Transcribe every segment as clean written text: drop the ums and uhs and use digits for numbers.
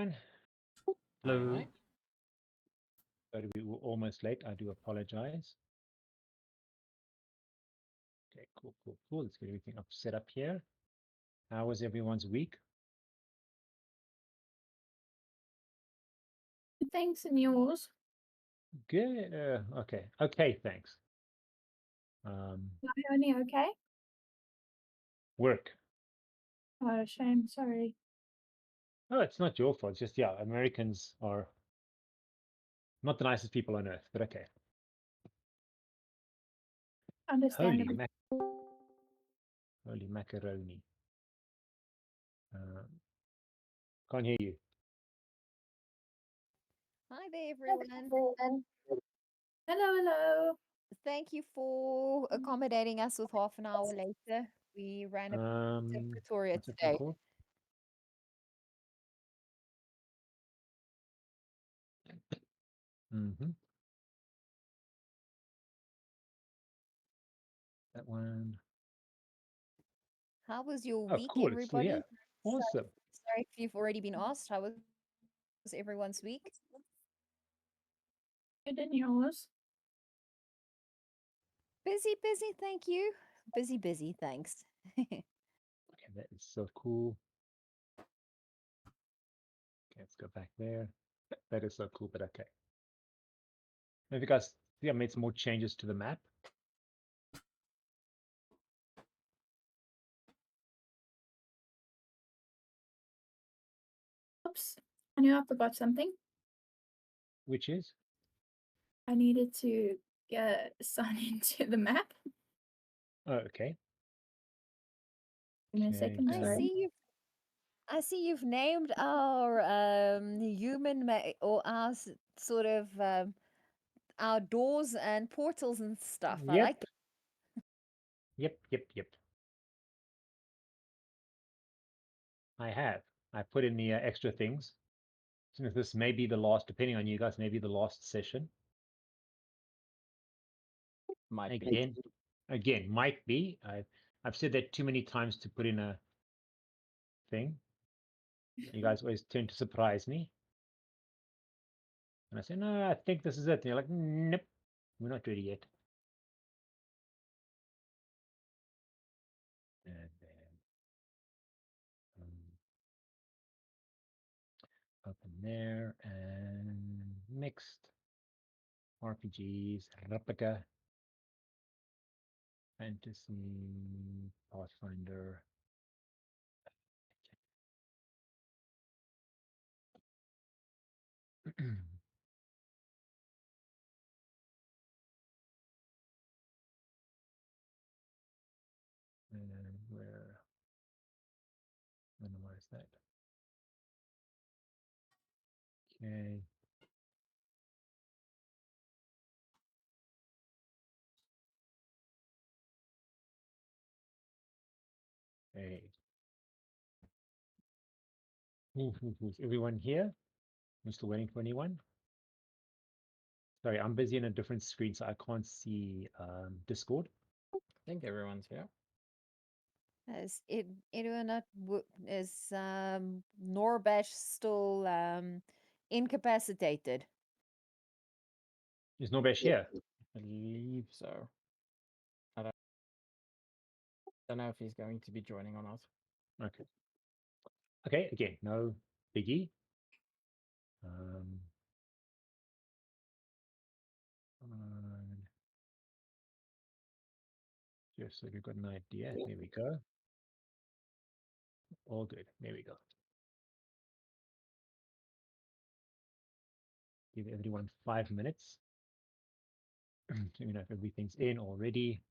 everyone. Hello. Alright. Sorry, we were almost late. I do apologize. Okay, cool. Let's get everything set up here. How was everyone's week? Thanks, and yours? Good. Okay, thanks. Only okay? Work. Oh, shame. Sorry. Oh, it's not your fault. It's just, yeah, Americans are not the nicest people on earth, but okay. Understandable. Holy macaroni. Can't hear you. Hi there, everyone. Hello. Thank you for accommodating us with half an hour later. We ran a bit of Pretoria What's it today. called? That one. How was your Oh, week, cool. It's still everybody? here. Awesome. Sorry if you've already been asked. How was everyone's week? Good, and yours? Busy, thank you. Busy, thanks. Okay, that is so cool. Okay, let's go back there. That is so cool, but okay. Have you guys see I made some more changes to the map? Oops. I knew I forgot something. Which is? I needed to sign into the map. Oh, okay. Give me a second. I see you've named our human or our sort of our doors and portals and stuff. Yep. I like it. Yep. I have. I put in the extra things. Since this may be the last, depending on you guys, maybe the last session. Might be. Again, might be. I've said that too many times to put in a thing. You guys always tend to surprise me. And I say, no, I think this is it. And you're like, nope, we're not ready yet. And then open there and mixed RPGs, replica, fantasy, Pathfinder. And where minimize that. Okay. Hey. Who's everyone here? I'm still waiting for anyone. Sorry, I'm busy in a different screen, so I can't see Discord. I think everyone's here. Is Norbash still incapacitated? Is Norbesh here? I believe so. I don't know if he's going to be joining or not. Okay. Okay, again, no biggie. Just so you've got an idea. There we go. All good. There we go. Give everyone 5 minutes. Let me know if everything's in already.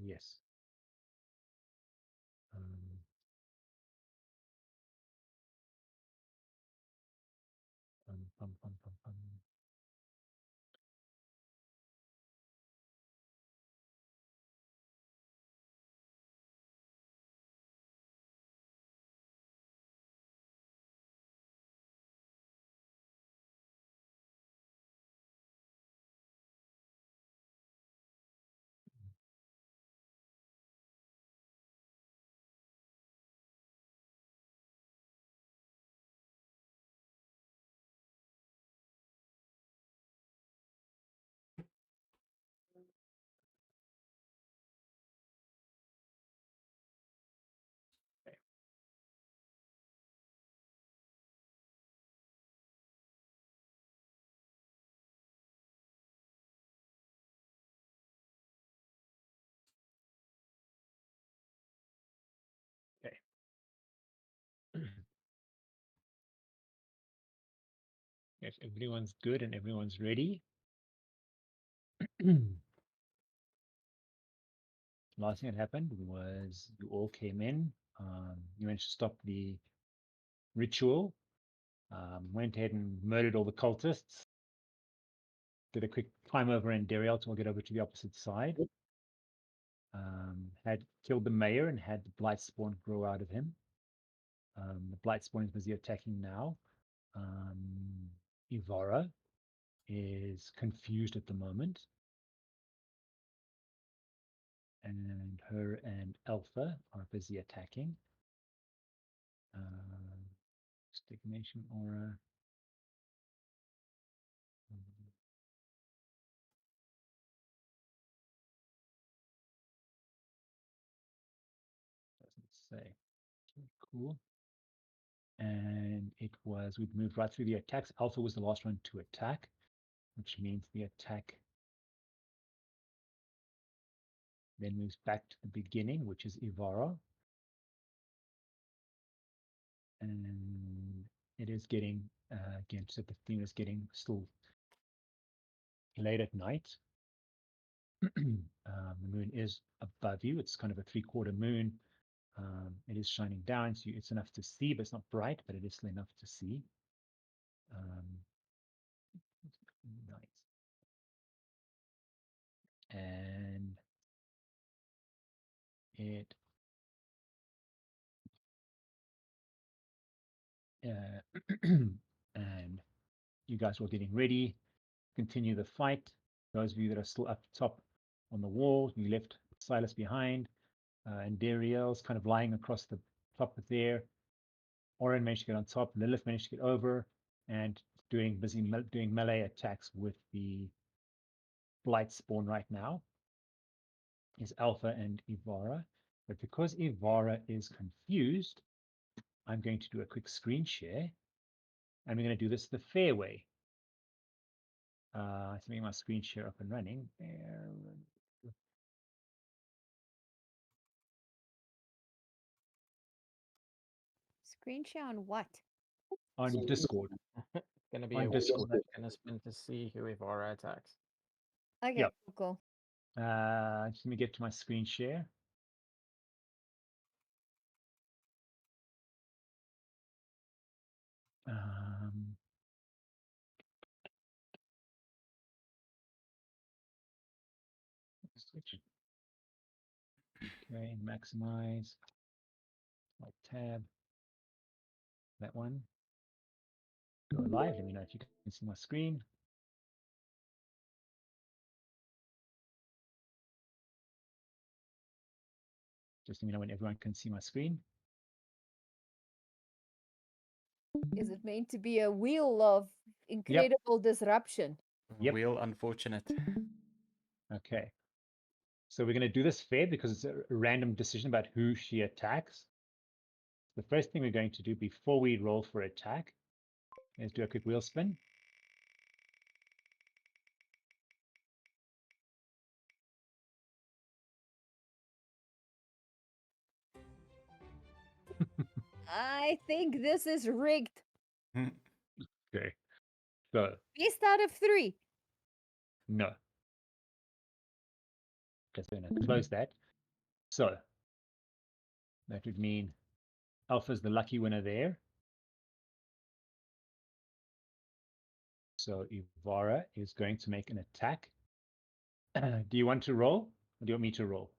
Yes. Pum, pum, pum, pum. If everyone's good and everyone's ready. Last thing that happened was you all came in. You managed to stop the ritual. Went ahead and murdered all the cultists. Did a quick climb over Andariel to get over to the opposite side. Had killed the mayor and had the blight spawn grow out of him. The blight spawn is busy attacking now. Evara is confused at the moment. And her and Alpha are busy attacking. Stagnation aura. Doesn't say. Okay, cool. And it was, we'd moved right through the attacks. Alpha was the last one to attack, which means the attack then moves back to the beginning, which is Evara. And it is getting, again, so the theme is getting still late at night. The moon is above you. It's kind of a 3/4 moon. It is shining down, so it's enough to see, but it's not bright, but it is still enough to see. Nice. And it and you guys were getting ready. Continue the fight. Those of you that are still up top on the wall, you left Silas behind. Andariel's kind of lying across the top of there. Oryn managed to get on top. Lillith managed to get over and doing melee attacks with the blight spawn right now. Is Alpha and Evara. But because Evara is confused, I'm going to do a quick screen share. And we're going to do this the fair way. So make my screen share up and running. Screen share on what? On So- Discord. It's gonna be On a wheel Discord. that's gonna spin to see who Evara attacks. Okay, Yep. cool. Just let me get to my screen share. Switch. Okay, maximize. Right tab. That one. Go live. Let me know if you can see my screen. Just let me know when everyone can see my screen. Is it meant to be a wheel of incredible disruption? Yep. Wheel unfortunate. Okay. So we're going to do this fair because it's a random decision about who she attacks. The first thing we're going to do before we roll for attack is do a quick wheel spin. I think this is rigged. Okay. So, Best out of 3. no. Just going to close that. So, that would mean Alpha's the lucky winner there. So Evara is going to make an attack. Do you want to roll or do you want me to roll?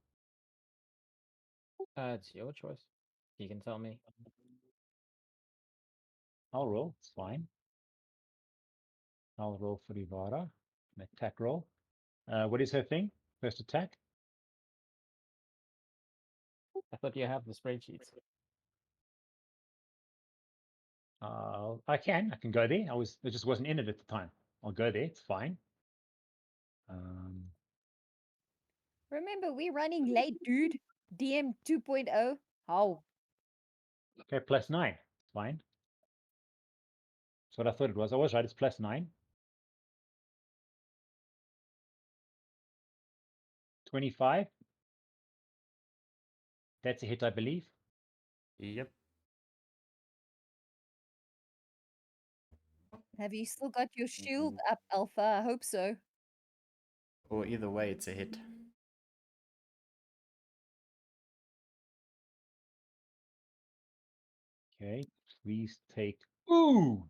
It's your choice. You can tell me. I'll roll. It's fine. I'll roll for Evara. An attack roll. What is her thing? First attack? I thought you have the spreadsheets. I can go there. I just wasn't in it at the time. I'll go there. It's fine. Remember, we're running late, dude. DM 2.0. How? Okay, +9. It's fine. That's what I thought it was. I was right. It's +9. 25. That's a hit, I believe. Yep. Have you still got your shield up, Alpha? I hope so. Or either way, it's a hit. Okay, please take. Ooh!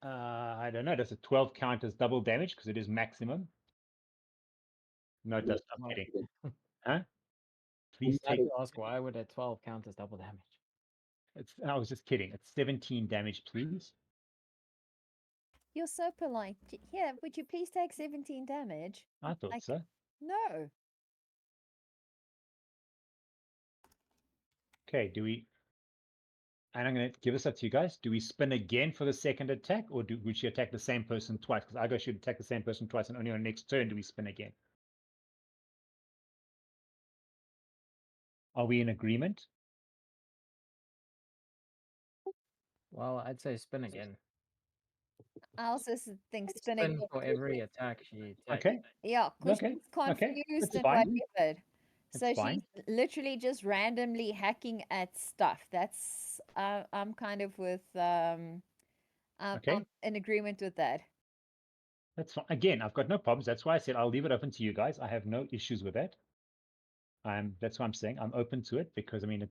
I don't know. Does a 12 count as double damage? Because it is maximum. No, it does not. No. Kidding. Huh? Please I take. to ask, why would a 12 count as double damage? I was just kidding. It's 17 damage, please. You're so polite. Here, would you please take 17 damage? I thought Like- so. No. Okay, do we? And I'm going to give this up to you guys. Do we spin again for the second attack, or would she attack the same person twice? Because I should attack the same person twice, and only on next turn do we spin again. Are we in agreement? Well, I'd say spin again. I also think spinning. Spin for every attack she takes. Okay, Yeah, because Okay, she's okay, confused that's and fine. whatever. That's So fine. she's literally just randomly hacking at stuff. That's I'm kind of with Okay. I'm in agreement with that. That's fine. Again, I've got no problems. That's why I said I'll leave it open to you guys. I have no issues with that. That's why I'm saying I'm open to it because I mean,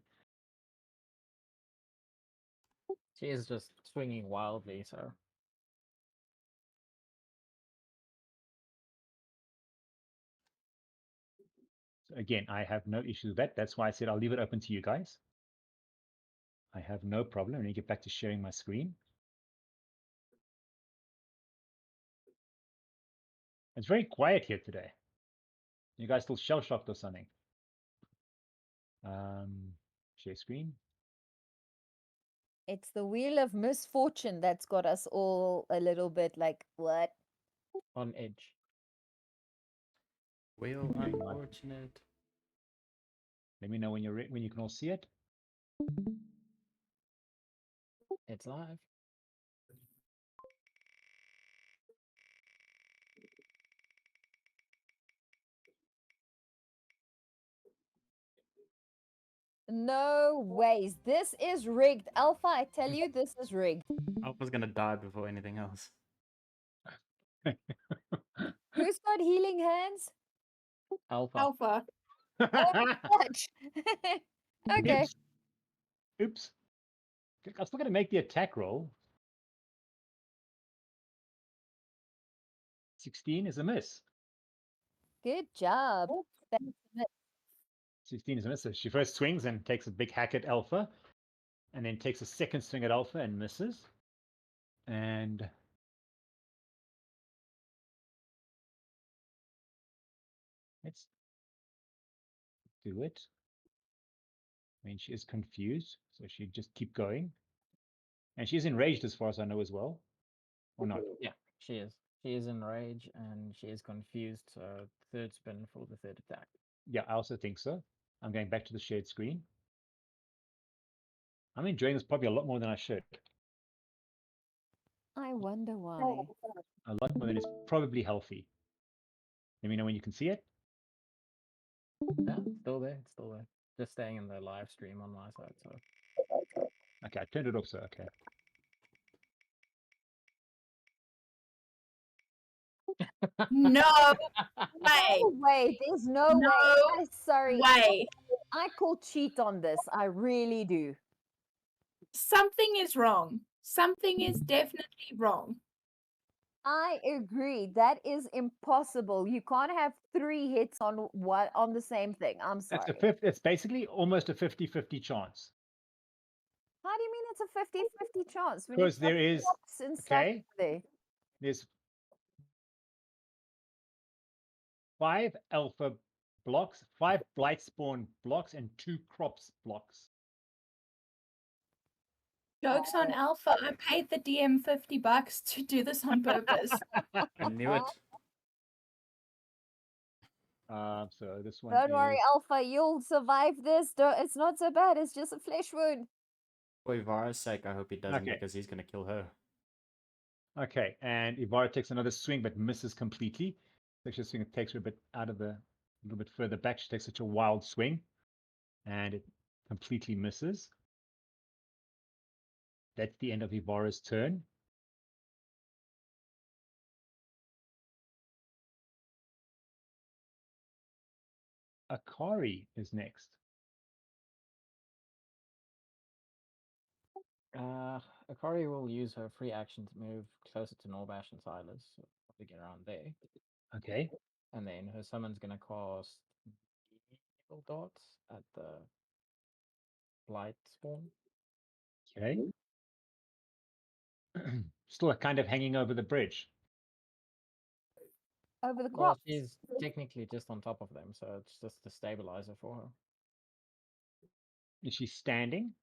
She is just swinging wildly, so. again, I have no issue with that. That's why I said I'll leave it open to you guys. I have no problem. Let me get back to sharing my screen. It's very quiet here today. You guys still shell shocked or something? Share screen. It's the wheel of misfortune that's got us all a little bit like, what? On edge. Wheel Okay. unfortunate. Let me know when when you can all see it. It's live. No ways. This is rigged. Alpha, I tell you, this is rigged. Alpha's gonna die before anything else. Who's got healing hands? Alpha. Alpha. Touch. Okay. Oops. Oops. I'm still going to make the attack roll. 16 is a miss. Good job. Thanks. 16 is a miss. So she first swings and takes a big hack at Alpha, and then takes a second swing at Alpha and misses. And let's do it. I mean, she is confused, so she just keep going. And she's enraged as far as I know as well. Or not? Yeah, she is. She is enraged and she is confused, so third spin for the third attack. Yeah, I also think so. I'm going back to the shared screen. I'm enjoying this probably a lot more than I should. I wonder why. A lot more than is probably healthy. Let me know when you can see it. Yeah, it's still there. It's still there. Just staying in the live stream on my side, so. Okay, I turned it off, so okay. No way. No way. There's no way. No I'm sorry. way. I call cheat on this. I really do. Something is wrong. Something is definitely wrong. I agree. That is impossible. You can't have 3 hits on the same thing. I'm sorry. It's basically almost a 50-50 chance. How do you mean it's a 50-50 chance? When Because you've got there is, props and stuff okay, there. there's 5 alpha blocks, 5 Blightspawn blocks, and 2 crops blocks. Jokes on Alpha. I paid the DM $50 to do this on purpose. I knew it. So this one Don't worry, is Alpha. You'll survive this. It's not so bad. It's just a flesh wound. For Evara's sake, I hope he doesn't Okay. because he's gonna kill her. okay, and Evara takes another swing but misses completely. Actually, swing it takes her a bit out of a little bit further back. She takes such a wild swing, and it completely misses. That's the end of Evara's turn. Akari is next. Akari will use her free action to move closer to Norbash and Silas, so probably get around there. Okay. And then her summon's gonna cast Evil Dots at the Blight spawn. Okay. Still kind of hanging over the bridge. Over the Well, crops. she's technically just on top of them, so it's just a stabilizer for her. Is she standing?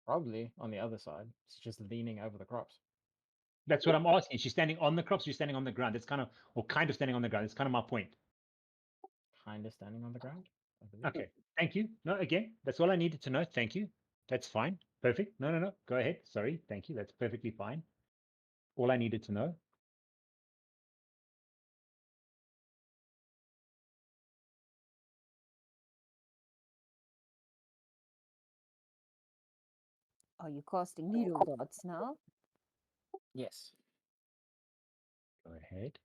Probably on the other side. She's just leaning over the crops. That's what I'm asking. She's standing on the crops. She's standing on the ground. It's kind of, or kind of standing on the ground. It's kind of my point. Kinda standing on the ground. I believe. Okay. Thank you. No, again, that's all I needed to know. Thank you. That's fine. Perfect. No, no, no. Go ahead. Sorry. Thank you. That's perfectly fine. All I needed to know. Are you casting needle dots now? Yes. Go ahead.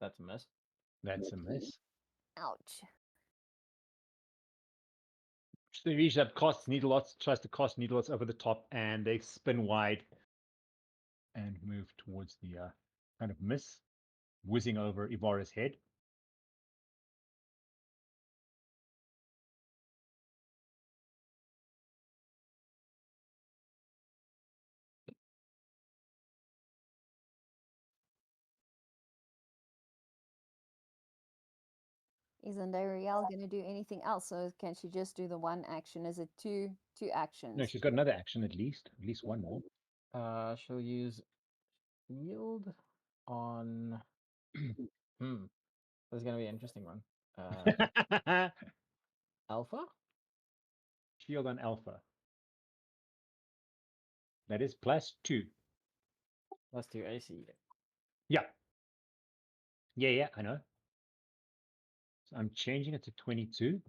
That's a miss. That's a miss. Ouch. So you usually have costs needle lots, tries to cast needle lots over the top, and they spin wide and move towards the kind of miss, whizzing over Evara's head. Isn't Andariel going to do anything else? So can she just do the one action? Is it two actions? No, she's got another action at least one more. She'll use Yield on. This is gonna be an interesting one. Alpha? Shield on Alpha. That is +2. Plus 2 AC. Yeah. Yeah, I know. So I'm changing it to 22.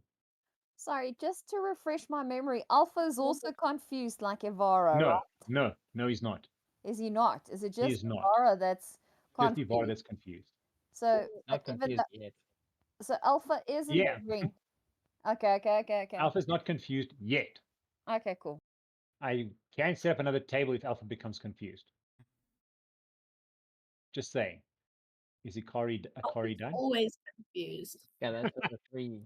Sorry, just to refresh my memory, Alpha is also confused like Evara, No, right? no, he's not. Is he not? Is it He just is not. Evara that's Just confused? Evara that's confused. So, Not but even confused yet. so Alpha is in Yeah. the ring. Okay. Alpha's not confused yet. Okay, cool. I can set up another table if Alpha becomes confused. Just saying. Is Akari done? Always confused. Yeah, that's the 3.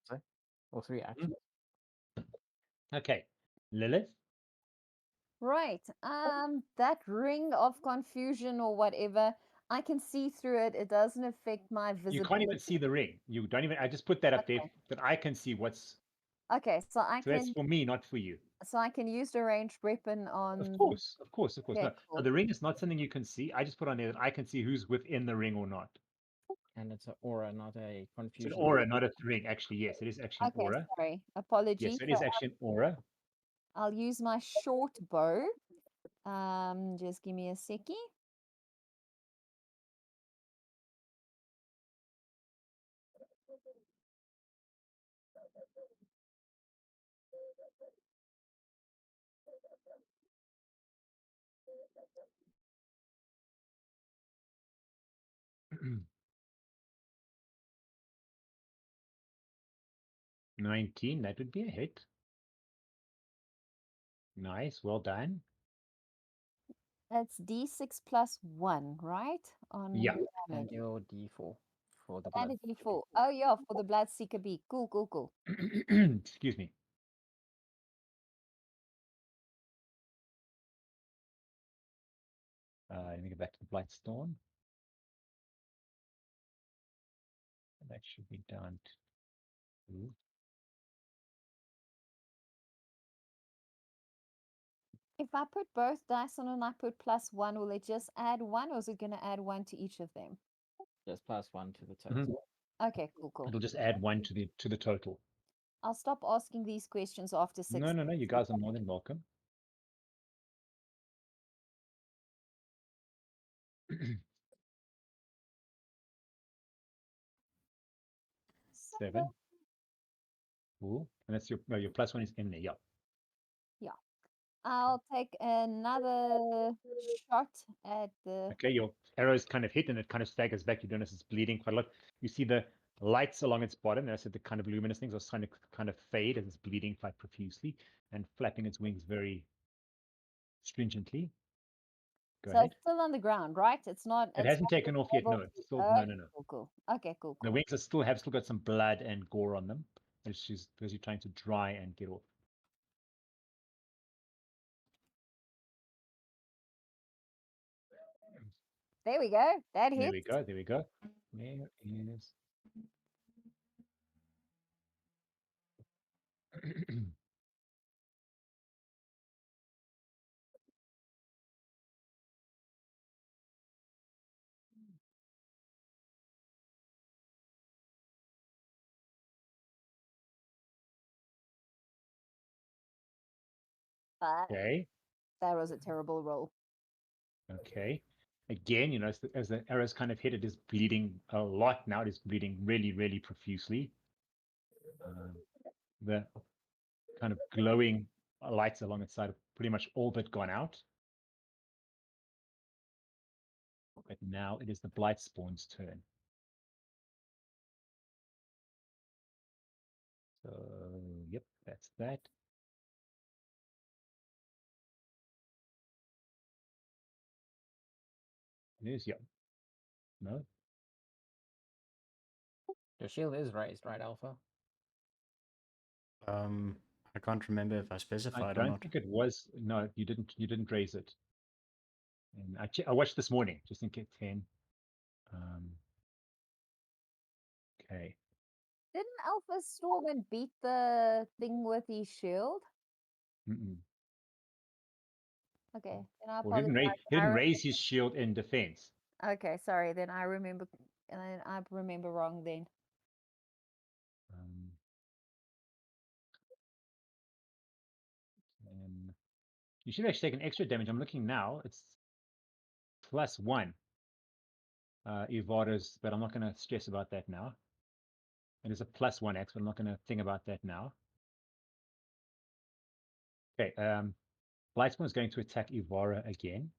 Sorry? Or 3 actions. Okay. Lillith. Right. That ring of confusion or whatever, I can see through it. It doesn't affect my visibility. You can't even see the ring. You don't even. I just put that up there Okay. that I can see what's. Okay, so So that's for me, not for you. So I can use the ranged weapon on. Of course. Okay, No, cool. the ring is not something you can see. I just put on there that I can see who's within the ring or not. And it's an aura, not a It's confusion. an aura, not a ring. Actually, yes, it is actually an Okay, aura. sorry. Apologies. Yes, it is actually an aura. I'll use my short bow. Just give me a seckie. Mm. 19, that would be a hit. Nice, well done. It's D6 plus 1, right? On Yeah. And damage. your D4 for the And blood. a D4. Oh, yeah, for the Bloodseeker Beak. Cool. Excuse me. Let me go back to the Blightstorm. That should be down to 2. If I put both dice on and I put plus 1, will it just add 1 or is it going to add 1 to each of them? Just plus 1 to the total. Mhm. Okay, cool. It'll just add 1 to the total. I'll stop asking these questions after 6. No, you guys are more than welcome. Seven. full. And that's your no, your +1 is in there. Yeah. I'll take another shot at the. Okay, your arrows kind of hit and it kind of staggers back. You notice it's bleeding quite a lot. You see the lights along its bottom. And I said the kind of luminous things are starting to kind of fade as it's bleeding quite profusely and flapping its wings very stringently. Go So ahead. it's still on the ground, right? It's not. It it's hasn't not taken off yet. No, able it's to- still oh, no. Cool, cool. Okay, cool, The cool. wings have still got some blood and gore on them. It's just because you're trying to dry and get off. There we go. That There hit. we go. There we go. There is. But Okay. that was a terrible roll. Okay. Again, you know, as the arrows kind of hit, it is bleeding a lot now. It is bleeding really, really profusely. The kind of glowing lights along its side have pretty much all but gone out. But now it is the Blightspawn's turn. So, yep, that's that. There's, yep. No, Your shield is raised, right, Alpha? I can't remember if I I specified or don't not. think it was. No, you didn't raise it. And I watched this morning just in case 10. Okay. Didn't Alpha Storm beat the thing with his shield? Mm-mm. Okay, then I Well, he apologize. didn't raise his shield in defense. Okay, sorry. Then I remember, and then I remember wrong. Then And you should actually take an extra damage. I'm looking now. It's +1. Evara's, but I'm not going to stress about that now. It is a +1 X, but I'm not going to think about that now. Okay, Blightspawn is going to attack Evara again.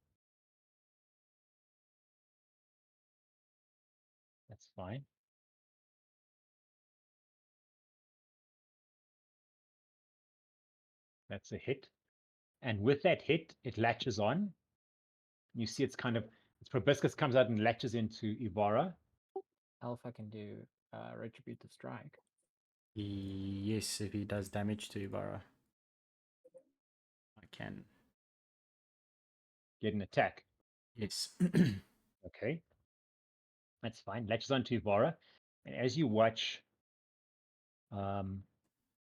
That's fine. That's a hit. And with that hit, it latches on. You see its its proboscis comes out and latches into Evara. Alpha can do Retributive Strike. Yes, if he does damage to Evara, I can. Get an attack. Yes. Okay. That's fine. Latches onto Evara. And as you watch,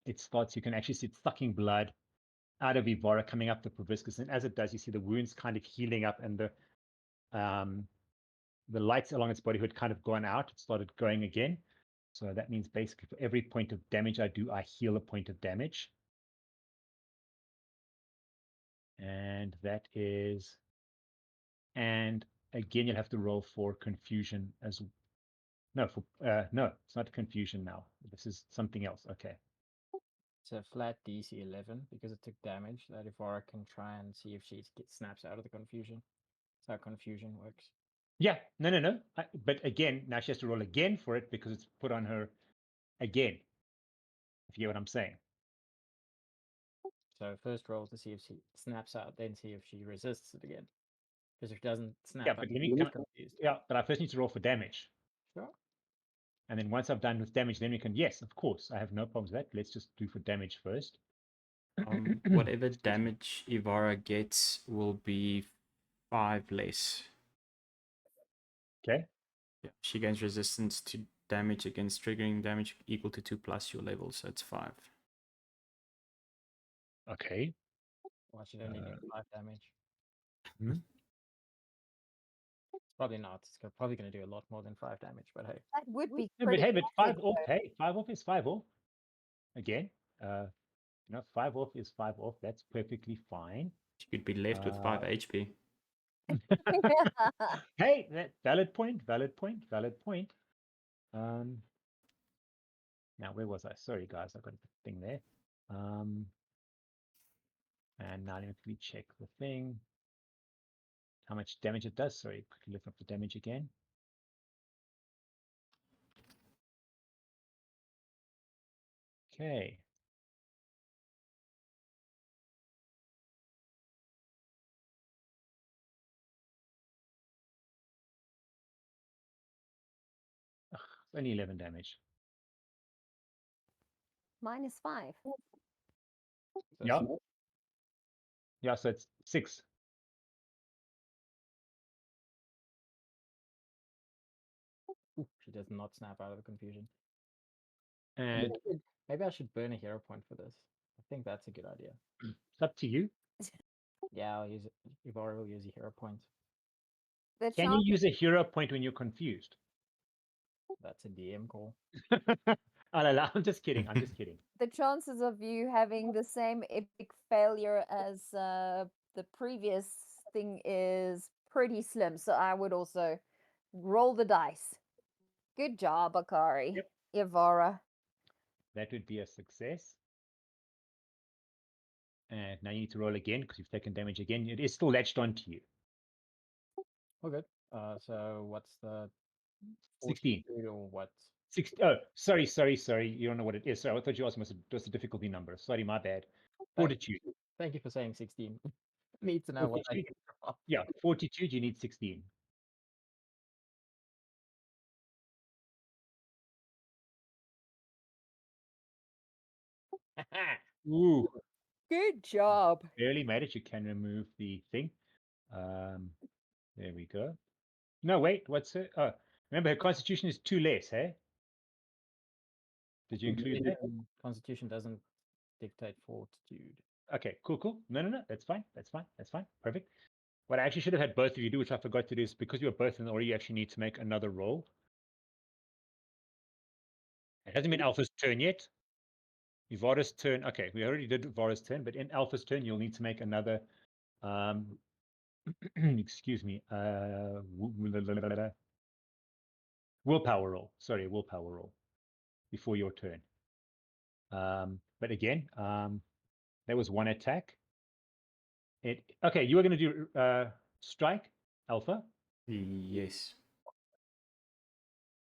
it starts, you can actually see it sucking blood out of Evara coming up the proboscis. And as it does, you see the wounds kind of healing up and the lights along its body had kind of gone out. It started going again. So that means basically for every point of damage I do, I heal a point of damage. And that is, and again, you'll have to roll for confusion as no, no, it's not confusion now. This is something else. Okay. It's a flat DC 11 because it took damage. That Evara can try and see if she snaps out of the confusion. That's how confusion works. Yeah, no. But again, now she has to roll again for it because it's put on her again. If you get what I'm saying. So first roll to see if she snaps out, then see if she resists it again. Because if she doesn't snap Yeah, out, but let me she's come. confused. Yeah, but I first need to roll for damage. Sure. And then once I've done with damage, then we can, yes, of course, I have no problems with that. Let's just do for damage first. Whatever damage Evara gets will be 5 less. Okay. Yeah, she gains resistance to damage against triggering damage equal to 2 plus your level, so it's 5. Okay. Well, she only need 5 damage. Hmm? It's probably not. It's probably going to do a lot more than 5 damage, but hey. that would be Yeah, but pretty. hey, but epic, 5 off. though. Hey, 5 off is 5 off. Again, 5 off is 5 off. That's perfectly fine. She could be left with 5 HP. Hey, that valid point. Now, where was I? Sorry, guys, I got a thing there. And now let me quickly check the thing. How much damage it does. Sorry, quickly look up the damage again. Okay. Ugh, it's only 11 damage. -5. So Yeah. small. Yeah, so it's 6. Ooh, she does not snap out of the confusion. And Maybe I should burn a hero point for this. I think that's a good idea. it's up to you. Yeah, I'll use it. Evara will use a hero point. The Can you chance, use a hero point when you're confused? That's a DM call. I'll allow. I'm just kidding. I'm just kidding. the chances of you having the same epic failure as the previous thing is pretty slim. So I would also roll the dice. Good job, Akari. Yep. Evara. That would be a success. And now you need to roll again because you've taken damage again. It is still latched onto you. Oh, good. So what's the 16. fortitude or what? 60. Oh, sorry. You don't know what it is. Sorry, I thought you asked me what's the difficulty number. Sorry, my bad. Fortitude. Thank you for saying 16. Need to know what I Fortitude. get from. Yeah, fortitude, you need 16. Ooh, Good job. barely made it. You can remove the thing. There we go. No, wait, what's it? Oh, remember her constitution is 2 less, hey? Did you include that? Constitution doesn't dictate fortitude. Okay, cool. No. That's fine. Perfect. What I actually should have had both of you do, which I forgot to do, is because you were both in the order, you actually need to make another roll. It hasn't been Alpha's turn yet. Evara's turn. Okay, we already did Evara's turn, but in Alpha's turn, you'll need to make another excuse me, willpower roll. Sorry, willpower roll before your turn. But again, that was 1 attack. Okay, you were going to do strike, Alpha. Yes.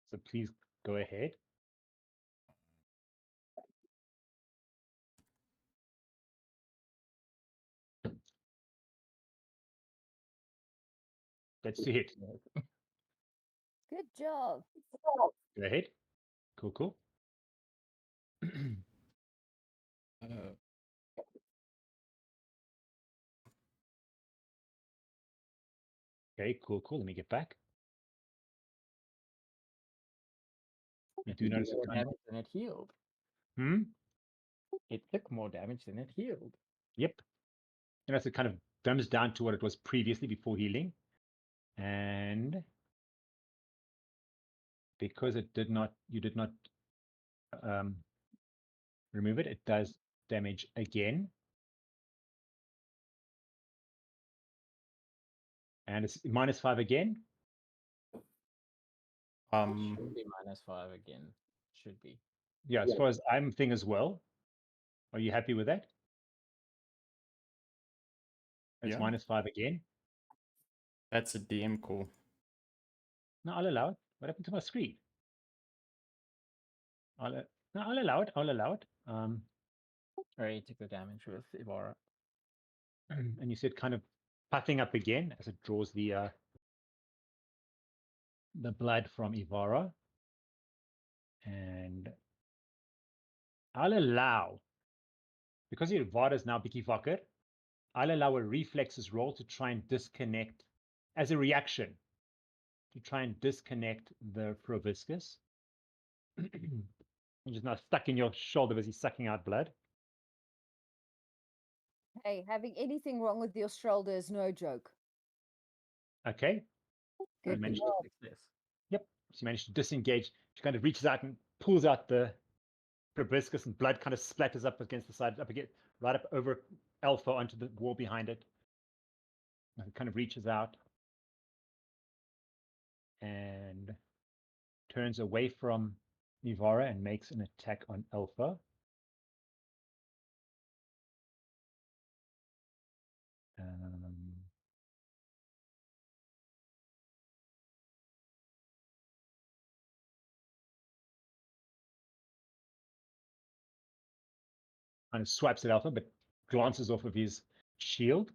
So please go ahead. That's to hit. Good job. Go ahead. Cool. Okay, cool. Let me get back. You do notice More it kind of... damage than it healed. Hmm? It took more damage than it healed. Yep. And as it kind of dumbs down to what it was previously before healing. And because you did not remove it, it does damage again. And it's -5 again. Should be -5 again. Should be. Yeah, as far as I'm thing as well. Are you happy with that? It's Yeah. -5 again. That's a DM call. No, I'll allow it. What happened to my screen? No, I'll allow it. Already took the damage with Evara. And you said kind of puffing up again as it draws the blood from Evara. And I'll allow, because Evara is now Bicky Fokker, I'll allow a reflexes roll to try and disconnect, as a reaction, to try and disconnect the proboscis. Which is now stuck in your shoulder as he's sucking out blood. Hey, having anything wrong with your shoulder is no joke. Okay. Good managed job. This. Yep. She managed to disengage. She kind of reaches out and pulls out the proboscis, and blood kind of splatters up against the side, right up over Alpha onto the wall behind it. And it kind of reaches out and turns away from Evara and makes an attack on Alpha. Kind of swipes at Alpha, but glances off of his shield.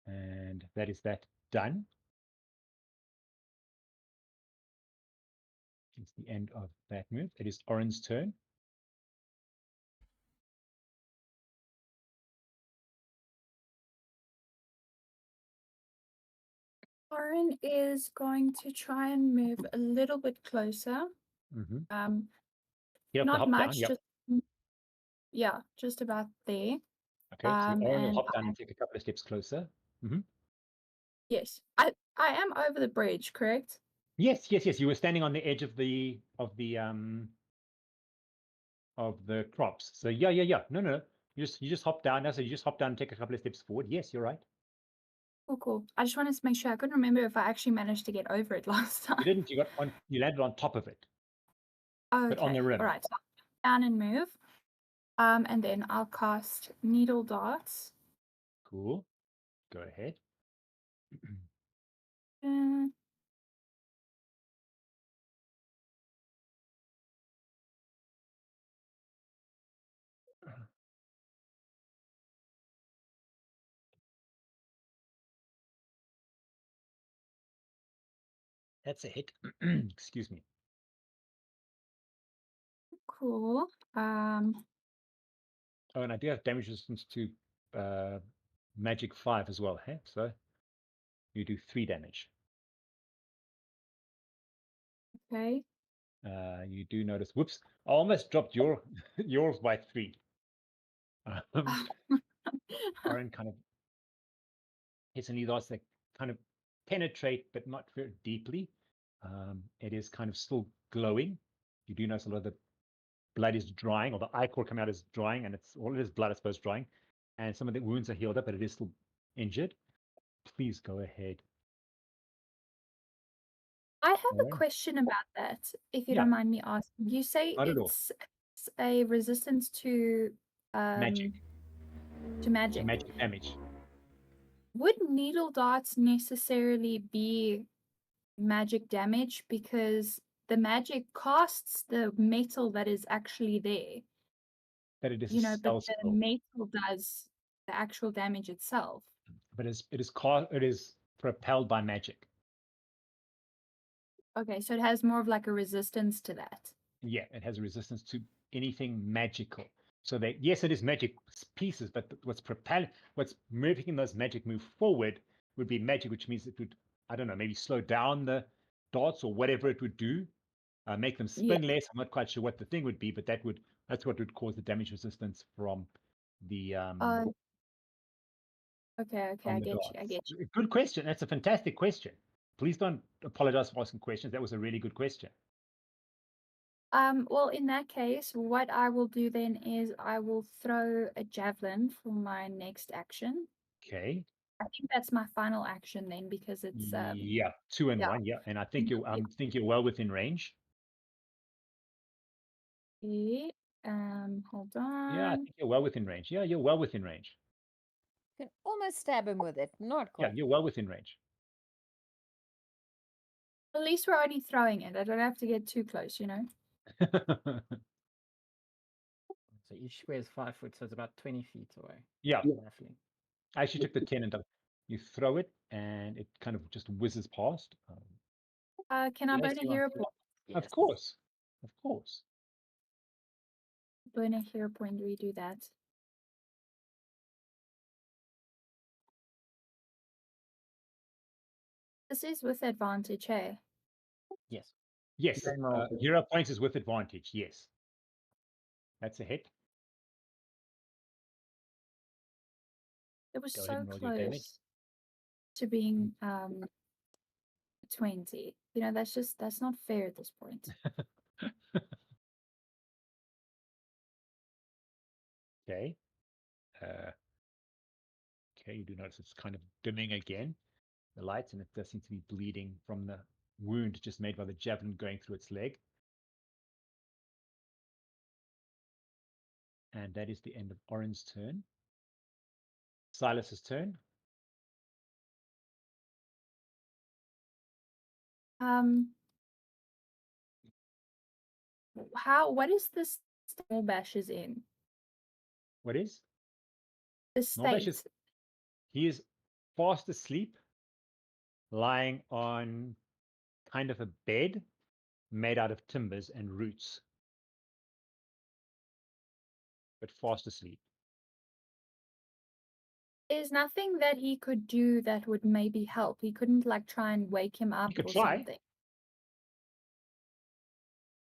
And that is that done. It's the end of that move. It is Oryn's turn. Oryn is going to try and move a little bit closer. Mm-hmm. You have to Not hop much, down. Yep. just yeah, just about there. Okay, so Oryn will and hop down and take a couple of steps closer. Yes, I am over the bridge, correct? Yes. You were standing on the edge of the crops. So yeah. No. You just hop down. No, so you just hop down and take a couple of steps forward. Yes, you're right. Cool. I just wanted to make sure. I couldn't remember if I actually managed to get over it last time. You didn't. You landed on top of it, but on the rim. All right. So down and move. And then I'll cast Needle Darts. Cool. Go ahead. Uh, That's a hit. Excuse me. cool. Oh, and I do have damage resistance to magic 5 as well. Hey, so you do 3 damage. Okay. You do notice. Whoops! I almost dropped yours by 3. Oryn kind of hits and dots that kind of penetrate, but not very deeply. It is kind of still glowing. You do notice a lot of the blood is drying, or the ichor coming out is drying, and it's all it is blood, I suppose, drying. And some of the wounds are healed up, but it is still injured. Please go ahead. I have Oryn? a question about that, if you Yeah. don't mind me asking. You say Not at all. it's a resistance to Magic. To magic. Magic damage. Would needle darts necessarily be magic damage because the magic casts the metal that is actually there? That it is You a know, but spell the skill. metal does the actual damage itself. But it is propelled by magic. Okay, so it has more of like a resistance to that. Yeah, it has a resistance to anything magical. So that yes, it is magic pieces, but what's making those magic move forward would be magic, which means it would, I don't know, maybe slow down the darts or whatever it would do, make them spin less. I'm not quite sure what the thing would be, but that's what would cause the damage resistance from the Okay, I get you. I get you. Good question. That's a fantastic question. Please don't apologize for asking questions. That was a really good question. Well, in that case, what I will do then is I will throw a javelin for my next action. Okay. I think that's my final action then because it's Yeah, 2 and 1. Yeah, and I think you're well within range. okay. Hold on. Yeah, I think you're well within range. Yeah, you're well within range. Can almost stab him with it. Not Yeah, quite. you're well within range. At least we're only throwing it. I don't have to get too close, you know. So each square is 5 foot, so it's about 20 feet away. Yeah, Roughly. I actually took the 10 and you throw it, and it kind of just whizzes past. Can I Unless burn a you want hero to- point? Yes. Of course. Burn a hero point, redo that. This is with advantage, hey? Yes. Yes, Same roll. hero points is with advantage. Yes, that's a hit. It was Go ahead so and roll your damage. close to being 20. You know, that's not fair at this point. Okay. Okay, you do notice it's kind of dimming again. the lights, and it does seem to be bleeding from the wound just made by the javelin going through its leg. And that is the end of Oryn's turn. Silas's turn. What is this Norbash is in? What is? The Norbash state. he is fast asleep, lying on kind of a bed made out of timbers and roots, but fast asleep. There's nothing that he could do that would maybe help. He couldn't like try and wake him up could or try. something.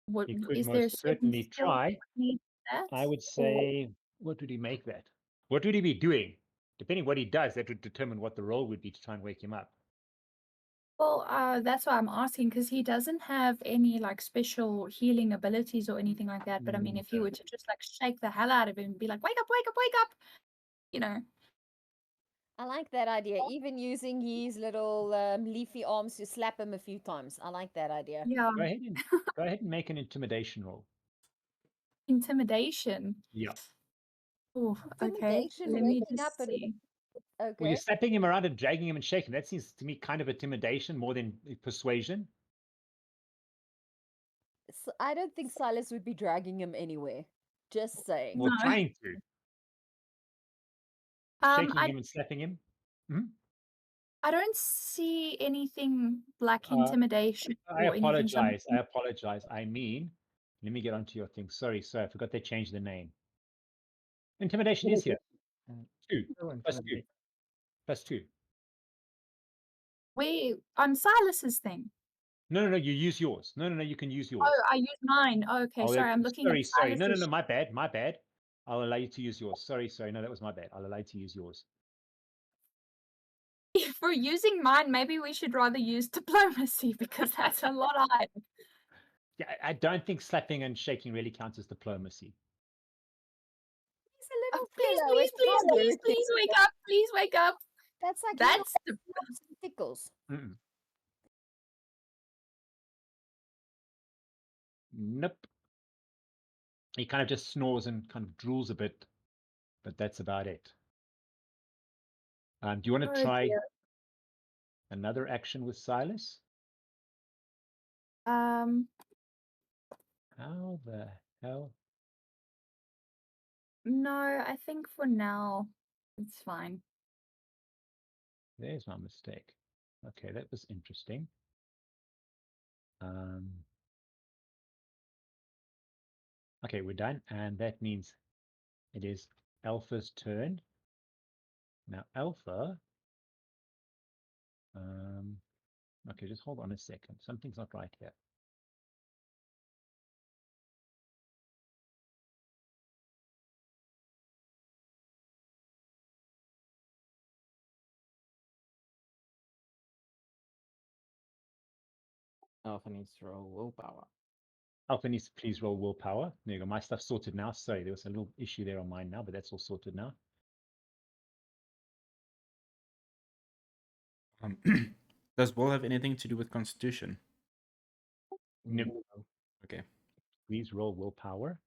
What He could is there? most certainly try. That? I would say, what would he make that? What would he be doing? Depending what he does, that would determine what the role would be to try and wake him up. Well, that's why I'm asking, because he doesn't have any like special healing abilities or anything like that. But I mean, if he were to just like shake the hell out of him and be like, wake up, wake up, wake up, you know. I like that idea. Even using his little leafy arms to slap him a few times. I like that idea. Yeah. Go ahead and make an intimidation roll. Intimidation. Yeah. Oh, okay. Intimidation, Let me waking up just see. Well, Okay. you're slapping him around and dragging him and shaking. That seems to me kind of intimidation more than persuasion. So I don't think Silas would be dragging him anywhere. Just saying. Or No. trying to. Shaking him and slapping him. I don't see anything like intimidation I or anything. apologize. I mean, let me get onto your thing. Sorry, I forgot they changed the name. Intimidation is here. 2 plus 2. Plus 2. Wait, on Silas's thing. No, you use yours. No, you can use yours. Oh, I use mine. Oh, okay, sorry, I'm looking at Sorry. No, Silas's. my bad. I'll allow you to use yours. Sorry. No, that was my bad. I'll allow you to use yours. If we're using mine, maybe we should rather use diplomacy because that's a lot higher. Yeah, I don't think slapping and shaking really counts as diplomacy. He's a little Please, fellow. It's not working. please wake up. Please wake up. That's like That's the tickles. Nope. He kind of just snores and kind of drools a bit, but that's about it. Do you want to try another action with Silas? How the hell? No, I think for now it's fine. There's my mistake. Okay, that was interesting. Okay, we're done, and that means it is Alpha's turn. Now, Alpha. Okay, just hold on a second. Something's not right here. Alpha needs to roll willpower. Alpha needs to please roll willpower. There you go. My stuff's sorted now. Sorry, there was a little issue there on mine now, but that's all sorted now. Does will have anything to do with Constitution? No. Okay. Please roll willpower.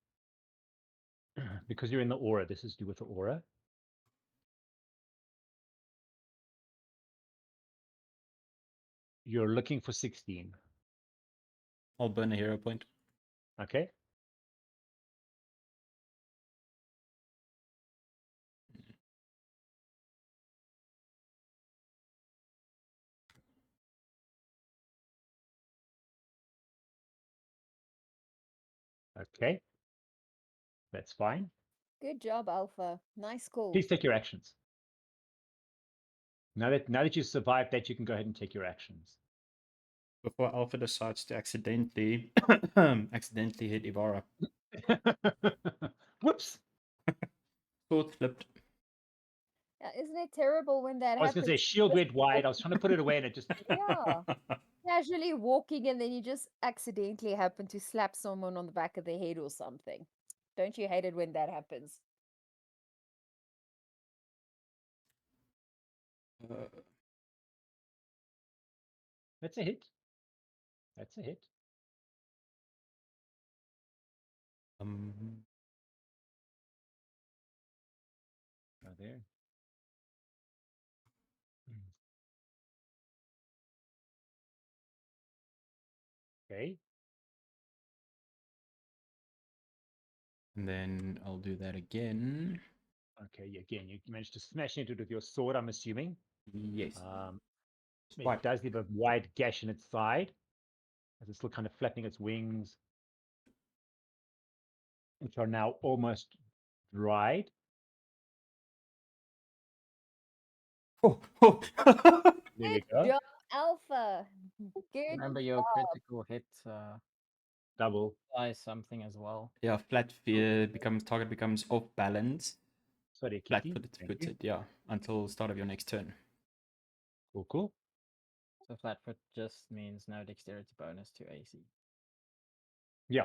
Because you're in the aura, this is to do with the aura. You're looking for 16. I'll burn a hero point. Okay. Okay. That's fine. Good job, Alpha. Nice call. Please take your actions. Now that you've survived that, you can go ahead and take your actions. Before Alpha decides to accidentally hit Evara. Whoops. Sword flipped. Isn't it terrible when that I was happens? going to say shield went wide. I was trying to put it away and it just... Yeah. Casually walking and then you just accidentally happen to slap someone on the back of their head or something. Don't you hate it when that happens? That's a hit. That's a hit. Right there. Okay. And then I'll do that again. Okay. Again, you managed to smash into it with your sword, I'm assuming. Yes. It Swipe. does leave a wide gash in its side, as it's still kind of flapping its wings, which are now almost dried. Oh, oh. There we Good go. job, Alpha. Good. Remember your critical hit Double. applies something as well. Yeah, flat becomes target becomes off balance. Sorry, Flat Kitty. Thank you. footed, yeah, until start of your next turn. Cool, cool. So flatfoot just means no dexterity bonus to AC. Yeah.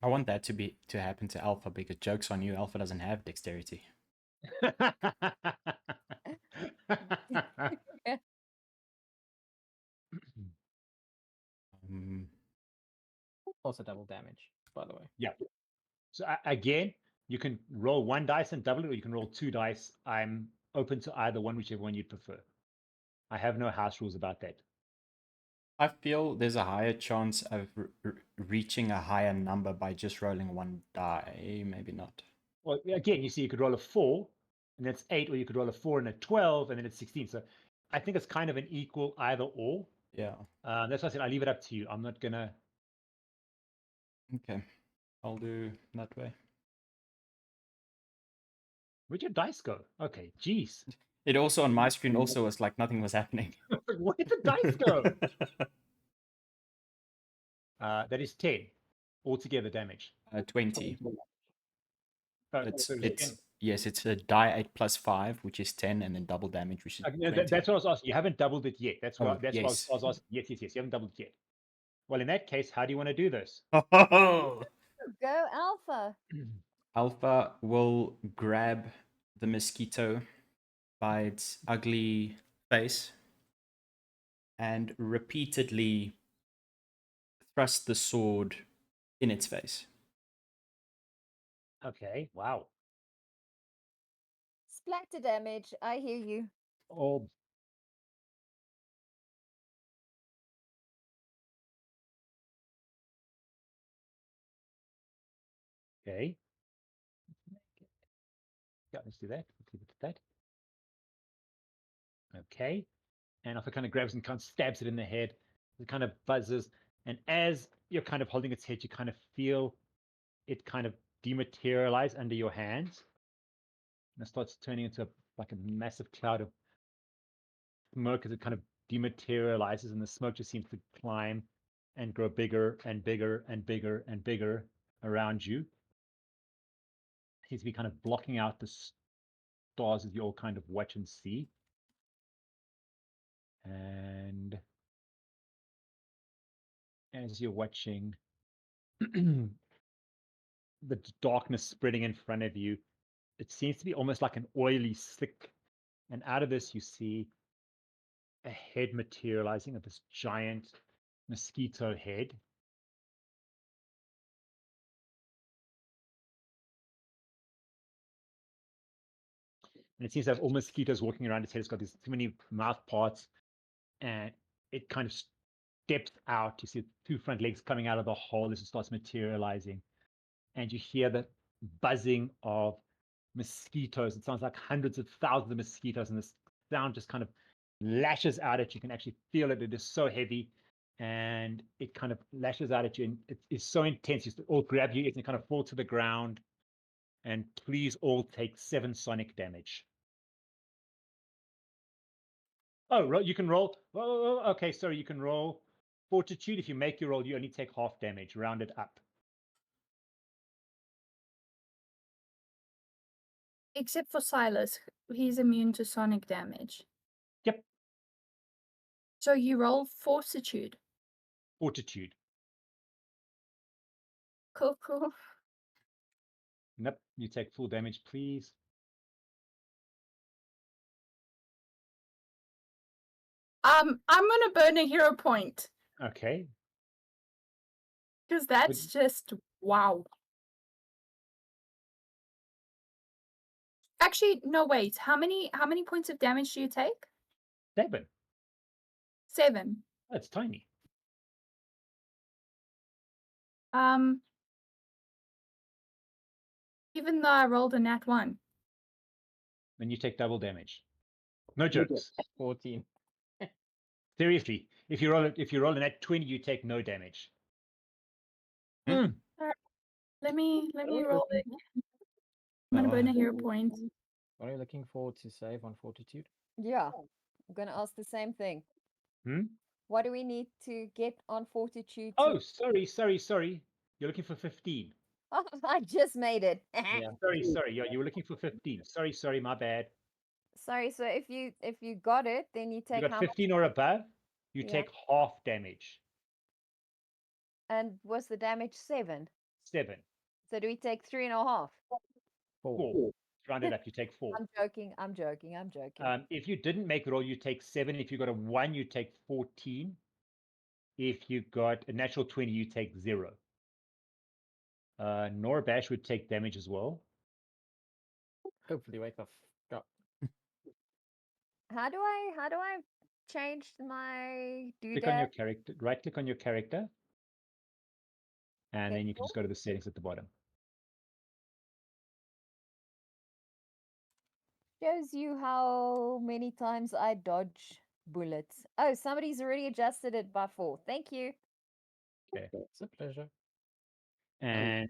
I want that to happen to Alpha because joke's on you, Alpha doesn't have dexterity. Also double damage, by the way. Yeah. So again, you can roll one dice and double it, or you can roll two dice. I'm open to either one, whichever one you'd prefer. I have no house rules about that. I feel there's a higher chance of reaching a higher number by just rolling one die. Maybe not. Well, again, you see, you could roll a 4, and that's 8, or you could roll a 4 and a 12, and then it's 16. So I think it's kind of an equal either or. Yeah. That's why I said I'll leave it up to you. I'm not gonna. Okay. I'll do that way. Where'd your dice go? Okay, jeez. It also on my screen also was like nothing was happening. Where did the dice go? That is 10 altogether damage. 20. So It's so yes, it's a die 8 plus 5, which is 10, and then double damage, which is 20. that's what I was asking. You haven't doubled it yet. That's what Oh, yes. I was asking. Yes. You haven't doubled it yet. Well, in that case, how do you want to do this? Go, Alpha. Alpha will grab the mosquito by its ugly face and repeatedly thrust the sword in its face. Okay. Wow. Splatter damage. I hear you. Oh. Okay. Yeah, let's do that. Let's leave it at that. Okay. And Alpha kind of grabs and kind of stabs it in the head. It kind of buzzes. And as you're kind of holding its head, you kind of feel it kind of dematerialize under your hands. And it starts turning into like a massive cloud of smoke as it kind of dematerializes, and the smoke just seems to climb and grow bigger and bigger and bigger and bigger around you. It seems to be kind of blocking out the stars as you all kind of watch and see. And as you're watching the darkness spreading in front of you, it seems to be almost like an oily slick. And out of this, you see a head materializing of this giant mosquito head. And it seems to have all mosquitoes walking around its head. It's got these too many mouth parts, and it kind of steps out. You see two front legs coming out of the hole as it starts materializing, and you hear the buzzing of mosquitoes. It sounds like hundreds of thousands of mosquitoes, and this sound just kind of lashes out at you. You can actually feel it. It is so heavy, and it kind of lashes out at you, and it is so intense. You all grab your ears and kind of fall to the ground. And please all take 7 sonic damage. Oh, you can roll. Oh, okay, sorry, you can roll Fortitude. If you make your roll, you only take half damage, rounded up. Except for Silas, he's immune to sonic damage. Yep. So you roll Fortitude. Fortitude. Cool, cool. Nope, you take full damage, please. I'm gonna burn a hero point Okay. because that's just wow. Actually, no, wait. How many points of damage do you take? 7. 7. That's tiny. Even though I rolled a nat 1. Then you take double damage. No jokes. 14. Seriously, if you roll a nat 20, you take no damage. Hmm. Let me What are we roll it. looking- I'm gonna burn a Oh. hero point. What are you looking forward to save on Fortitude? Yeah, I'm gonna ask the same thing. Hmm? What do we need to get on Fortitude? Oh, sorry. You're looking for 15. Oh, I just made it. Yeah. Sorry. Yeah, you were looking for 15. Sorry, my bad. Sorry. So if you got it, then you You take got how much? 15 or above, you Yeah. take half damage. And was the damage 7? 7. So do we take 3.5? 4. Round it up, you take 4. I'm joking. I'm joking. I'm joking. If you didn't make the roll, you take 7. If you got a 1, you take 14. If you got a natural 20, you take 0. Nora Bash would take damage as well. Hopefully wake the f up. How do I change my Click on your doodad? character, right click on your character, and Okay, then you can just go to the settings at the bottom. Shows you how many times I dodge bullets. Oh, somebody's already adjusted it by 4. Thank you. It's a pleasure. And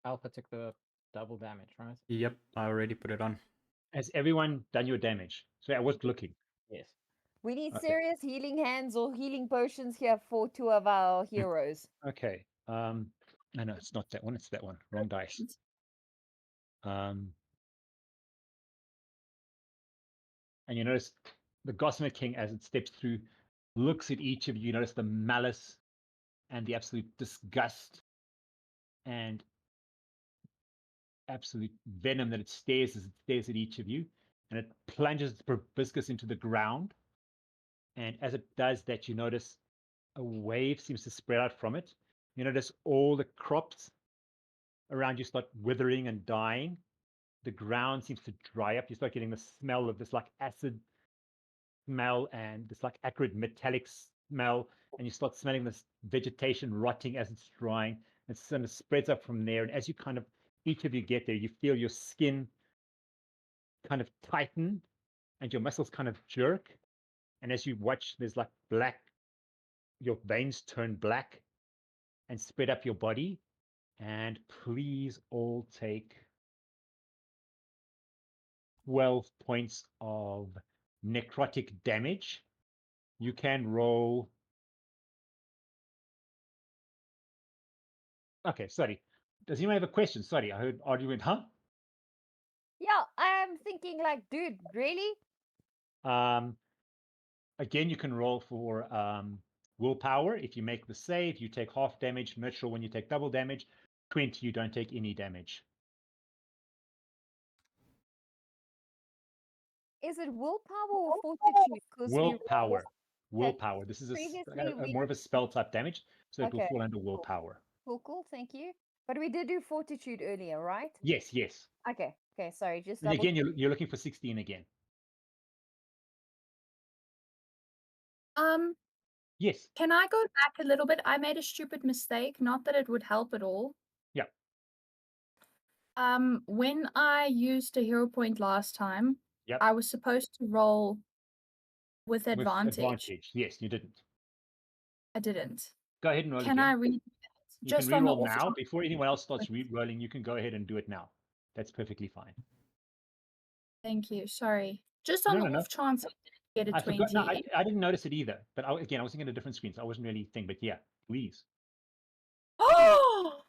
Alpha took the double damage, right? Yep, I already put it on. has everyone done your damage? So I was looking. Yes. We need Okay. serious healing hands or healing potions here for 2 of our heroes. Okay. No, it's not that one. It's that one. Wrong dice. And you notice the Gossamer King, as it steps through, looks at each of you. You notice the malice and the absolute disgust and absolute venom that it stares as it stares at each of you. And it plunges its proboscis into the ground. And as it does that, you notice a wave seems to spread out from it. You notice all the crops around you start withering and dying. The ground seems to dry up. You start getting the smell of this like acid smell and this like acrid metallic smell, and you start smelling this vegetation rotting as it's drying. It kind of spreads up from there, and as you kind of each of you get there, you feel your skin kind of tighten and your muscles kind of jerk. And as you watch, there's like black, your veins turn black and spread up your body. And please all take 12 points of necrotic damage. You can roll. Okay, sorry. Does anyone have a question? Sorry, I heard Adri went, huh? Yeah, I'm thinking like, dude, really? Again, you can roll for willpower. If you make the save, you take half damage. Neutral when you take double damage. 20, you don't take any damage. Is it willpower or fortitude? Because Willpower. Willpower. This is previously we more of a spell type damage, so it will Okay. fall under willpower. cool, thank you. But we did do fortitude earlier, right? Yes. Okay, sorry, just And double. again, you're looking for 16 again. Yes. Can I go back a little bit? I made a stupid mistake. Not that it would help at all. Yeah. When I used a hero point last time, Yep. I was supposed to roll with With advantage. Yes, you didn't. I didn't. Go ahead and roll Can again. I read You just can on the re-roll off now. chance? Before anyone else starts re-rolling, you can go ahead and do it now. That's perfectly fine. Thank you. Sorry. Just on No, the no. off chance I didn't get a I 20. forgot. No, I didn't notice it either. But again, I was thinking a different screen, so I wasn't really thinking. But yeah, please. Oh,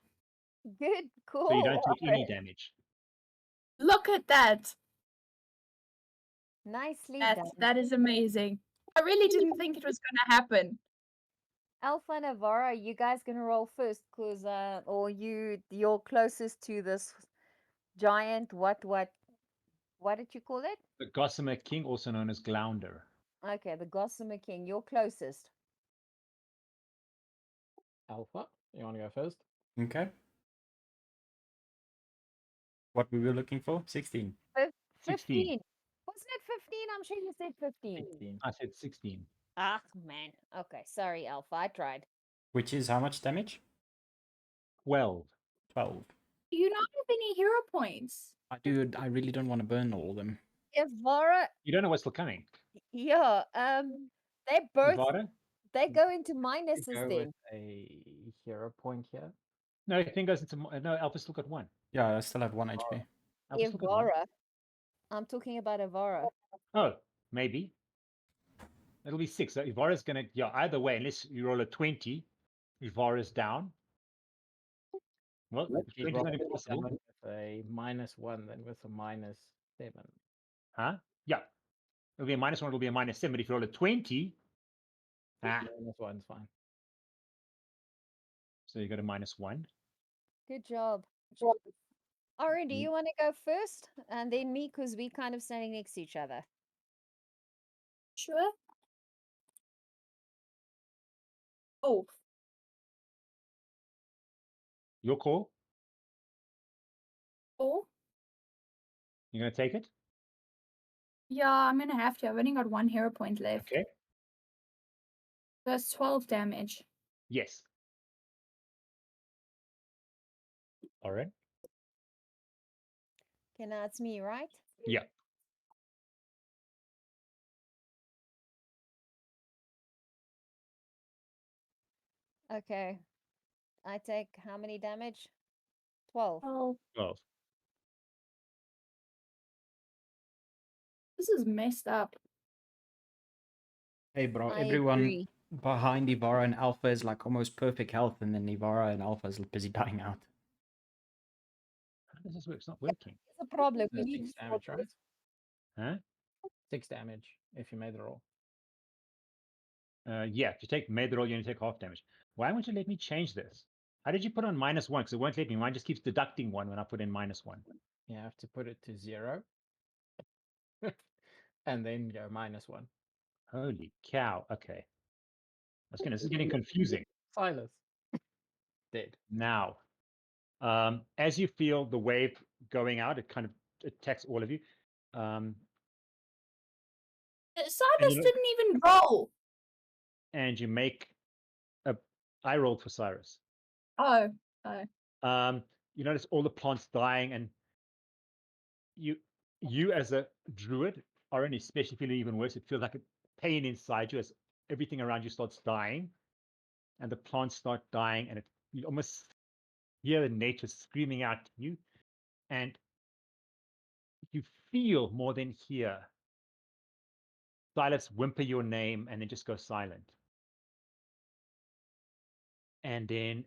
Good call. So you don't take any Oryn. damage. look at that. Nicely done. That is amazing. I really didn't think it was going to happen. Alpha and Evara, you guys gonna roll first, cause or you're closest to this giant. What did you call it? The Gossamer King, also known as Glounder. Okay, the Gossamer King, you're closest. Alpha, you want to go first? Okay. What we were looking for? 16. 16. 15. Wasn't it 15? I'm sure you said 15. 16. I said 16. Ah, man. Okay, sorry, Alpha. I tried. Which is how much damage? 12. 12. Do you not have any hero points? I really don't want to burn all of them. Evara, You don't know what's still coming. yeah, they both Evara? they go into To minuses go then. with a hero point here. No, thing goes into no. Alpha's still got 1. Yeah, I still have 1 HP. Alpha's still got 1. Evara. I'm talking about Evara. Oh, maybe. It'll be 6. So Ivara's gonna either way, unless you roll a 20, Ivara's down. Well, If you 20 is roll not impossible. with a -1, then with a -7. Huh? Yeah. It'll be a -1, it'll be a -7. But if you roll a 20, -1's fine. so you got a -1. Good job. Oryn, do you want to go first? And then me, because we kind of standing next to each other. Sure. Oh, Your call. oh. You're gonna take it? Yeah, I'm gonna have to. I've only got 1 hero point left. Okay. That's 12 damage. Yes. All right. Okay, now it's me, right? Yeah. Okay. I take how many damage? 12. Oh, 12. this is messed up. Hey, bro, I everyone agree. behind Evara and Alpha is like almost perfect health, and then Evara and Alpha is busy dying out. How does this work? It's not working. It's a problem. So We need 6 damage, right? Huh? 6 damage if you made the roll. Yeah. If you take made the roll, you only take half damage. Why won't you let me change this? How did you put on -1? Because it won't let me. Mine just keeps deducting 1 when I put in -1. You have to put it to 0. And then go -1. Holy cow. Okay. This is getting confusing. Silas. Dead. Now, as you feel the wave going out, it kind of attacks all of you. And Silas you know- didn't even roll. and you make I rolled for Cyrus. Oh, You notice all the plants dying, and you as a druid are only especially feeling even worse. It feels like a pain inside you as everything around you starts dying, and the plants start dying, and you almost hear the nature screaming out to you, and you feel more than hear Silas whimper your name and then just go silent. And then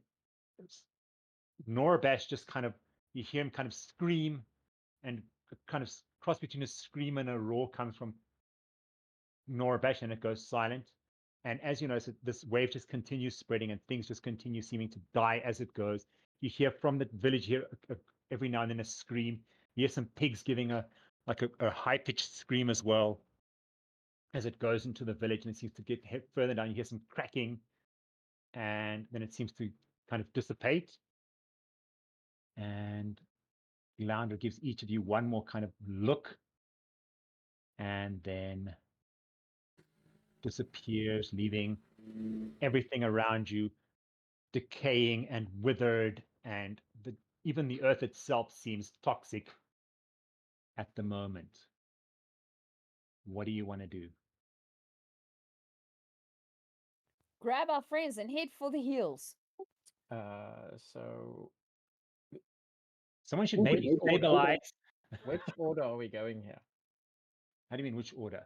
Norabash just kind of, you hear him kind of scream, and a kind of cross between a scream and a roar comes from Norabash, and it goes silent. And as you notice, this wave just continues spreading, and things just continue seeming to die as it goes. You hear from the village here every now and then a scream. You hear some pigs giving a high-pitched scream as well as it goes into the village, and it seems to get further down. You hear some cracking, and then it seems to kind of dissipate. And Leander gives each of you one more kind of look, and then disappears, leaving everything around you decaying and withered, and even the earth itself seems toxic at the moment. What do you want to do? Grab our friends and head for the hills. So Someone should Which maybe order? stabilize. which order are we going here? How do you mean which order?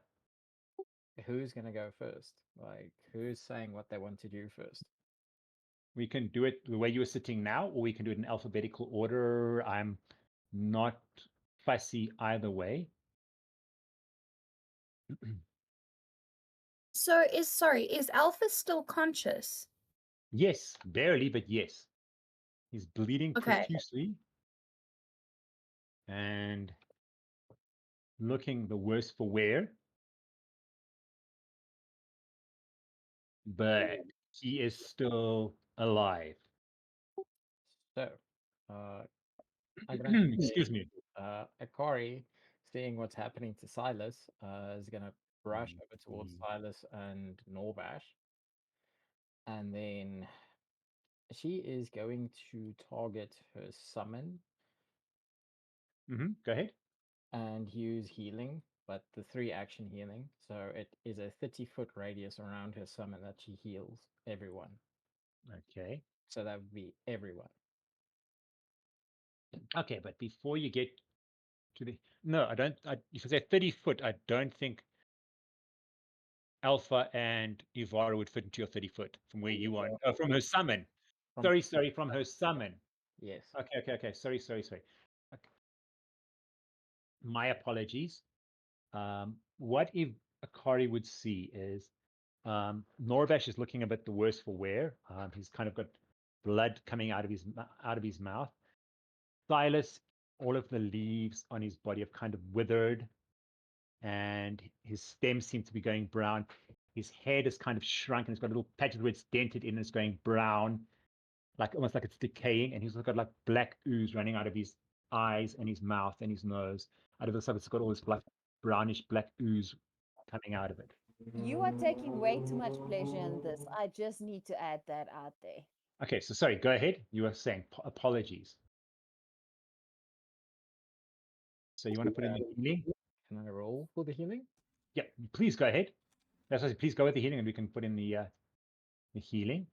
Who's gonna go first? Like, who's saying what they want to do first? We can do it the way you are sitting now, or we can do it in alphabetical order. I'm not fussy either way. so is Alpha still conscious? Yes, barely, but yes. He's bleeding Okay. profusely and looking the worse for wear. but he is still alive. So, I'm gonna say, Excuse me. Akari, seeing what's happening to Silas, is gonna rush over towards Silas and Norbash, and then she is going to target her summon Go ahead. and use healing, but the 3-action healing. So it is a 30-foot radius around her summon that she heals everyone. Okay. So that would be everyone. Okay, but before you get to the I don't. If you say 30 foot, I don't think Alpha and Evara would fit into your 30 foot from where you are. From her summon. From- Sorry, from her summon. Yes. Okay. Sorry. Okay. My apologies. What if Akari would see is Norbash is looking a bit the worse for wear. He's kind of got blood coming out of his mouth. Silas, all of the leaves on his body have kind of withered, and his stems seem to be going brown. His head is kind of shrunk, and it's got little patches where it's dented in, and it's going brown, like almost like it's decaying. And he's got like black ooze running out of his eyes and his mouth and his nose. Out of the side, it's got all this brownish black ooze coming out of it. You are taking way too much pleasure in this. I just need to add that out there. Okay, so sorry, go ahead. You were saying apologies. So you want to put in the healing? Can I roll for the healing? Yeah, please go ahead. That's why I said, please go with the healing, and we can put in the healing.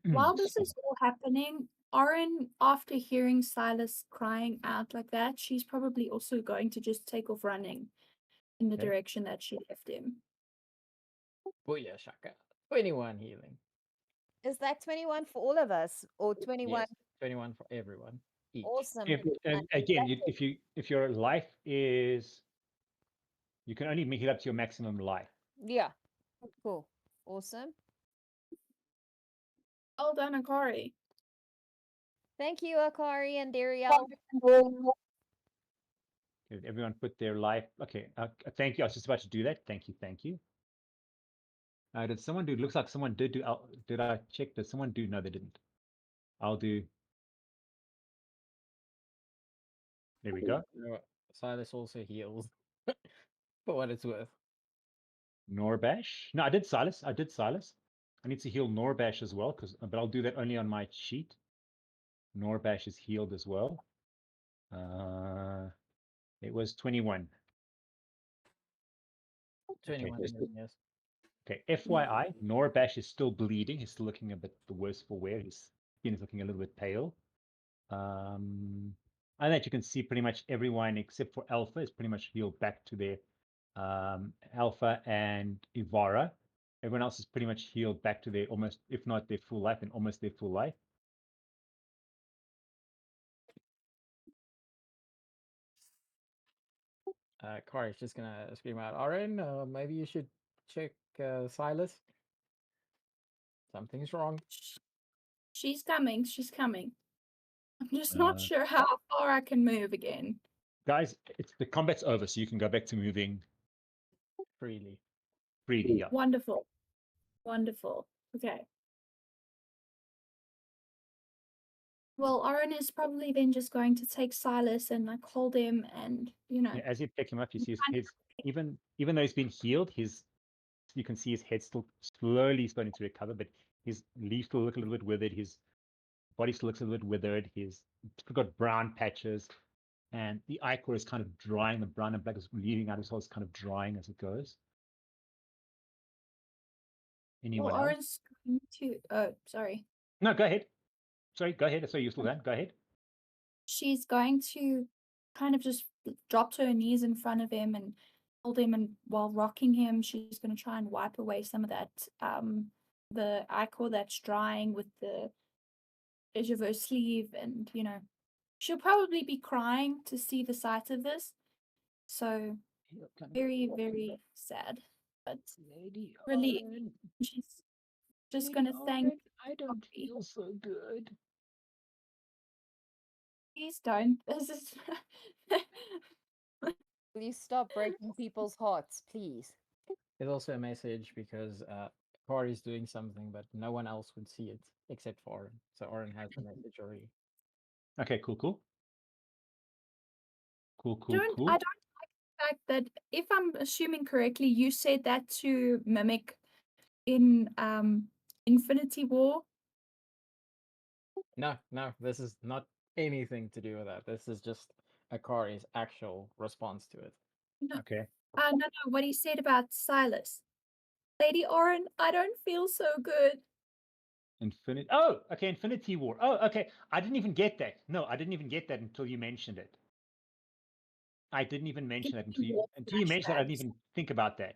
While this is all happening, Oryn, after hearing Silas crying out like that, she's probably also going to just take off running in the Okay. direction that she left him. Booyah shaka. 21 healing. Is that 21 for all of us or 21? Yes, 21 for everyone. Each. Awesome. Again, if your life is, you can only heal up to your maximum life. Yeah. Cool. Awesome. Well done, Akari. Thank you, Akari and Andariel. Did everyone put their life? Okay. Thank you. I was just about to do that. Thank you. Did someone do? Looks like someone did do. Did I check? Did someone do? No, they didn't. I'll do. There we go. Silas also heals. For what it's worth. Norbash. No, I did Silas. I need to heal Norbash as well, but I'll do that only on my sheet. Norbash is healed as well. It was 21. 21 Okay. healing, yes. Okay, FYI, Norbash is still bleeding. He's still looking a bit the worse for wear. His skin is looking a little bit pale. And that you can see pretty much everyone except for Alpha is pretty much healed back to their Alpha and Evara. Everyone else is pretty much healed back to their almost, if not their full life, and almost their full life. Kari's just gonna scream out, Oryn, maybe you should check Silas. Something's wrong. She's coming. I'm just not sure how far I can move again. Guys, the combat's over, so you can go back to moving Freely. freely. Yeah. Wonderful. Okay. Well, Oryn is probably then just going to take Silas and like hold him, and Yeah, as you pick him up, you see his head. Even though he's been healed, you can see his head still slowly starting to recover, but his leaves still look a little bit withered. His body still looks a little bit withered. He's still got brown patches, and the ichor is kind of drying. The brown and black is leaving out. His whole is kind of drying as it goes. Anyone well, else? Oryn's going to. Sorry. No, go ahead. Sorry, go ahead. Sorry, you're still there. Go ahead. She's going to kind of just drop to her knees in front of him and hold him, and while rocking him, she's going to try and wipe away some of that the ichor that's drying with the edge of her sleeve, and she'll probably be crying to see the sight of this, so very, very sad, but really she's just going to thank I don't Akari. feel so good. Please don't. This is Please stop breaking people's hearts, please. There's also a message because Akari is doing something, but no one else would see it except for Oryn. So Oryn has the message already. Okay, cool, cool. Cool, cool, I cool. don't like the fact that, if I'm assuming correctly, you said that to mimic in Infinity War. No, this is not anything to do with that. This is just Akari's actual response to it. No. Okay. No, what he said about Silas. Lady Oryn, I don't feel so good. Infinity. Oh, okay. Infinity War. Oh, okay. I didn't even get that. No, I didn't even get that until you mentioned it. I didn't even mention that until you mentioned that. I didn't even think about that.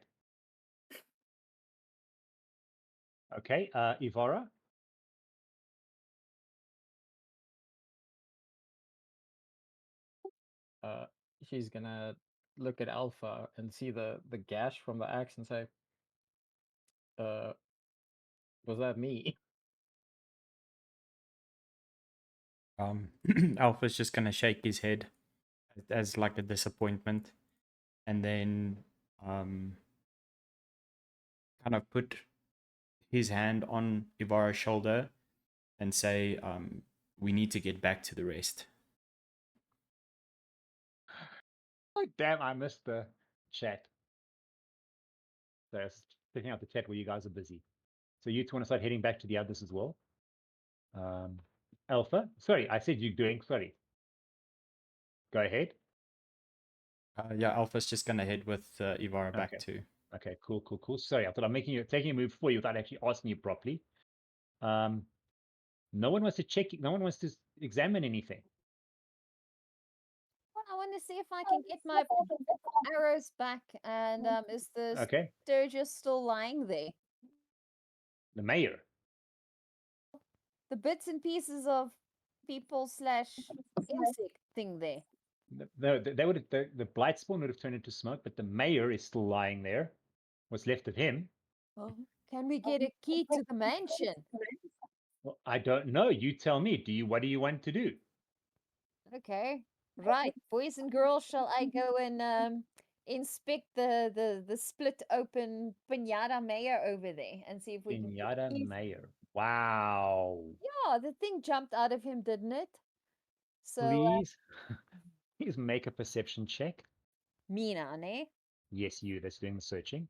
Okay. Evara. She's gonna look at Alpha and see the gash from the axe and say, was that me? Alpha's just gonna shake his head as like a disappointment, and then kind of put his hand on Ivara's shoulder and say, "We need to get back to the rest." Oh, damn! I missed the chat. So I was checking out the chat where you guys are busy. So you two want to start heading back to the others as well. Alpha. Sorry, I said you're doing. Sorry. Go ahead. Yeah, Alpha's just gonna head with Evara back Okay. too. Okay, cool, cool, cool. Sorry, I thought I'm taking a move for you without actually asking you properly. No one wants to check. No one wants to examine anything. Well, I want to see if I can get my arrows back. And is the Okay, Sturgis still lying there? the mayor. The bits and pieces of people / insect thing there. The Blightspawn would have turned into smoke, but the mayor is still lying there. What's left of him? Oh, can we get a key to the mansion? Well, I don't know. You tell me. What do you want to do? Okay, right, boys and girls, shall I go and inspect the split open pinata mayor over there and see if we can get Pinata keys? mayor. Wow. Yeah, the thing jumped out of him, didn't it? So Please make a perception check. Mina, ne? Yes, you. That's doing the searching.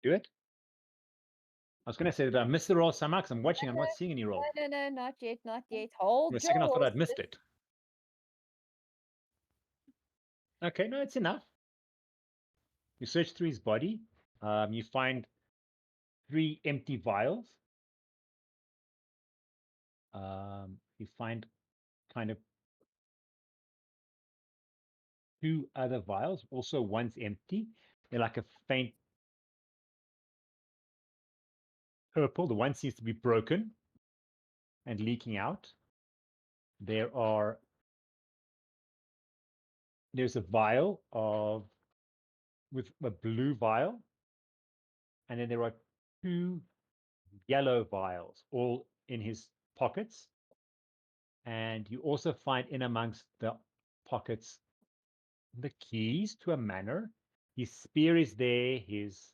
Do it. I was going to say that I missed the roll somehow because I'm watching. I'm not seeing any roll. No, not yet, not yet. Hold For a your second, I thought I'd missed horses. it. Okay, no, it's enough. You search through his body. You find 3 empty vials. You find kind of 2 other vials. Also, one's empty. They're like a faint purple. The one seems to be broken and leaking out. There's a vial with a blue vial, and then there are 2 yellow vials, all in his pockets. And you also find in amongst the pockets the keys to a manor. His spear is there. His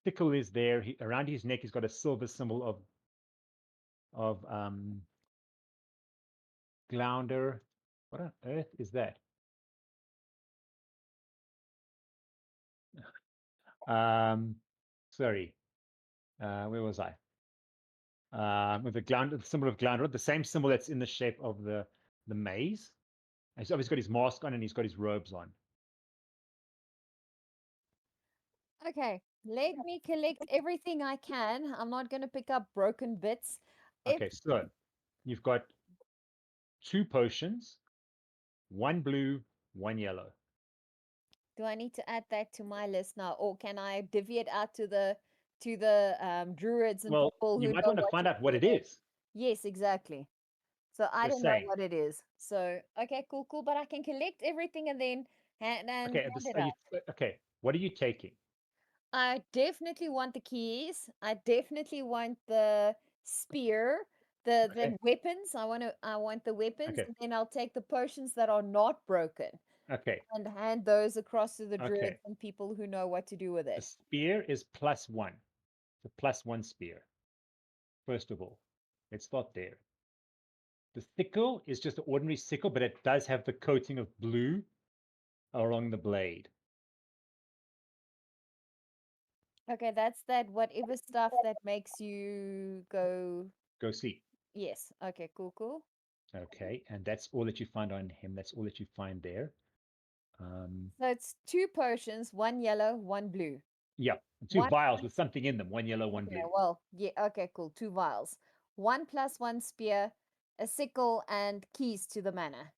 sickle is there. Around his neck, he's got a silver symbol of Glounder. What on earth is that? Sorry. Where was I? With the symbol of Glounder, the same symbol that's in the shape of the maze. And he's obviously got his mask on and he's got his robes on. Okay, let me collect everything I can. I'm not going to pick up broken bits. Okay, so you've got 2 potions, 1 blue, 1 yellow. Do I need to add that to my list now, or can I divvy it out to the druids and Well, people you who might know want to what find to out what do it there? is. Yes, exactly. So I Just don't know saying. what it is. So okay, cool. But I can collect everything and then hand Okay, it out. okay. What are you taking? I definitely want the keys. I definitely want the spear, the Okay. weapons. I want the weapons, Okay. and then I'll take the potions that are not broken Okay. and hand those across to the Okay. druids and people who know what to do with The it. spear is +1. It's a +1 spear. First of all, let's start there. The sickle is just an ordinary sickle, but it does have the coating of blue along the blade. Okay, that's that whatever stuff that makes you go. Go sleep. Yes. Okay, cool. Okay, and that's all that you find on him. That's all that you find there. So it's 2 potions, 1 yellow, 1 blue. Yeah, 2 One vials with something in them. 1 yellow, 1 Okay, blue. well, yeah, okay, cool. 2 vials. 1 + 1 spear, a sickle, and keys to the manor.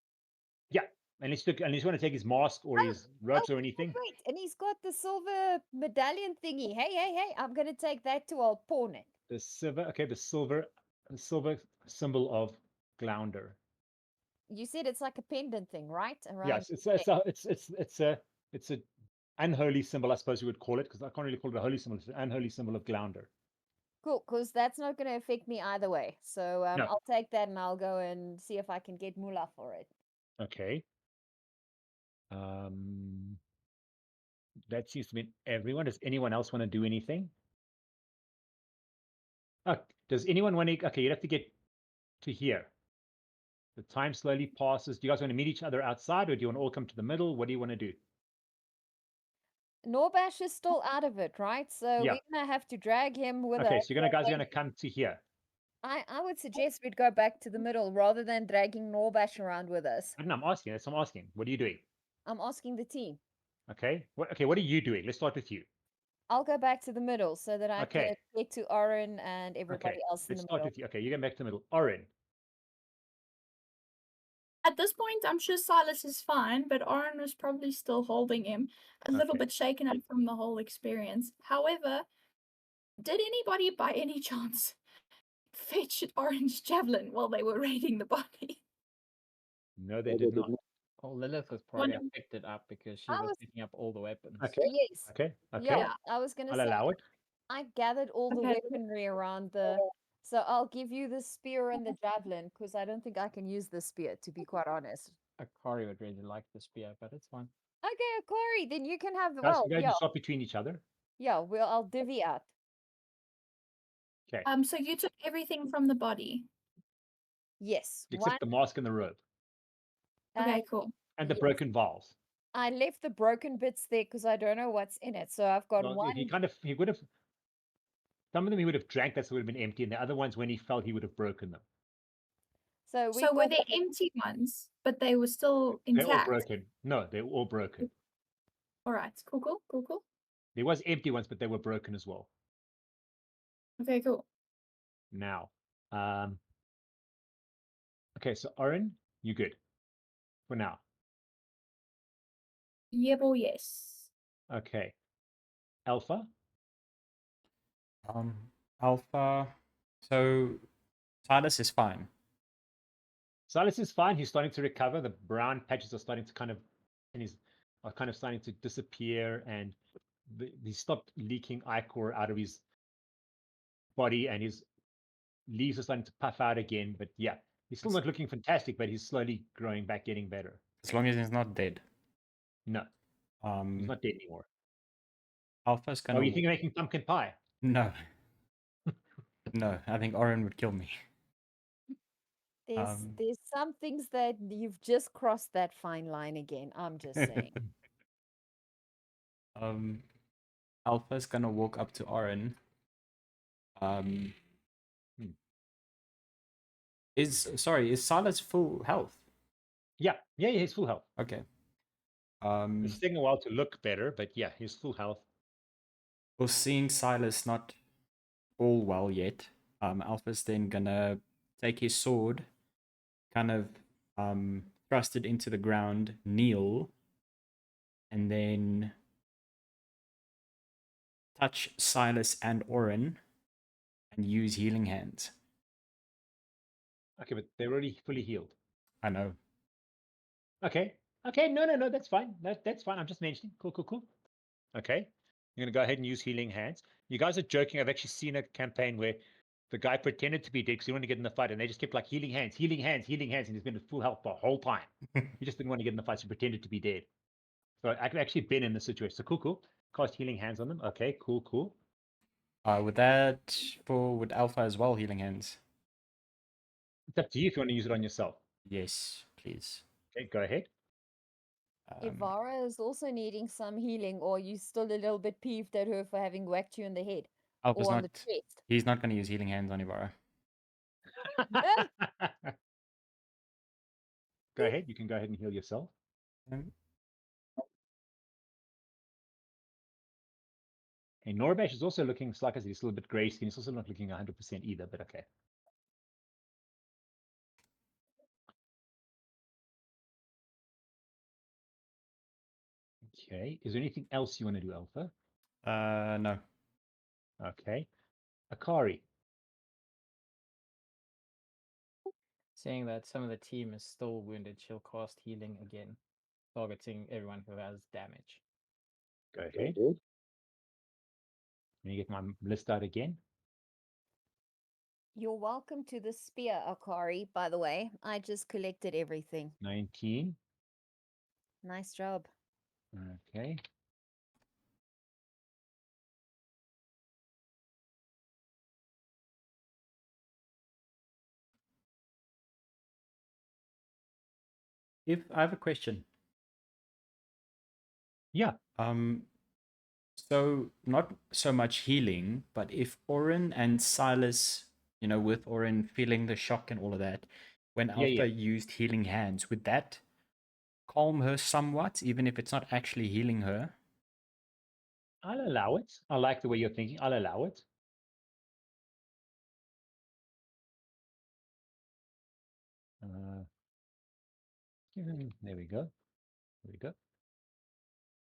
Yeah, and he's want to take his mask or his robes or anything. Wait, and he's got the silver medallion thingy. Hey, I'm gonna take that too. I'll pawn it. The silver. Okay, the silver symbol of Glounder. You said it's like a pendant thing, right? Around Yes, it's a unholy symbol, I suppose you would call it, because I can't really call it a holy symbol. It's an unholy symbol of Glounder. Cool, because that's not going to affect me either way. So No. I'll take that and I'll go and see if I can get moolah for it. Okay. That seems to be everyone. Does anyone else want to do anything? Does anyone want to? Okay, you'd have to get to here. The time slowly passes. Do you guys want to meet each other outside, or do you want to all come to the middle? What do you want to do? Norbash is still out of it, right? So Yeah. we're going to have to drag him with Okay, us. so you guys are gonna come to here. I would suggest we'd go back to the middle rather than dragging Norbash around with us. I don't know, I'm asking. That's what I'm asking. What are you doing? I'm asking the team. Okay. What are you doing? Let's start with you. I'll go back to the middle so that I Okay. can get to Oryn and everybody Okay. else in Let's the start middle. with you. Okay, you get back to the middle. Oryn. At this point, I'm sure Silas is fine, but Oryn was probably still holding him, a little Okay. bit shaken up from the whole experience. However, did anybody by any chance fetch Oryn's javelin while they were raiding the body? No, they did not. Well, Lillith was probably One- picked it up because she I was was- picking up all the weapons. Okay. Yes. Okay. Okay. Yeah, I was going to I'll say, allow it. I gathered all the Okay. weaponry around the. So I'll give you the spear and the javelin because I don't think I can use the spear, to be quite honest. Akari would really like the spear, but it's fine. Okay, Corey, then you can have the. Guys, Well, you guys yeah, swap between each other. I'll divvy out. Okay. So you took everything from the body. Yes. Except the mask and the robe. Okay, cool. And the yes. broken vials. I left the broken bits there because I don't know what's in it. So I've got Well, one. he would have. Some of them he would have drank. That would have been empty, and the other ones, when he fell, he would have broken them. So So were there empty ones, but they were still They're all intact? broken. No, they're all broken. All right, cool. There was empty ones, but they were broken as well. Okay, cool. Now, okay, so Oryn, you good for now? Yeah, boy, yes. Okay, Alpha. Alpha. So Silas is fine. Silas is fine. He's starting to recover. The brown patches are starting to are kind of starting to disappear, and he stopped leaking ichor out of his body, and his leaves are starting to puff out again. But yeah, he's still not looking fantastic, but he's slowly growing back, getting better. As long as he's not dead. No, he's not dead anymore. Alpha's gonna. Oh, you think you're making pumpkin pie? No. No, I think Oryn would kill me. There's some things that you've just crossed that fine line again. I'm just saying. Alpha's gonna walk up to Oryn. Is Silas full health? Yeah, he's full health. Okay. It's taking a while to look better, but yeah, he's full health. Well, seeing Silas not all well yet, Alpha's then gonna take his sword, kind of thrust it into the ground, kneel, and then touch Silas and Oryn and use healing hands. Okay, but they're already fully healed. I know. Okay. Okay, no, that's fine. That's fine. I'm just mentioning. Cool. Okay. You're gonna go ahead and use healing hands. You guys are joking. I've actually seen a campaign where the guy pretended to be dead because he wanted to get in the fight, and they just kept like healing hands, and he's been at full health the whole time. He just didn't want to get in the fight, so he pretended to be dead. So I've actually been in this situation. So cool. Cast healing hands on them. Okay, cool. With that, with Alpha as well, healing hands. It's up to you if you want to use it on yourself. Yes, please. Okay, go ahead. Evara is also needing some healing, or you still a little bit peeved at her for having whacked you in the head Alpha's or on not. the chest. He's not going to use healing hands on Evara. Go ahead. You can go ahead and heal yourself. And Norbash is also looking like he's a little bit grey skin. He's also not looking 100% either, but okay. Okay. Is there anything else you want to do, Alpha? No. Okay. Akari. Seeing that some of the team is still wounded, she'll cast healing again, targeting everyone who has damage. Go ahead. Let me get my list out again. You're welcome to the spear, Akari, by the way. I just collected everything. 19. Nice job. Okay. If I have a question. Yeah. So not so much healing, but if Oryn and Silas, with Oryn feeling the shock and all of that, when Alpha used healing hands, would that calm her somewhat, even if it's not actually healing her? I'll allow it. I like the way you're thinking. I'll allow it. There we go.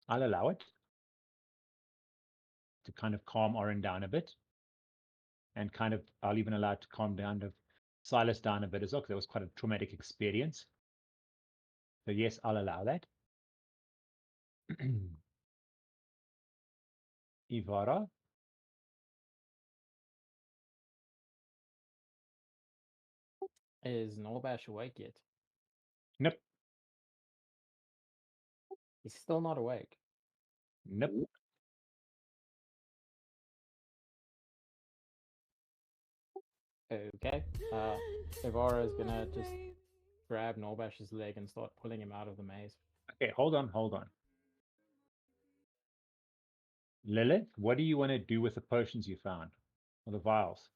I'll allow it to kind of calm Oryn down a bit. And kind of, I'll even allow it to calm down Silas down a bit as well, because that was quite a traumatic experience. So yes, I'll allow that. Evara. Is Norbash awake yet? Nope. He's still not awake. Nope. Okay. Evara is gonna just grab Norbash's leg and start pulling him out of the maze. Okay, hold on. Lillith, what do you want to do with the potions you found? Or the vials?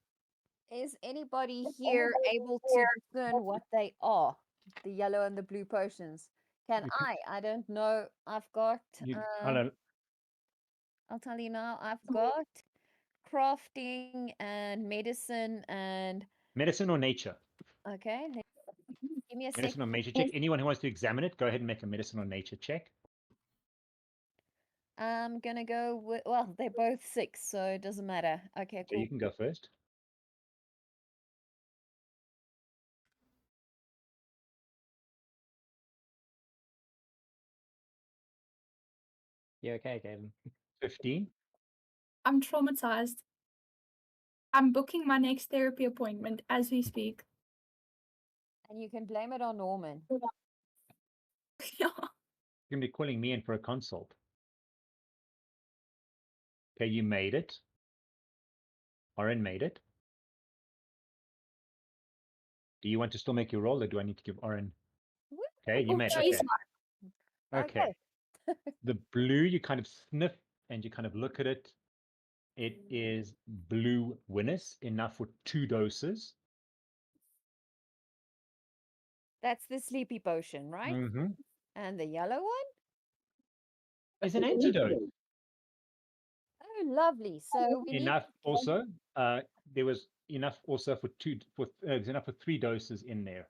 Is anybody here able to discern what they are? The yellow and the blue potions. Can I? I don't know. I've got. I'll tell you now. I've got crafting and medicine and. Medicine or nature? Okay. Give me a second. Medicine or nature check. Anyone who wants to examine it, go ahead and make a medicine or nature check. I'm gonna go with. Well, they're both 6, so it doesn't matter. Okay, So cool. you can go first. You okay, Caedyn? 15. I'm traumatized. I'm booking my next therapy appointment as we speak. And you can blame it on Norman. Yeah. You're going to be calling me in for a consult. Okay, you made it. Oryn made it. Do you want to still make your roll, or do I need to give Oryn? Okay, you made it. Okay. The blue, you kind of sniff and you kind of look at it. It is blue winners, enough for 2 doses. That's the sleepy potion, right? Mm-hmm. And the yellow one? It's an antidote. Oh, lovely. So we Enough also. There was enough also for there's enough for 3 doses in there.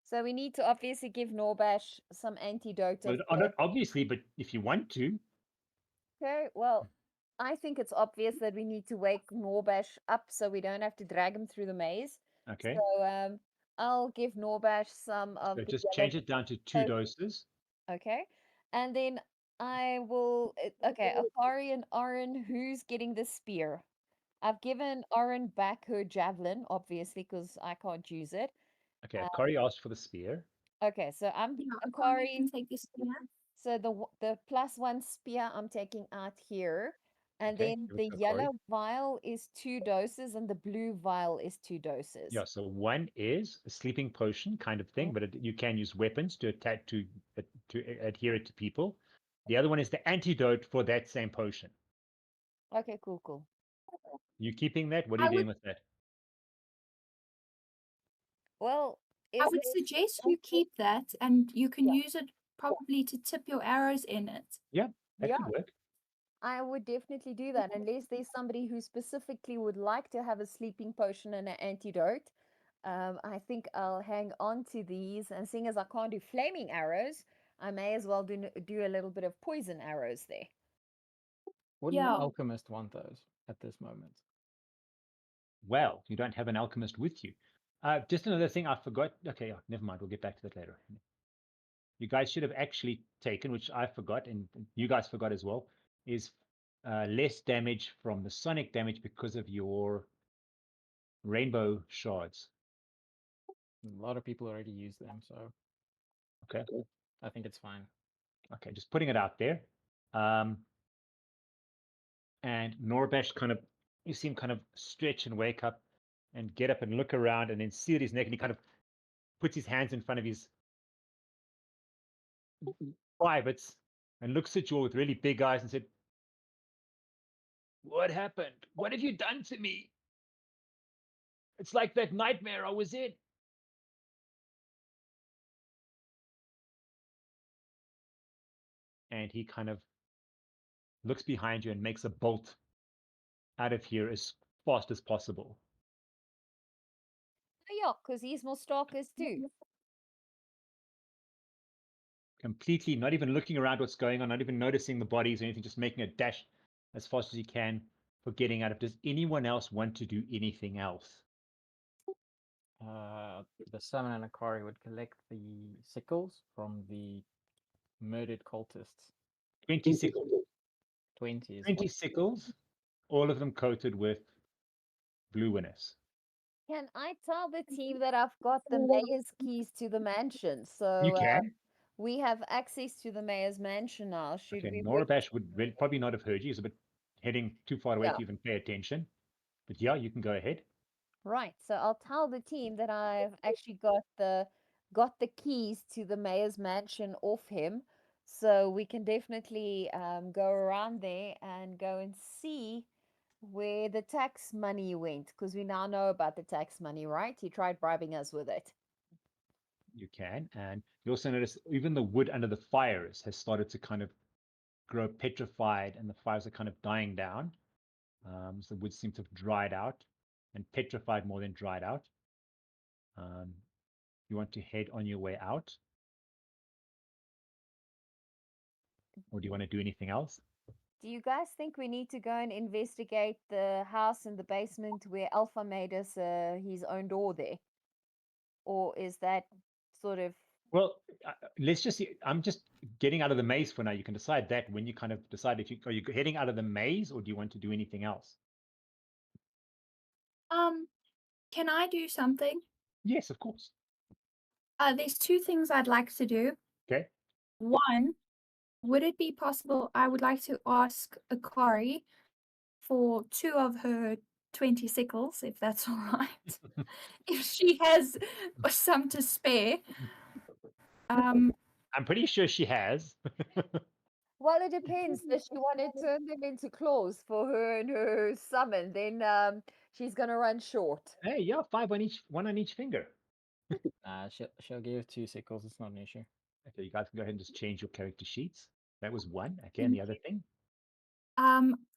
So we need to obviously give Norbash some antidote. Well, not obviously, but if you want to. Okay, well, I think it's obvious that we need to wake Norbash up so we don't have to drag him through the maze. Okay. So I'll give Norbash some of So the just yellow. change it down to 2 doses. Okay. And then I will. Okay, Akari and Oryn, who's getting the spear? I've given Oryn back her javelin, obviously, because I can't use it. Okay, Akari asked for the spear. Okay, so I'm Yeah, Akari. can take this spear. So the +1 spear I'm taking out here. And Okay, then give it the to Akari. yellow vial is 2 doses and the blue vial is 2 doses. Yeah, so one is a sleeping potion kind of thing, but you can use weapons to attack to adhere it to people. The other one is the antidote for that same potion. Okay, cool. You keeping that? What are I you would- doing with that? Well, I would suggest you keep that, and you can Yeah. use it probably to tip your arrows in it. Yeah, that Yeah. could work. I would definitely do that unless there's somebody who specifically would like to have a sleeping potion and an antidote. I think I'll hang on to these, and seeing as I can't do flaming arrows, I may as well do a little bit of poison arrows there. Wouldn't Yeah. the alchemist want those at this moment? Well, you don't have an alchemist with you. Just another thing I forgot. Okay, never mind. We'll get back to that later. You guys should have actually taken, which I forgot, and you guys forgot as well, is less damage from the sonic damage because of your rainbow shards. A lot of people already use them, so Okay. I think it's fine. Okay, just putting it out there. And Norbash you see him kind of stretch and wake up and get up and look around and then see at his neck, and he kind of puts his hands in front of his privates and looks at you all with really big eyes and said, "What happened? What have you done to me? It's like that nightmare I was in." And he kind of looks behind you and makes a bolt out of here as fast as possible. Yeah, because he's more stalkers too. Completely not even looking around what's going on, not even noticing the bodies or anything, just making a dash as fast as he can for getting out of. Does anyone else want to do anything else? The Summon and Akari would collect the sickles from the murdered cultists. 20 sickles. 20 is 20 sickles, all of them coated with blue winners. Can I tell the team that I've got the mayor's keys to the mansion? So You can. we have access to the mayor's mansion now. Should Okay, we? Norabash would probably not have heard you. He's a bit heading too far away Yeah. to even pay attention. But yeah, you can go ahead. Right. So I'll tell the team that I've actually got the keys to the mayor's mansion off him. So we can definitely go around there and go and see where the tax money went, because we now know about the tax money, right? He tried bribing us with it. You can. And you also notice even the wood under the fires has started to kind of grow petrified, and the fires are kind of dying down. So the wood seems to have dried out and petrified more than dried out. You want to head on your way out? Or do you want to do anything else? Do you guys think we need to go and investigate the house in the basement where Alpha made us his own door there? Or is that sort of... Well, let's just see. I'm just getting out of the maze for now. You can decide that when you kind of decide if are you heading out of the maze or do you want to do anything else? Can I do something? Yes, of course. There's 2 things I'd like to do. Okay. One, would it be possible I would like to ask Akari for 2 of her 20 sickles, if that's all right. If she has some to spare. I'm pretty sure she has. Well, it depends. Does she want to turn them into claws for her and her summon? Then she's going to run short. Hey, yeah, 5 on each, 1 on each finger. She'll give 2 sickles. It's not an issue. Okay, you guys can go ahead and just change your character sheets. That was 1. Okay, and the other thing?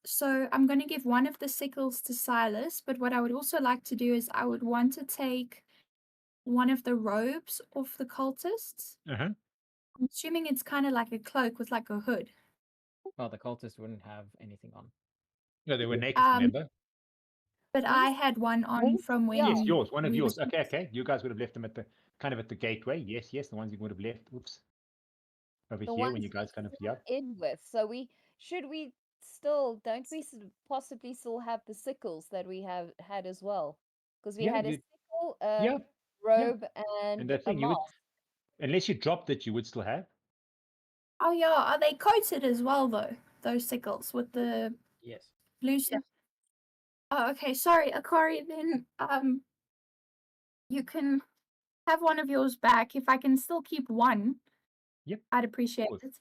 So I'm going to give one of the sickles to Silas, but what I would also like to do is I would want to take one of the robes off the cultists. Uh-huh. I'm assuming it's kind of like a cloak with like a hood. Well, the cultists wouldn't have anything on. No, they were naked, Um, remember? But I had one on Yes, from when. yeah. Yes, yours, one of we yours. were- Okay, okay. You guys would have left them at the kind of at the gateway. Yes, yes, the ones you would have left. Oops. Over The here ones when you we guys kind of fell in with. So we still don't we possibly still have the sickles that we have had as well? Because we Yeah, had a you sickle, yeah, robe, and and that a thing you would, mask. unless you dropped it, you would still have. Oh yeah, are they coated as well though? Those sickles with the Yes. blue. Oh, okay. Sorry, Akari. Then you can have one of yours back. If I can still keep one, Yep. I'd appreciate course. it.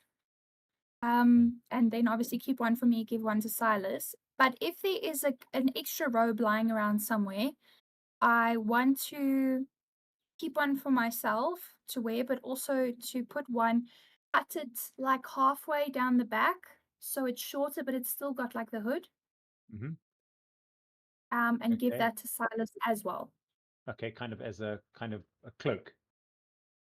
And then obviously keep one for me, give one to Silas. But if there is an extra robe lying around somewhere, I want to keep one for myself to wear, but also to put one, cut it like halfway down the back, so it's shorter, but it's still got like the hood. Mm-hmm. And give Okay. that to Silas as well. Okay, kind of as a kind of a cloak.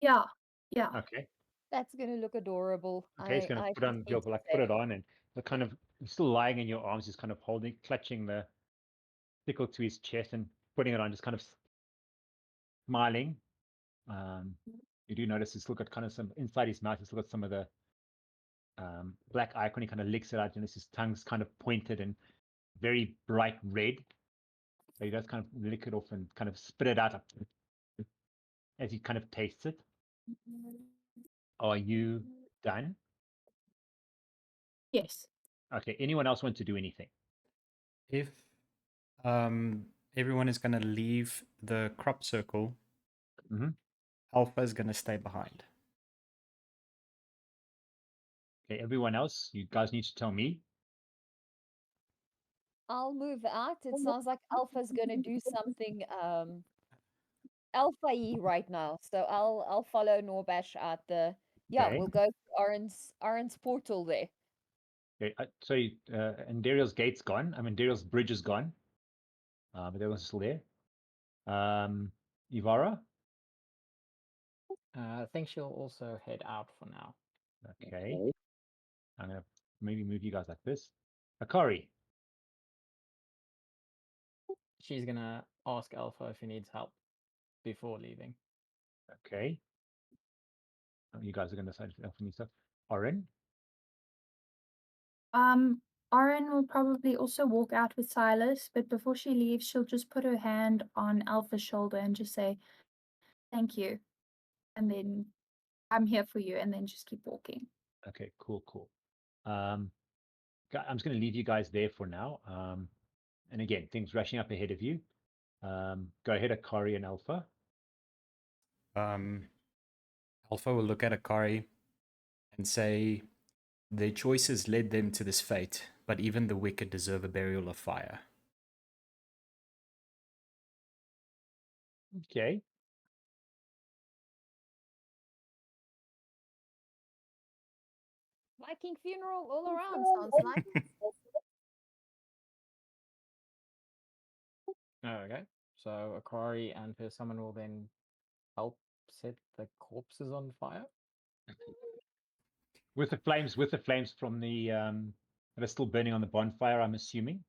Yeah, yeah. Okay. That's gonna look adorable. Okay, he's going to I put on, just need he'll to like put say. it on, and the kind of he's still lying in your arms, just kind of holding, clutching the sickle to his chest and putting it on, just kind of smiling. You do notice he's still got kind of some inside his mouth. He's still got some of the black icon. He kind of licks it out, and his tongue's kind of pointed and very bright red. So he does kind of lick it off and kind of spit it out as he kind of tastes it. Are you done? Yes. Okay. Anyone else want to do anything? If everyone is going to leave the crop circle, Mhm. Alpha is going to stay behind. Okay. Everyone else, you guys need to tell me. I'll move out. It sounds like Alpha's gonna do something alpha-y right now. So I'll follow Norbash out the Okay. we'll go to Oren's portal there. Okay. So Andariel's gate's gone. I mean, Andariel's bridge is gone. But everyone's still there. Evara. I think she'll also head out for now. Okay. I'm gonna maybe move you guys like this. Akari. She's gonna ask Alpha if he needs help before leaving. Okay. You guys are gonna decide for me stuff. Oryn. Oryn will probably also walk out with Silas, but before she leaves, she'll just put her hand on Alpha's shoulder and just say, "Thank you," and then I'm here for you, and then just keep walking. Okay. Cool. Cool. I'm just gonna leave you guys there for now. And again, things rushing up ahead of you. Go ahead, Akari and Alpha. Alpha will look at Akari and say, their choices led them to this fate, but even the wicked deserve a burial of fire. Okay. Viking funeral all around sounds like. Okay. So Akari and her summon will then help set the corpses on fire. With the flames from the that are still burning on the bonfire, I'm assuming.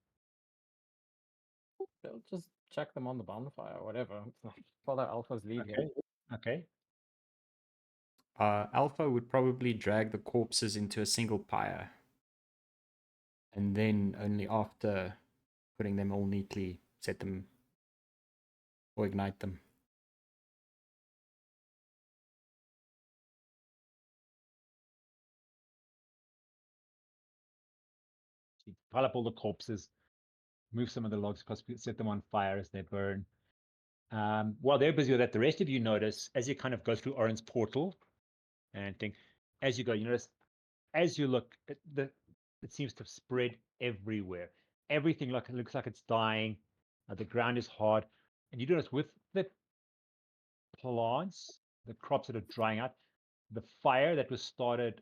They'll just chuck them on the bonfire or whatever. Follow Alpha's lead here. Okay. Okay. Alpha would probably drag the corpses into a single pyre, and then only after putting them all neatly, set them or ignite them. So you pile up all the corpses, move some of the logs, possibly set them on fire as they burn. While they're busy with that, the rest of you notice as you kind of go through Oryn's portal and think, as you go, you notice as you look, it seems to have spread everywhere. Everything looks like it's dying. The ground is hard, and you notice with the plants, the crops that are drying out, the fire that was started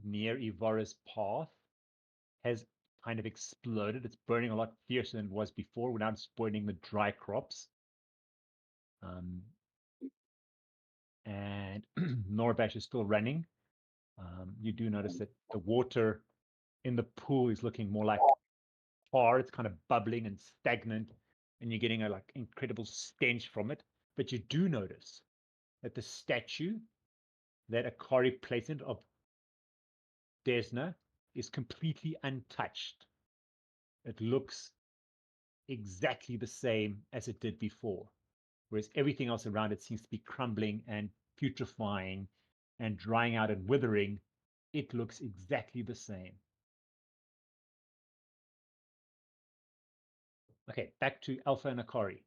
near Evara's path has kind of exploded. It's burning a lot fiercer than it was before. We're now it's burning the dry crops. And Norbash is still running. You do notice that the water in the pool is looking more like tar. It's kind of bubbling and stagnant. and you're getting a like incredible stench from it. But you do notice that the statue that Akari placed of Desna is completely untouched. It looks exactly the same as it did before, whereas everything else around it seems to be crumbling and putrefying and drying out and withering. It looks exactly the same. Okay, back to Alpha and Akari.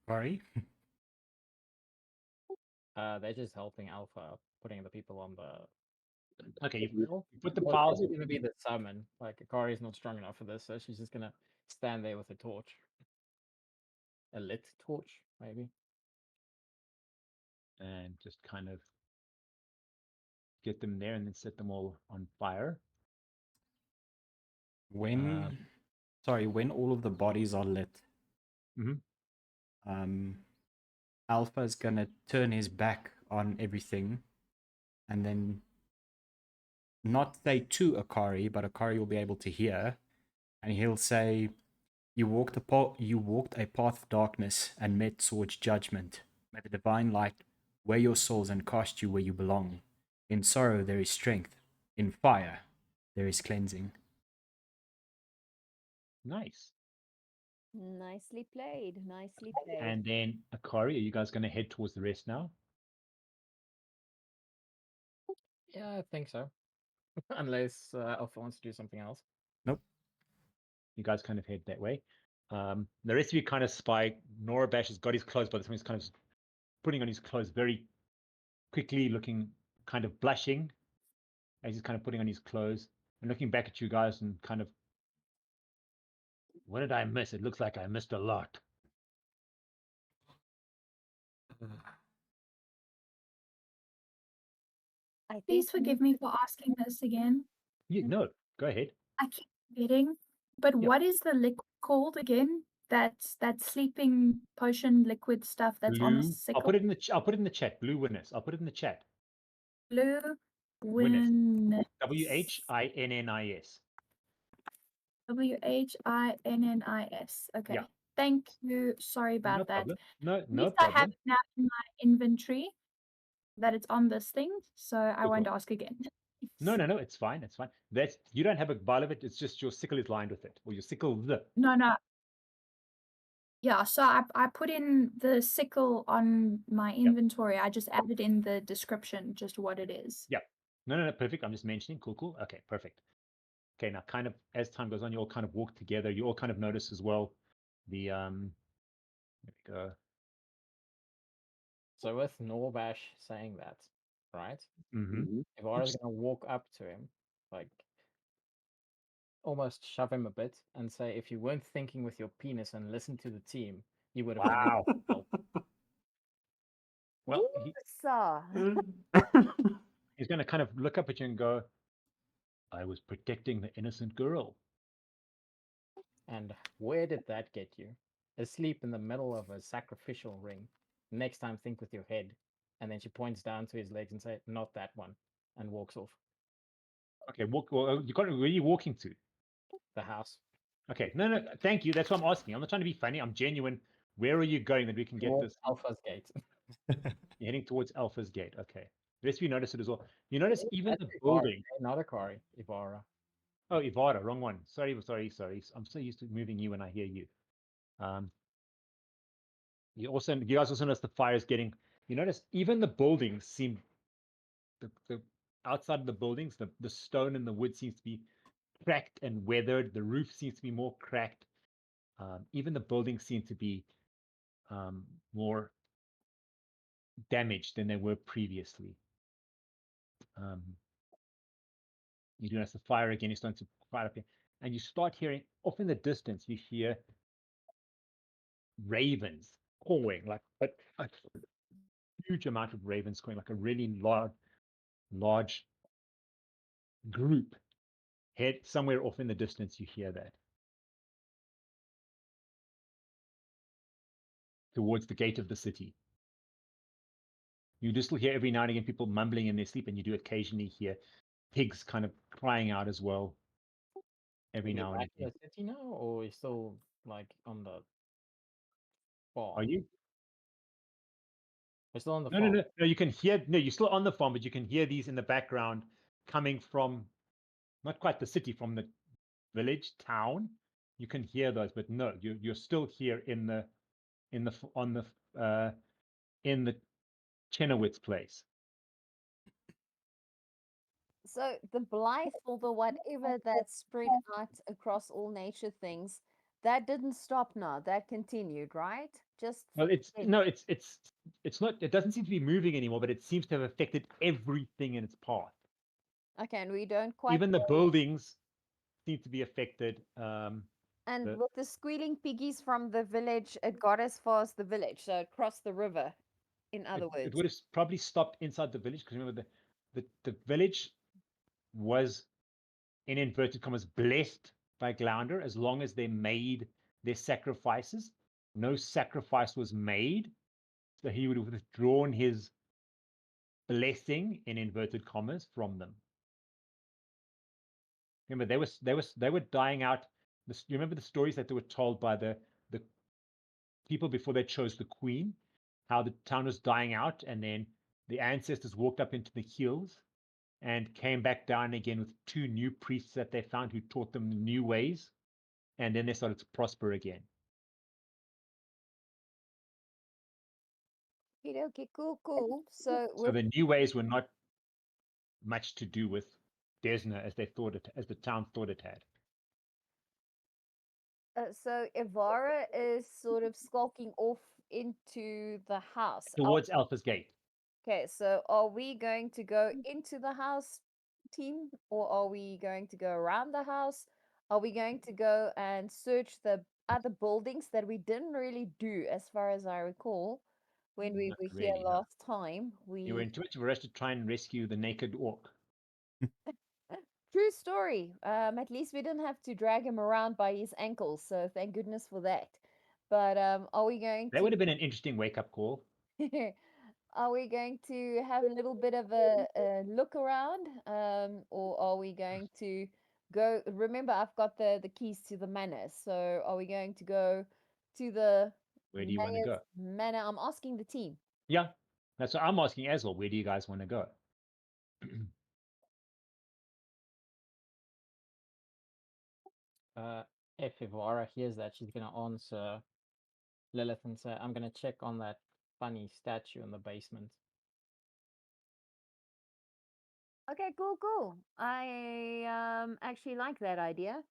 Akari? They're just helping Alpha, putting the people on the Okay, wheel. you put the Well, piles. it's going to be the summon. Like, Akari's not strong enough for this, so she's just going to stand there with a torch. A lit torch, maybe. And just kind of get them there and then set them all on fire. When when all of the bodies are lit, Mhm. Alpha's gonna turn his back on everything and then not say to Akari, but Akari will be able to hear, and he'll say, you walked a path of darkness and met towards judgment. May the divine light wear your souls and cast you where you belong. In sorrow there is strength. In fire there is cleansing. Nice. Nicely played. Nicely played. And then Akari, are you guys going to head towards the rest now? Yeah, I think so. Unless Alpha wants to do something else. Nope. You guys kind of head that way. The rest of you kind of spy. Norabash has got his clothes, but this one he's kind of putting on his clothes very quickly, looking kind of blushing as he's kind of putting on his clothes and looking back at you guys and kind of, what did I miss? It looks like I missed a lot. I think Please forgive me for asking this again. No, go ahead. I keep forgetting. But Yeah. what is the liquid called again? That's that sleeping potion liquid stuff that's on the Blue. sickle. I'll put it in the chat. Blue Winners. I'll put it in the chat. Blue Winners. Win. WHINNIS. WHINNIS. Okay. Yeah. Thank you. Sorry about No that. problem. No At least I have problem. it now in my inventory that it's on this thing, so I Cool, won't cool. ask again. No, it's fine. It's fine. That's, you don't have a bile of it. It's just your sickle is lined with it, or your sickle. No. Yeah, so I put in the sickle on my inventory. I just added in the description, just what it is. Yeah. No, perfect. I'm just mentioning. Cool. Okay, perfect. Okay, now kind of as time goes on, you all kind of walk together. You all kind of notice as well the there we go. So with Norbash saying that, right? Mm-hmm. Evara's going to walk up to him, like almost shove him a bit and say, if you weren't thinking with your penis and listened to the team, you would have Wow. never helped. Well, he's going to kind of look up at you and go, I was protecting the innocent girl. And where did that get you? Asleep in the middle of a sacrificial ring. Next time, think with your head. And then she points down to his legs and say, not that one, and walks off. Okay, where are you walking to? The house. Okay, no, thank you. That's what I'm asking. I'm not trying to be funny. I'm genuine. Where are you going that we can get Towards this? Alpha's gate. You're heading towards Alpha's gate. Okay. The rest of you notice it as well. You notice even the That's building. Not Akari, Evara. Oh, Evara, wrong one. Sorry. I'm so used to moving you when I hear you. You guys also notice the fire is getting. You notice even the buildings seem. The outside of the buildings, the stone and the wood seems to be cracked and weathered. The roof seems to be more cracked. Even the buildings seem to be more damaged than they were previously. You do notice the fire again. You're starting to fire up here, and you start hearing off in the distance. You hear ravens cawing, like a huge amount of ravens cawing, like a really large group. Head somewhere off in the distance. You hear that towards the gate of the city. You do still hear every now and again people mumbling in their sleep, and you do occasionally hear pigs kind of crying out as well every Are you now and back in again. the city now, or are you still like on the farm? Are you? We're still on the No, farm. no. You can hear. No, you're still on the farm, but you can hear these in the background coming from not quite the city, from the village town. You can hear those, but no, you're still here in the Chenowitz place. So the blight or the whatever that spread out across all nature things, that didn't stop now. That continued, right? Just Well, it's it- no, it's not. It doesn't seem to be moving anymore, but it seems to have affected everything in its path. okay, and we don't quite Even the know. buildings seem to be affected. And The, with the squealing piggies from the village, it got as far as the village, so it crossed the river, in other it words. would have probably stopped inside the village, because remember the village was, in inverted commas, blessed by Glounder as long as they made their sacrifices. No sacrifice was made, so he would have withdrawn his blessing, in inverted commas, from them. Remember, they were dying out. You remember the stories that they were told by the people before they chose the queen, how the town was dying out, and then the ancestors walked up into the hills and came back down again with 2 new priests that they found who taught them the new ways, and then they started to prosper again. Okay, cool. So So the new ways were not much to do with Desna as the town thought it had. so Evara is sort of skulking off into the house. Towards Alpha's Gate. Okay, so are we going to go into the house, team, or are we going to go around the house? Are we going to go and search the other buildings that we didn't really do, as far as I recall, when we Not were here really, no. last time? You were in too much of a rush to try and rescue the naked orc. True story. At least we didn't have to drag him around by his ankles, so thank goodness for that. But are we going That to would have been an interesting wake-up call. are we going to have a little bit of a look around, or are we going to go? Remember, I've got the keys to the manor, so are we going to go to the Where do you want to mayor's go? manor? I'm asking the team. Yeah, that's what I'm asking as well. Where do you guys want to go? If Evara hears that, she's gonna answer Lilith and say, "I'm gonna check on that funny statue in the basement." Okay, cool. I actually like that idea.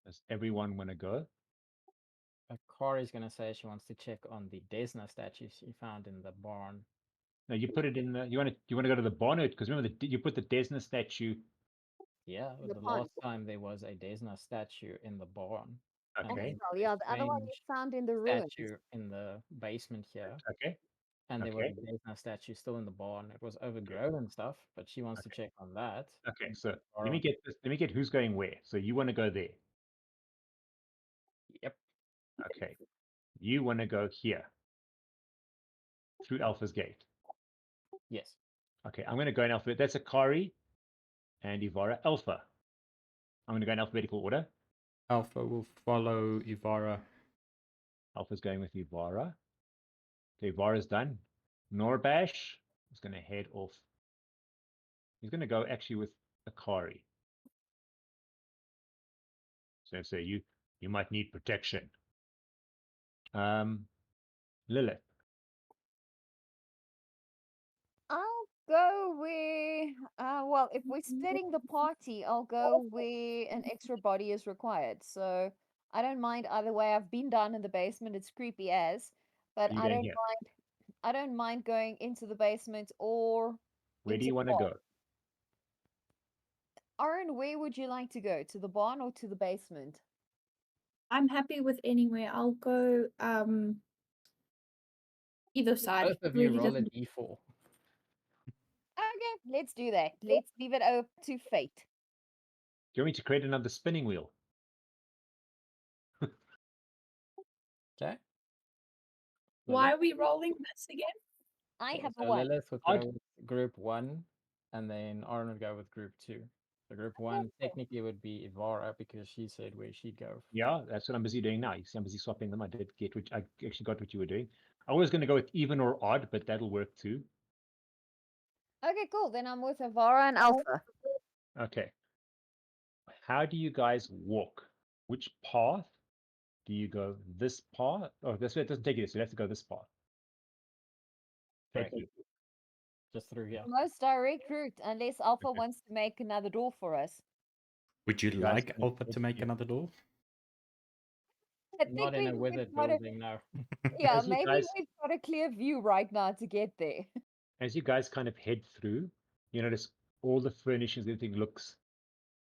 Does everyone want to go? Akari's gonna say she wants to check on the Desna statue she found in the barn. No, you put it in the. You want to go to the bonnet, because remember you put the Desna statue. Yeah, The the pond. last time there was a Desna statue in the barn. And Okay. then Well, a yeah, the other one you strange found in the ruins. statue in the basement here. Okay. And there was Okay. a Desna statue still in the barn. It was overgrown and stuff, but she wants to Okay. check on that. Okay. So let Alright. me get this. Let me get who's going where. So you want to go there. Yep. Okay. You want to go here through Alpha's Gate. Yes. Okay. I'm going to go in alphabet. That's Akari and Evara. Alpha. I'm going to go in alphabetical order. Alpha will follow Evara. Alpha's going with Evara. Okay, Evara's done. Norbash is going to head off. He's going to go actually with Akari. So you might need protection. Lilith. I'll go where, well, if we're splitting the party, I'll go where an extra body is required. So I don't mind either way. I've been down in the basement. It's creepy as, but Are you going here? I don't mind going into the basement or Where do into you the want to barn. go? Oryn, where would you like to go? To the barn or to the basement? I'm happy with anywhere. I'll go either side. Both of you roll a d4. Okay, let's do that. Let's leave it up to fate. Do you want me to create another spinning wheel? Okay. Why are we rolling this again? I have a So one. Lilith would go with group 1, and then Oryn would go with group 2. So group 1 technically would be Evara because she said where she'd go. Yeah, that's what I'm busy doing now. You see, I'm busy swapping them. I did get which I actually got what you were doing. I was going to go with even or odd, but that'll work too. Okay, cool. Then I'm with Evara and Alpha. Okay. How do you guys walk? Which path do you go? This path? Oh, this way it doesn't take you this. You have to go this path. Right. Thank you. Just through here. Most direct route, unless Alpha wants to make another door for us. Would you Guys, like can Alpha head to make here. another door? I Not think in a wizard got a, building, no. yeah, As you maybe guys- we've got a clear view right now to get there. As you guys kind of head through, you notice all the furnishings, everything looks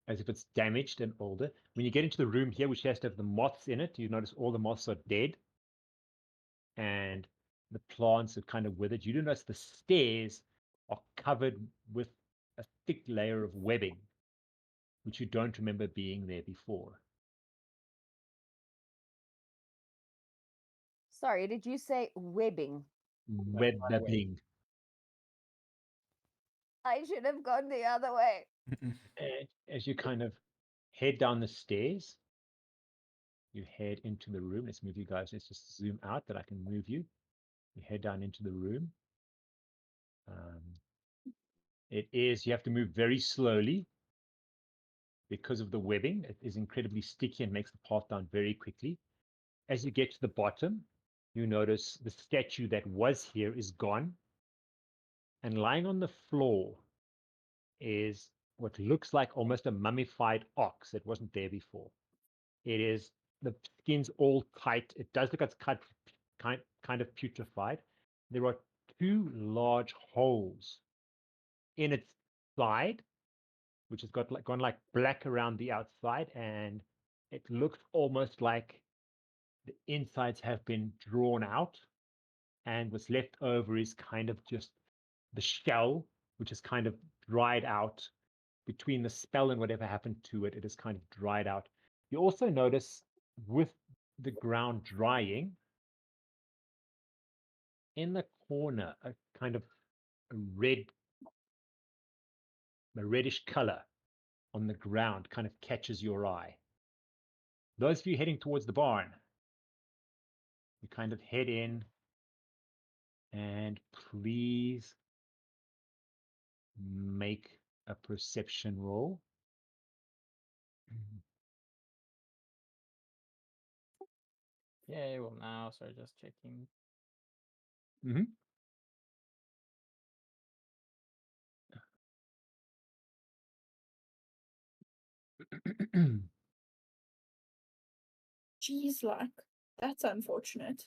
as if it's damaged and older. When you get into the room here, which has to have the moths in it, you notice all the moths are dead. And the plants are kind of withered. You do notice the stairs are covered with a thick layer of webbing, which you don't remember being there before. Sorry, did you say webbing? Webbing. I should have gone the other way. And as you kind of head down the stairs, you head into the room. Let's move you guys. Let's just zoom out that I can move you. You head down into the room. You have to move very slowly because of the webbing. It is incredibly sticky and makes the path down very quickly. As you get to the bottom, you notice the statue that was here is gone. And lying on the floor is what looks like almost a mummified ox that wasn't there before. It is, the skin's all tight. It does look like it's cut, kind of putrefied. There are two large holes in its side, which has gone like black around the outside, and it looks almost like the insides have been drawn out, and what's left over is kind of just the shell, which is kind of dried out between the spell and whatever happened to it. It is kind of dried out. You also notice with the ground drying, in the corner, a kind of a reddish color on the ground kind of catches your eye. Those of you heading towards the barn, you kind of head in, and please make a perception roll. Yeah, well now, so just checking. Mm-hmm. Jeez, like that's unfortunate.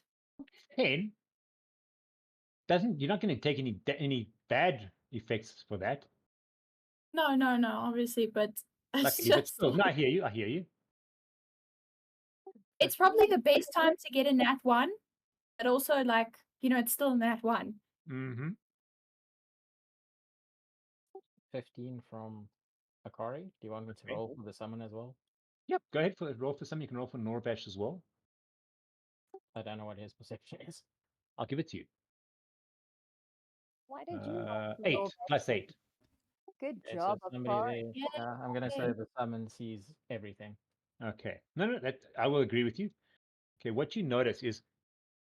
10 doesn't. You're not going to take any bad effects for that. No, obviously, but it's Luckily, but just still, no, I like, hear you. I hear you. it's probably the best time to get a nat 1, but also like, it's still a nat 1. Mm-hmm. 15 from Akari. Do you want me to Okay. roll for the summon as well? Yep. Go ahead for roll for some. You can roll for Norvash as well. I don't know what his perception is. I'll give it to you. Why did you 8 plus 8. Good Yeah, job, so somebody Akari. there. I'm gonna say the summon sees everything. Okay. No, that I will agree with you. Okay, what you notice is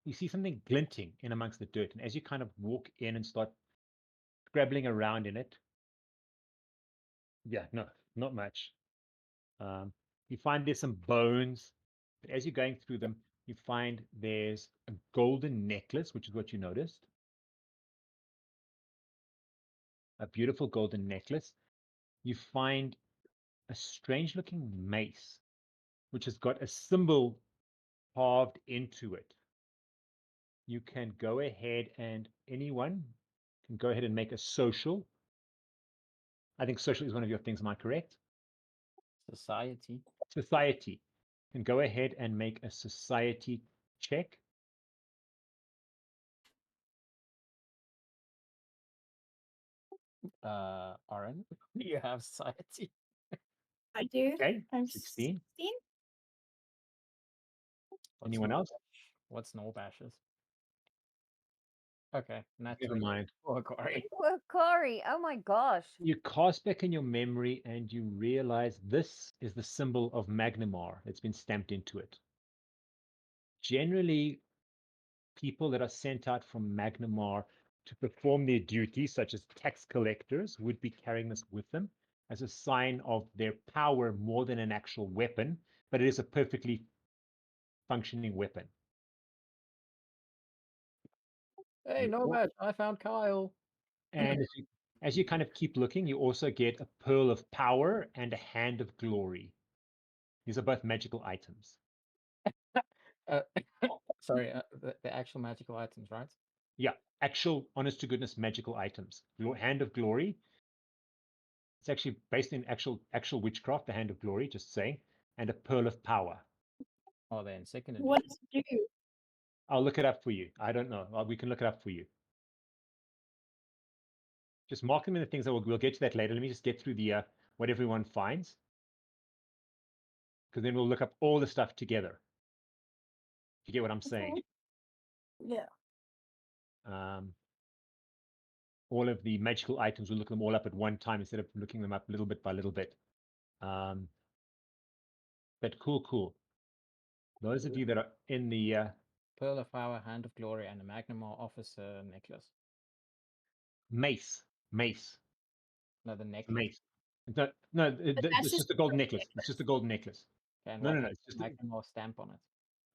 you see something glinting in amongst the dirt, and as you kind of walk in and start scrabbling around in it, yeah, no, not much. You find there's some bones, but as you're going through them, you find there's a golden necklace, which is what you noticed. A beautiful golden necklace. You find a strange looking mace, which has got a symbol carved into it. You can go ahead and anyone can go ahead and make a social. I think social is one of your things. Am I correct? Society. Society. Can go ahead and make a society check. Oryn, you have society. I do. Okay, I'm 16. 16. Anyone else? What's Norbash's? Okay, not Never mind. Oh, Akari. Akari, oh my gosh. You cast back in your memory and you realize this is the symbol of Magnamar. It's been stamped into it. Generally, people that are sent out from Magnamar to perform their duties, such as tax collectors, would be carrying this with them as a sign of their power more than an actual weapon, but it is a perfectly functioning weapon. Hey, You no al- match. I found Kyle. And as you kind of keep looking, you also get a pearl of power and a hand of glory. These are both magical items. Uh, sorry, the actual magical items, right? Yeah, actual, honest to goodness, magical items. Your hand of glory. It's actually based in actual witchcraft, the hand of glory, just saying, and a pearl of power. Oh, they're in second edition. What does it do? I'll look it up for you. I don't know. We can look it up for you. Just mark them in the things that we'll get to that later. Let me just get through the what everyone finds, because then we'll look up all the stuff together. You get what I'm saying? Yeah. All of the magical items, we'll look them all up at one time instead of looking them up little bit by little bit. But cool. Those of you that are in the Pearl of Power, Hand of Glory, and a Magnamar officer necklace. mace. No, the necklace. Mace. No, that's it's just just a golden necklace. It's just a golden necklace. Okay, and No, what no, no. has It's just the Magnamar stamp on it?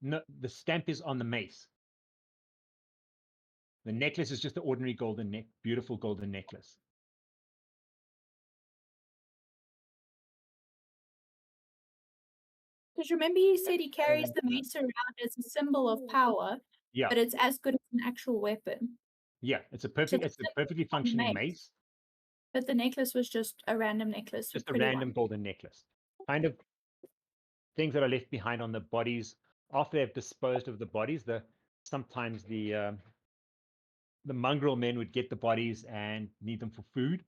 no. The stamp is on the mace. The necklace is just an ordinary beautiful golden necklace. Because remember, he said he carries the mace around as a symbol of power, Yeah, but it's as good as an actual weapon. yeah. It's a So perfectly functioning mace. But the necklace was just a random necklace. Just a random golden necklace. Kind of things that are left behind on the bodies after they've disposed of the bodies. Sometimes the mongrel men would get the bodies and need them for food,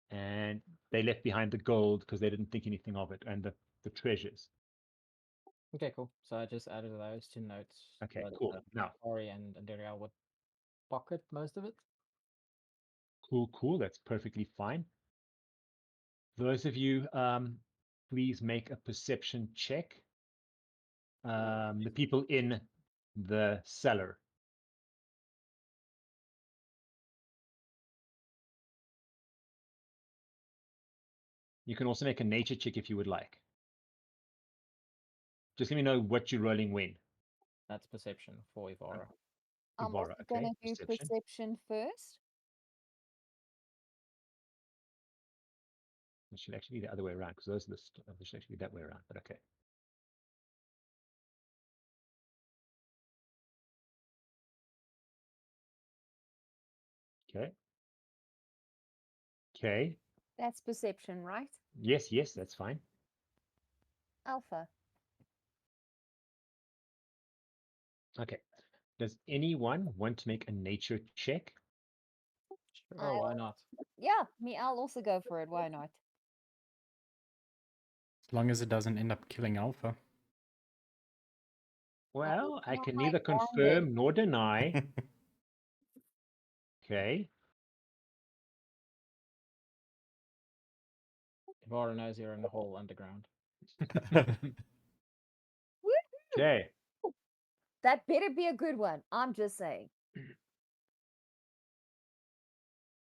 and they left behind the gold because they didn't think anything of it, and the treasures. Okay, cool. So I just added those 2 notes. Okay, but, cool. Now, Ori and Andariel would pocket most of it. cool. That's perfectly fine. Those of you, please make a perception check. The people in the cellar. You can also make a nature check if you would like. Just let me know what you're rolling when. That's perception for Evara. I'm Evara, also going to do perception. perception first. It should actually be the other way around because those are it should actually be that way around, but okay. Okay. That's perception, right? Yes, that's fine. Alpha. Okay. Does anyone want to make a nature check? Sure, why not? Yeah, I'll also go for it. Why not? As long as it doesn't end up killing Alpha. Well, I not can my neither grounded. confirm nor deny. Okay. Evara knows you're in the hole underground. Okay. That better be a good one. I'm just saying.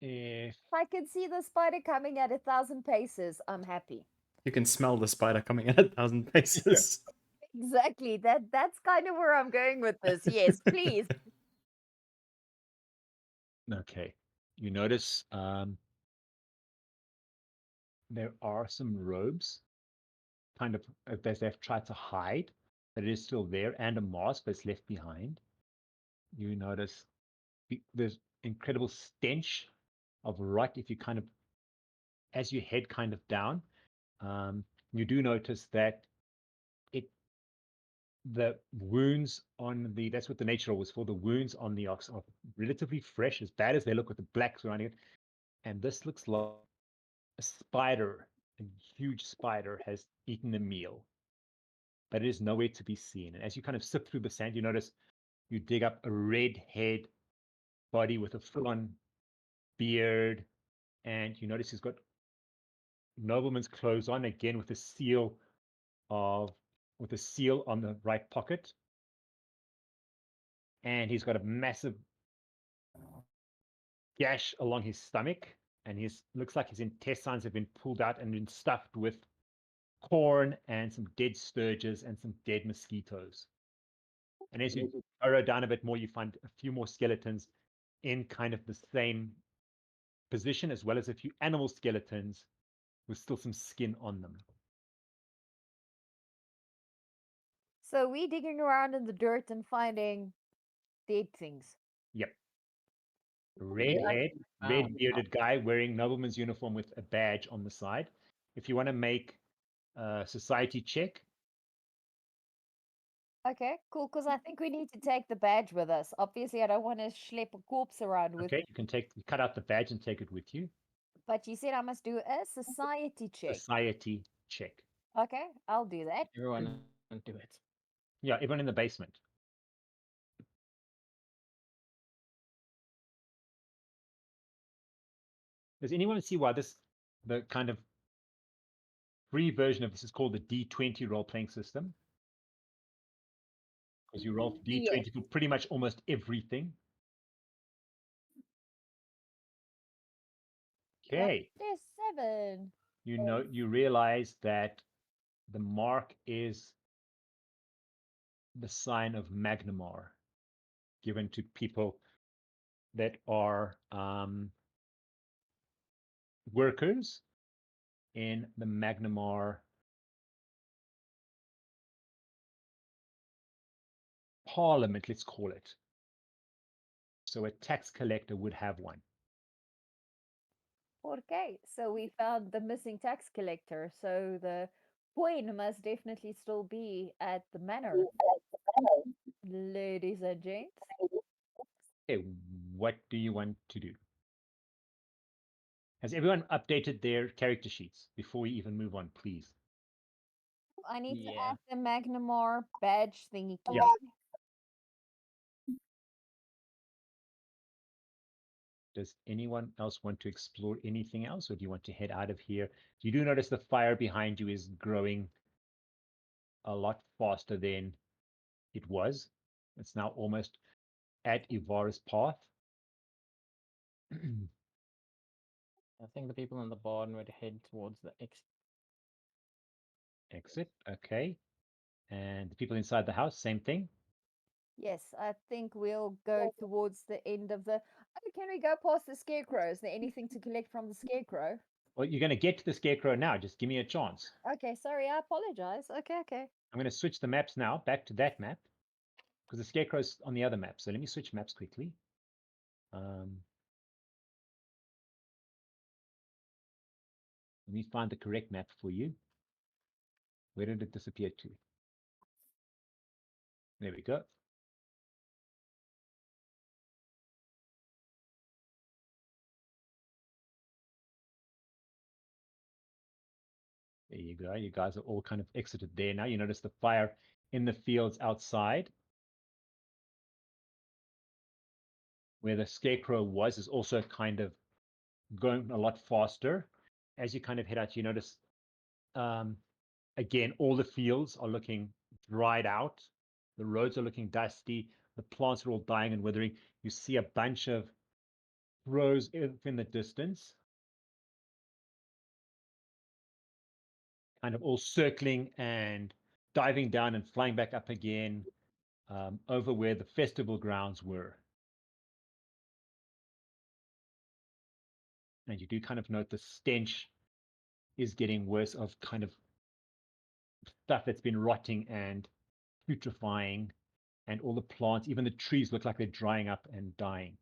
If If I can see the spider coming at 1,000 paces, I'm happy. You can smell the spider coming at 1,000 paces. Exactly. That's kind of where I'm going with this. Yes, please. okay, you notice there are some robes, kind of as they've tried to hide, but it is still there, and a mask that's left behind. You notice there's incredible stench of rot if you kind of, as you head kind of down, you do notice that the wounds on that's what the nature roll was for. The wounds on the ox are relatively fresh, as bad as they look with the black surrounding it. And this looks like a spider, a huge spider, has eaten a meal, but it is nowhere to be seen. And as you kind of sift through the sand, you notice you dig up a red head body with a full-on beard, and you notice he's got nobleman's clothes on, again with a seal on the right pocket, and he's got a massive gash along his stomach, and looks like his intestines have been pulled out and been stuffed with corn and some dead sturges and some dead mosquitoes. And as you burrow down a bit more, you find a few more skeletons in kind of the same position, as well as a few animal skeletons with still some skin on them. So we digging around in the dirt and finding dead things. Yep. Red bearded guy wearing nobleman's uniform with a badge on the side. If you want to make a society check. Okay, cool, because I think we need to take the badge with us. Obviously, I don't want to schlep a corpse around with Okay, you can cut out the badge and take it with you. But you said I must do a society check. Society check. Okay, I'll do that. Everyone do it. Yeah, everyone in the basement. Does anyone see why the kind of free version of this is called the D20 role-playing system? Because you roll D20 Yes. for pretty much almost everything. Okay. There's 7. You realize that the mark is the sign of Magnamar, given to people that are workers in the Magnamar Parliament, let's call it. So a tax collector would have one. Okay, so we found the missing tax collector. So the coin must definitely still be at the manor, ladies and gents. Okay, what do you want to do? Has everyone updated their character sheets before we even move on, please? I need to Yeah. add the Magnamar badge thingy. Yeah. Does anyone else want to explore anything else, or do you want to head out of here? You do notice the fire behind you is growing a lot faster than it was. It's now almost at Evara's path. I think the people in the barn would head towards the exit. Exit, okay. And the people inside the house, same thing. Yes, I think we'll go towards the end of the. Oh, can we go past the scarecrow? Is there anything to collect from the scarecrow? Well, you're going to get to the scarecrow now. Just give me a chance. Okay, sorry, I apologize. Okay. I'm going to switch the maps now back to that map because the scarecrow's on the other map. So let me switch maps quickly. Let me find the correct map for you. Where did it disappear to? There we go. There you go. You guys are all kind of exited there now. You notice the fire in the fields outside. Where the scarecrow was is also kind of going a lot faster. As you kind of head out, you notice, again, all the fields are looking dried out. The roads are looking dusty. The plants are all dying and withering. You see a bunch of crows in the distance, kind of all circling and diving down and flying back up again over where the festival grounds were. And you do kind of note the stench is getting worse of kind of stuff that's been rotting and putrefying, and all the plants, even the trees, look like they're drying up and dying.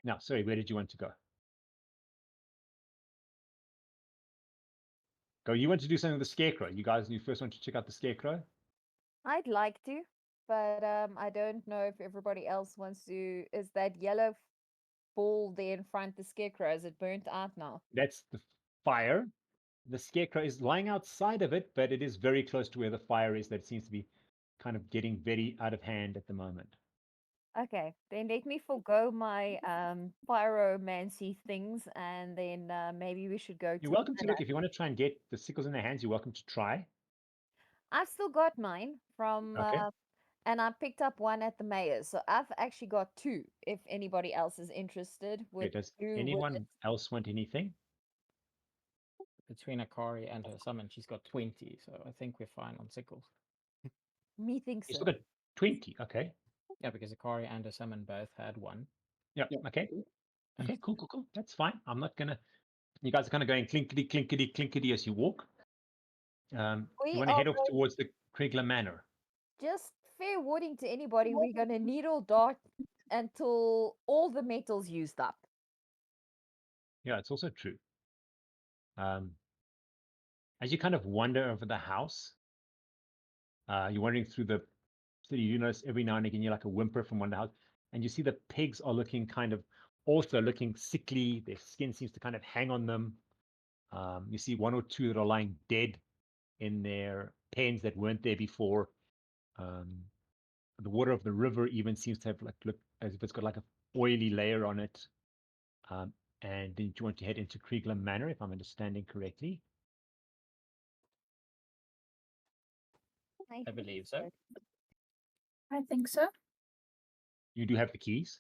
Now, sorry, where did you want to go? Go, you want to do something with the scarecrow. You first want to check out the scarecrow? I'd like to, but I don't know if everybody else wants to. Is that yellow ball there in front the scarecrow? Is it burnt out now? That's the fire. The scarecrow is lying outside of it, but it is very close to where the fire is. That seems to be kind of getting very out of hand at the moment. Okay, then let me forgo my pyromancy things, and then maybe we should go You're to welcome to Anna. look. If you want to try and get the sickles in their hands, you're welcome to try. I've still got mine from, Okay. and I picked up one at the mayor's, so I've actually got two. If anybody else is interested, Okay, with does with it. anyone else want anything? Between Akari and her summon, she's got 20, so I think we're fine on sickles. Me thinks You so. still got 20. Okay. Yeah, because Akari and her summon both had one. Yep. Okay. Okay. Cool. Cool. Cool. That's fine. I'm not gonna. You guys are kind of going clinkety, clinkety, clinkety as you walk. We You want to are head off going, towards the Kriegler Manor. just fair warning to anybody, we're gonna needle dart until all the metal's used up. Yeah, it's also true. As you kind of wander over the house, you're wandering through the city. You notice every now and again you're like a whimper from one house, and you see the pigs are looking kind of also looking sickly. Their skin seems to kind of hang on them. You see one or two that are lying dead in their pens that weren't there before. The water of the river even seems to have like look as if it's got like a oily layer on it. And then you want to head into Kriegler Manor, if I'm understanding correctly. I think believe so. I think so. You do have the keys.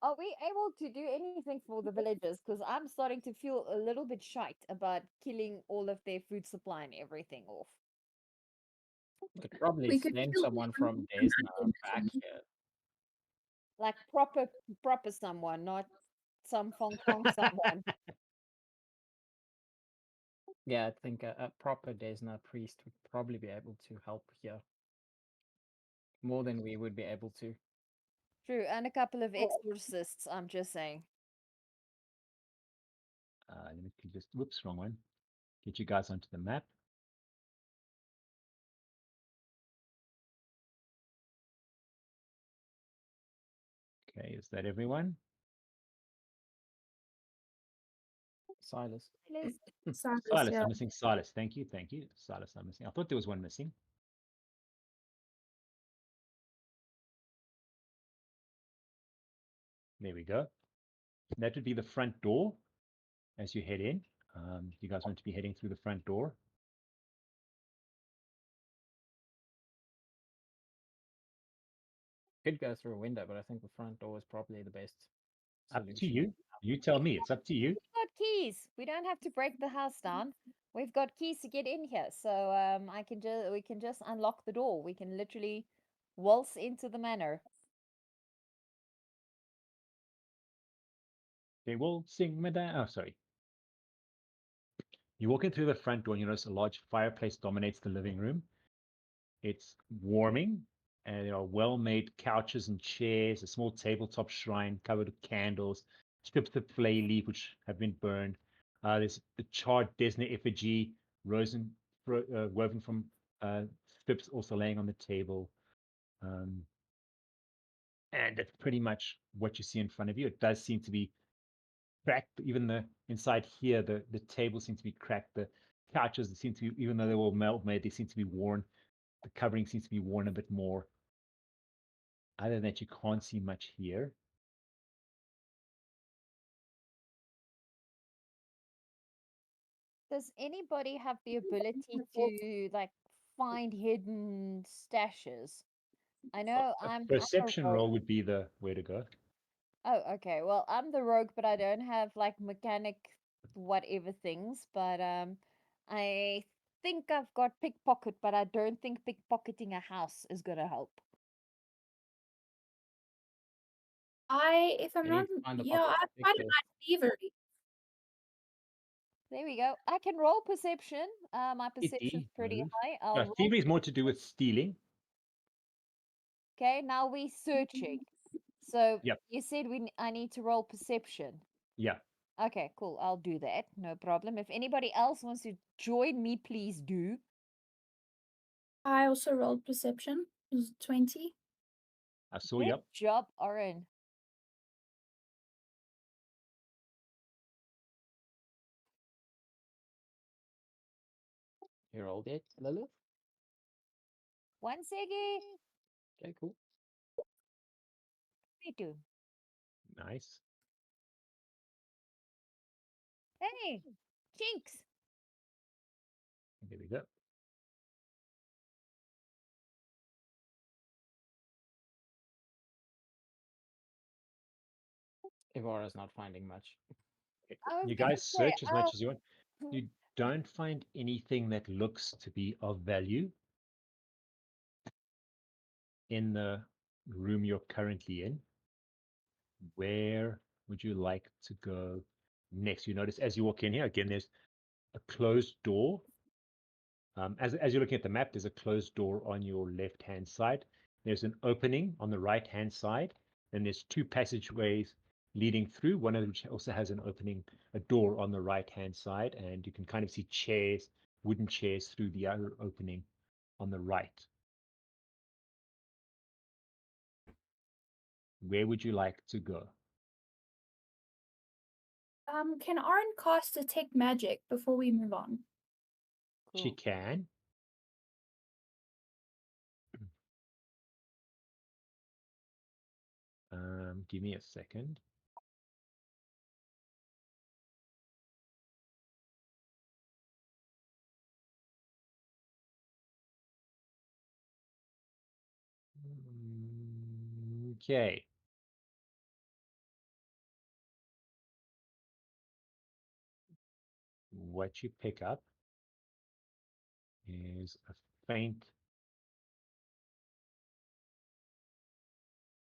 Are we able to do anything for the villagers? Because I'm starting to feel a little bit shite about killing all of their food supply and everything off. We could probably We could send kill someone them from and Desna hide them back somewhere. here. Like proper someone, not some fong fong someone. Yeah, I think a proper Desna priest would probably be able to help here. More than we would be able to. True, and a couple of exorcists, I'm just saying. Let me just, whoops, wrong one. Get you guys onto the map. Okay, is that everyone? Silas. Silas, Silas, yeah. I'm missing Silas. Thank you, thank you. Silas, I'm missing. I thought there was one missing. There we go. That would be the front door as you head in. You guys want to be heading through the front door. Could go through a window, but I think the front door is probably the best Up to solution. you. You tell me. It's up to you. We've got keys. We don't have to break the house down. We've got keys to get in here, so we can just unlock the door. We can literally waltz into the manor. They will sing Madame. Oh, sorry. You walk in through the front door and you notice a large fireplace dominates the living room. It's warming, and there are well-made couches and chairs, a small tabletop shrine covered with candles, strips of flay leaf which have been burned. There's the charred Desna effigy, woven from strips also laying on the table. And that's pretty much what you see in front of you. It does seem to be cracked. Even the inside here, the table seems to be cracked. The couches seem to be, even though they were well made, they seem to be worn. The covering seems to be worn a bit more. Other than that, you can't see much here. Does anybody have the ability to like find hidden stashes? I know I'm a Perception rogue. roll would be the way to go. Oh, okay. Well, I'm the rogue, but I don't have like mechanic whatever things. But I think I've got pickpocket, but I don't think pickpocketing a house is gonna help. If I'm You not, need to find the yeah, pocket I to pick find this. my thievery. There we go. I can roll perception. My perception's Pity, pretty move. high. I'll Yeah, roll. thievery is more to do with stealing. Okay, now we're searching. So Yep. you said I need to roll perception. Yeah. Okay, cool. I'll do that. No problem. If anybody else wants to join me, please do. I also rolled perception. It was 20. I saw. Good Yep. job, Oryn. You rolled it, Lillith? One second. Okay, cool. 22. Nice. Hey, Chinks. There we go. Evara's not finding much. I was You gonna guys say, search as much as you want. You don't find anything that looks to be of value in the room you're currently in. Where would you like to go next? You notice as you walk in here, again, there's a closed door. As you're looking at the map, there's a closed door on your left-hand side. There's an opening on the right-hand side. And there's two passageways leading through, one of which also has an opening, a door on the right-hand side. And you can kind of see chairs, wooden chairs through the other opening on the right. Where would you like to go? Can Oryn cast detect magic before we move on? She cool. can. Give me a second. Okay. What you pick up is a faint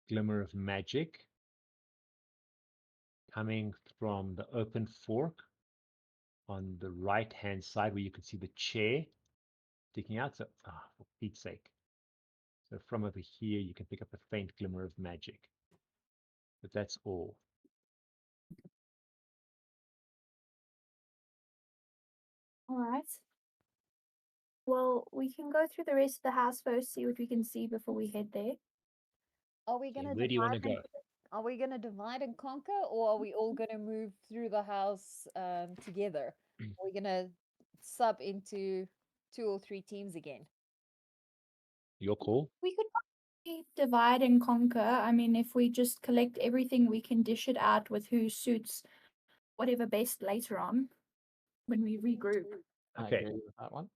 glimmer of magic coming from the open fork on the right-hand side where you can see the chair sticking out. So, for Pete's sake. So from over here, you can pick up a faint glimmer of magic. But that's all. All right. Well, we can go through the rest of the house first, see what we can see before we head there. Are we Okay, gonna where do you want to divide? go? Are we gonna divide and conquer, or are we all gonna move through the house together? Are we gonna sub into 2 or 3 teams again? Your call. We could probably divide and conquer. I mean, if we just collect everything, we can dish it out with who suits whatever best later on when we regroup. I Okay. agree with that one.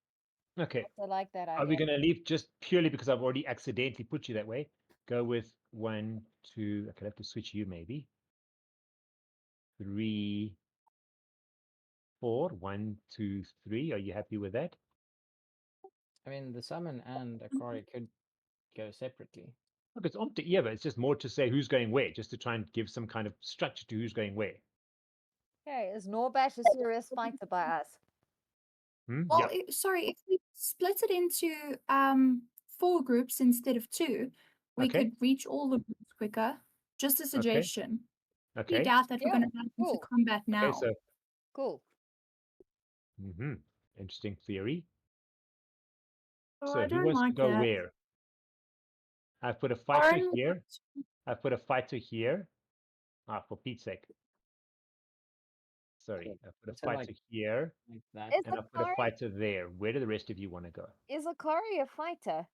Okay. I like that Are we idea. going to leave just purely because I've already accidentally put you that way? Go with 1, 2. Okay, I have to switch you maybe. 3, 4. 1, 2, 3. Are you happy with that? I mean, the summon and Akari could go separately. Look, it's empty. Yeah, but it's just more to say who's going where, just to try and give some kind of structure to who's going where. Okay, is Norbash a serious fighter by us? Well, Yeah. sorry, if we split it into 4 groups instead of 2, we Okay. could reach all the groups quicker. Just a suggestion. I Okay. doubt that we're Yeah, going to run into cool. combat now. Okay. So, Cool. interesting theory. Oh, So I who don't wants to like go that. where? I've put a fighter Oryn, here. I've put a fighter here. For Pete's sake. Sorry, Okay, I put a so, like, fighter here, Like that. Is and I put a Akari fighter there. Where do the rest of you want to go? a fighter?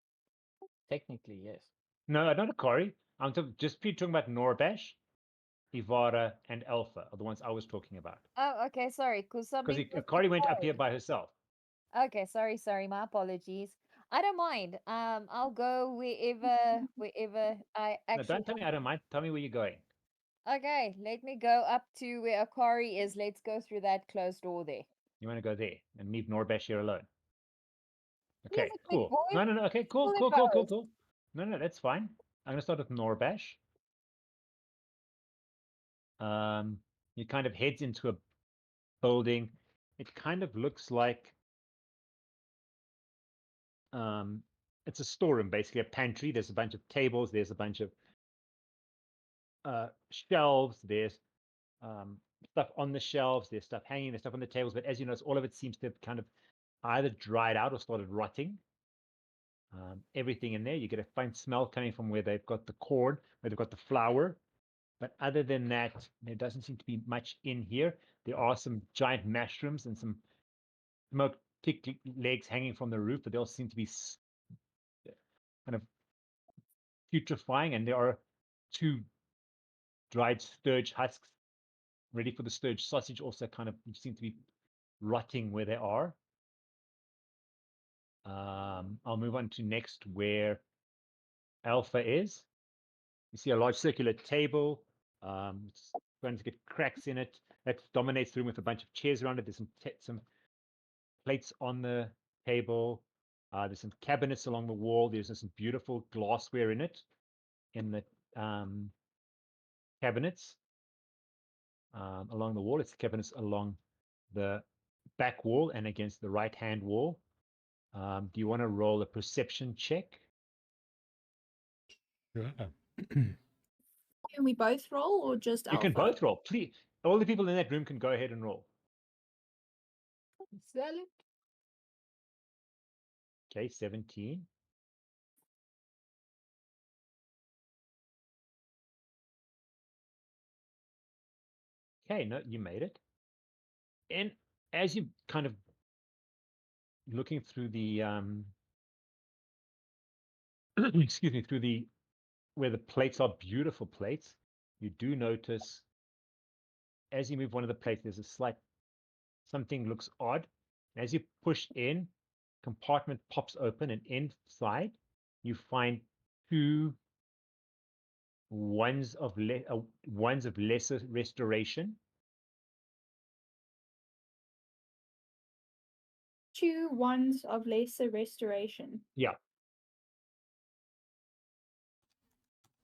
Technically, yes. No, not Akari. I'm just talking about Norbash, Evara, and Alpha are the ones I was talking about. Oh, okay, sorry. Because Because something with Akari went up here Akari. by herself. Okay, sorry. My apologies. I don't mind. I'll go wherever I No, actually. don't tell me I don't mind. Tell me where you're going. Okay, let me go up to where Akari is. Let's go through that closed door there. You want to go there and leave Norbash here alone. He's Okay, a big cool. boy. No. Okay, cool. No, that's fine. I'm gonna start with Norbash. He kind of heads into a building. It kind of looks like it's a storeroom, basically a pantry. There's a bunch of tables. There's a bunch of shelves. There's stuff on the shelves. There's stuff hanging. There's stuff on the tables. But as you notice, all of it seems to have kind of either dried out or started rotting. Everything in there, you get a faint smell coming from where they've got the corn, where they've got the flour. But other than that, there doesn't seem to be much in here. There are some giant mushrooms and some smoked pig legs hanging from the roof, but they all seem to be kind of putrefying. And there are 2 dried sturge husks, ready for the sturge sausage. Also, kind of seem to be rotting where they are. I'll move on to next where Alpha is. You see a large circular table. It's going to get cracks in it. That dominates the room with a bunch of chairs around it. There's some plates on the table. There's some cabinets along the wall. There's some beautiful glassware in it, in the cabinets along the wall. It's cabinets along the back wall and against the right-hand wall. Do you want to roll a perception check? Sure. Can we both roll or just You Alpha? can both roll. Please, all the people in that room can go ahead and roll. Sell it. Okay, 17. Okay, no, you made it. And as you kind of looking through the excuse me, through the where the plates are beautiful plates, you do notice as you move one of the plates, there's a slight something looks odd. As you push in, compartment pops open, and inside you find two wands of lesser restoration. 2 wands of lesser restoration. Yeah.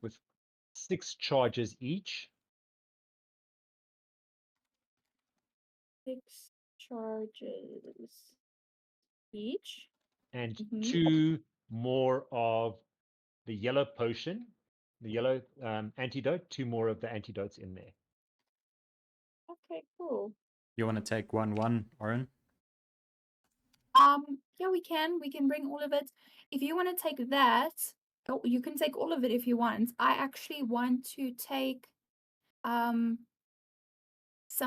With 6 charges each. 6 charges each. And Mhm. 2 more of the yellow potion, the yellow antidote, 2 more of the antidotes in there. Okay, cool. You want to take 1-1, Oryn? Yeah, we can. We can bring all of it. If you want to take that, oh, you can take all of it if you want. I actually want to take some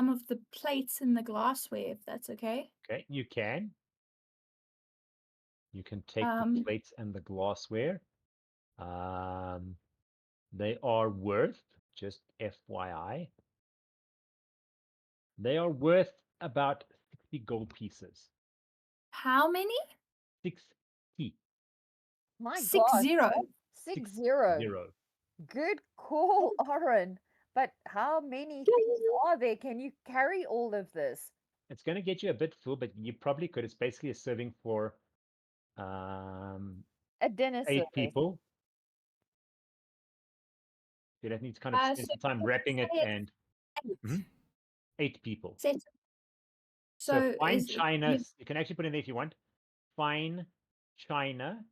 of the plates in the glassware, if that's okay. Okay, you can. You can take the Um, plates and the glassware. They are worth, just FYI, they are worth about 60 gold pieces. how many? 60. My 6 gosh. 0. 6-0. 0. Good call, Oryn. But how many things are there? Can you carry all of this? It's going to get you a bit full, but you probably could. It's basically a serving for A dinner 8 service. people. You don't need to kind of spend So some time let's wrapping it, say it's and 8. Mhm. 8 people. Set. So So fine is china, you can actually put in there if you want. Fine china,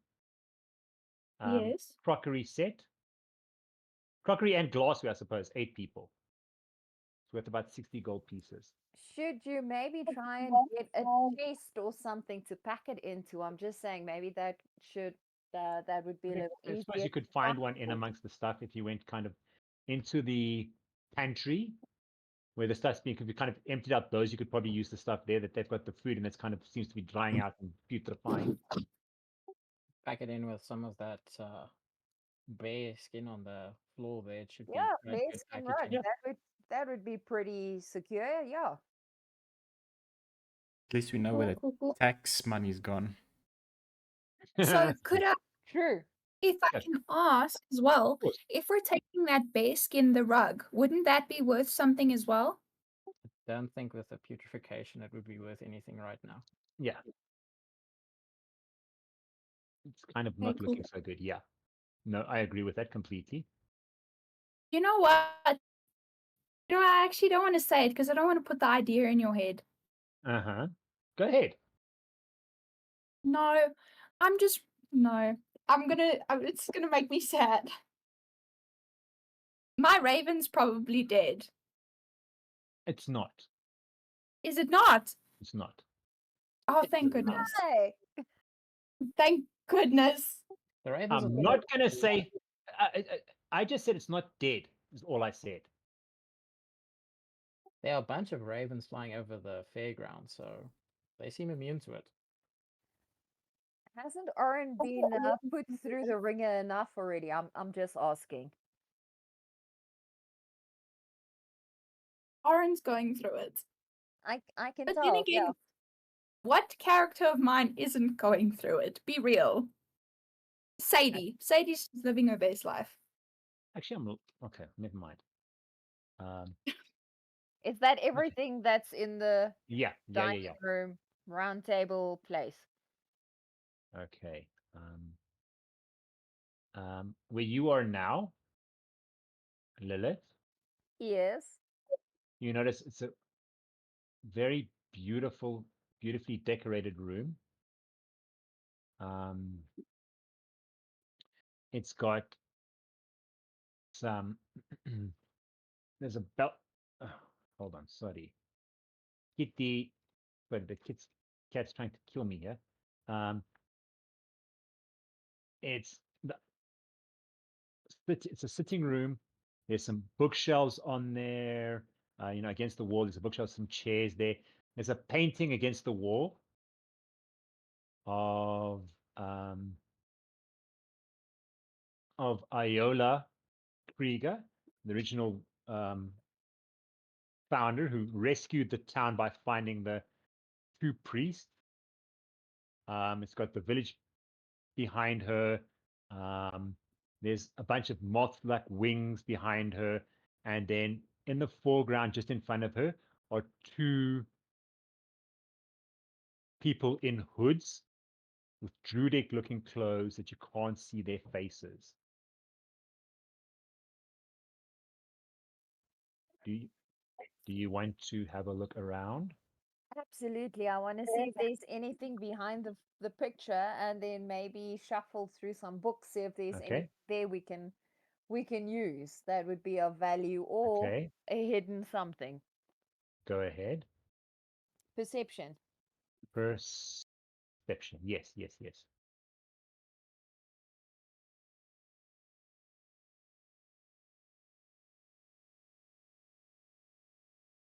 yes. crockery set, crockery and glassware, I suppose. 8 people. It's worth about 60 gold pieces. Should you maybe try and get a chest or something to pack it into? I'm just saying maybe that should that would be a little I suppose easier. you could find one in amongst the stuff if you went kind of into the pantry where the stuff's being, if you kind of emptied out those, you could probably use the stuff there that they've got the food and it's kind of seems to be drying out and putrefying. Pack it in with some of that bear skin on the floor there. It should be Yeah, quite good bearskin rug. packaging. That would be pretty secure. Yeah. At least we know where Cool, the cool. tax money's gone. So could I, True. if I Yes. can ask as well, course. if we're taking that bear skin, the rug, wouldn't that be worth something as well? Don't think with the putrefaction it would be worth anything right now. Yeah. It's kind of Okay, not cool. looking so good. Yeah. No, I agree with that completely. You know what? You know, I actually don't want to say it because I don't want to put the idea in your head. Uh-huh. Go ahead. No, no. It's gonna make me sad. My raven's probably dead. It's not. Is it not? It's not. Oh, thank goodness. Hey. Thank goodness. The ravens I'm are not going to say, I just said it's not dead, is all I said. there are a bunch of ravens flying over the fairground, so they seem immune to it. Hasn't Oryn been put through the ringer enough already? I'm just asking. Oryn's going through it. I can But tell. then again, Yeah. what character of mine isn't going through it? Be real. Sadie. Sadie's living her best life. Actually, okay. Never mind. Is that everything that's in the Yeah. dining room, round table place? Okay. Where you are now, Lilith, Yes. you notice it's a very beautifully decorated room. It's got some. There's a belt. Hold on, sorry. Kitty, but the cat's trying to kill me here. It's it's a sitting room. There's some bookshelves on there. Against the wall, there's a bookshelf, some chairs there. There's a painting against the wall of Iola Krieger, the original founder who rescued the town by finding the two priests. It's got the village behind her. There's a bunch of moth-like wings behind her, and then in the foreground, just in front of her, are two people in hoods with druidic-looking clothes that you can't see their faces. Do you want to have a look around? Absolutely. I want to see if there's anything behind the picture, and then maybe shuffle through some books, see if there's anything Okay. there we can use that would be of value, or Okay. a hidden something. Go ahead. Perception. Perception. Yes.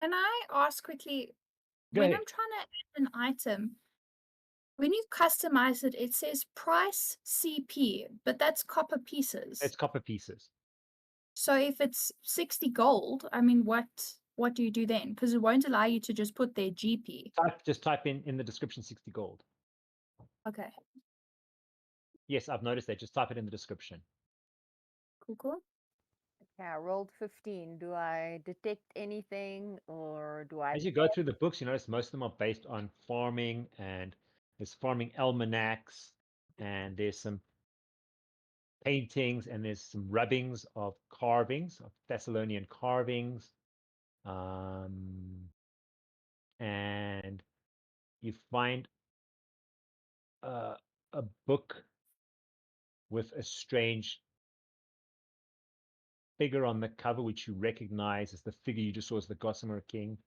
Can I ask quickly, Go when ahead. I'm trying to add an item, when you customize it, it says price CP, but that's copper pieces. It's copper pieces. So if it's 60 gold, I mean, what do you do then? Because it won't allow you to just put their GP. Just type in the description 60 gold. Okay, Yes, I've noticed that. Just type it in the description. cool. Okay, I rolled 15. Do I detect anything, or do I? As you go through the books, you notice most of them are based on farming, and there's farming almanacs, and there's some paintings, and there's some rubbings of carvings, of Thessalonian carvings. And you find a book with a strange figure on the cover, which you recognize as the figure you just saw as the Gossamer King.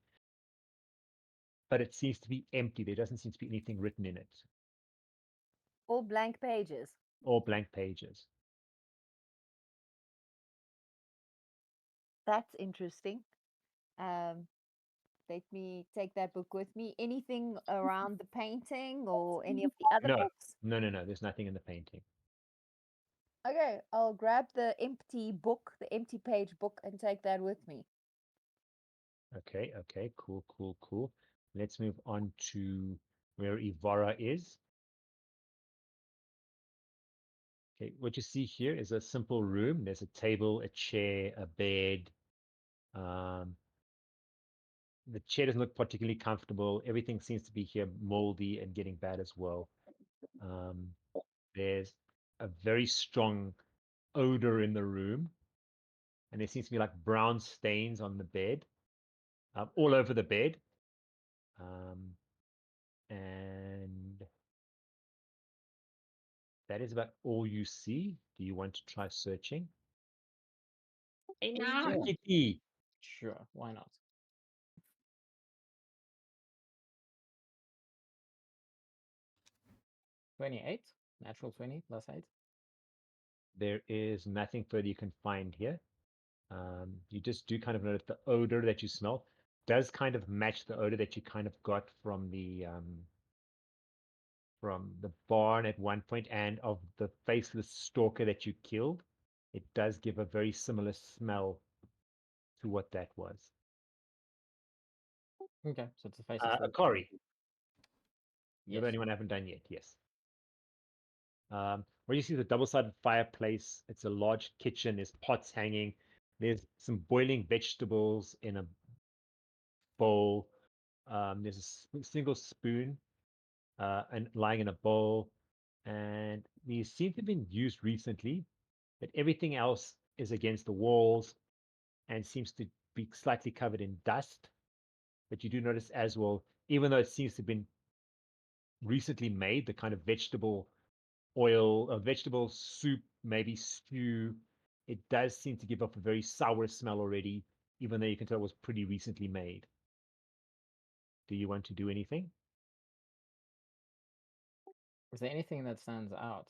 But it seems to be empty. There doesn't seem to be anything written in it. All blank pages. All blank pages. That's interesting. Let me take that book with me. Anything around the painting or any of the other No, books? no. There's nothing in the painting. Okay, I'll grab the empty book, the empty page book, and take that with me. Okay. Cool. Let's move on to where Evara is. Okay, what you see here is a simple room. There's a table, a chair, a bed. The chair doesn't look particularly comfortable. Everything seems to be here moldy and getting bad as well. There's a very strong odor in the room, and there seems to be like brown stains on the bed, all over the bed. And that is about all you see. Do you want to try searching? Enough, Sure. Kitty. Sure, why not? 28, natural 20 plus 8. There is nothing further you can find here. You just do kind of notice the odor that you smell does kind of match the odor that you kind of got from the barn at one point, and of the faceless stalker that you killed. It does give a very similar smell to what that was. Okay, so it's a facing towards Akari. you. You're the Yes. only one I haven't done yet. Yes. Where you see the double-sided fireplace, it's a large kitchen. There's pots hanging. There's some boiling vegetables in a bowl. There's a single spoon and lying in a bowl. And these seem to have been used recently, but everything else is against the walls and seems to be slightly covered in dust. But you do notice as well, even though it seems to have been recently made, the kind of vegetable oil, a vegetable soup, maybe stew, it does seem to give off a very sour smell already, even though you can tell it was pretty recently made. Do you want to do anything? Is there anything that stands out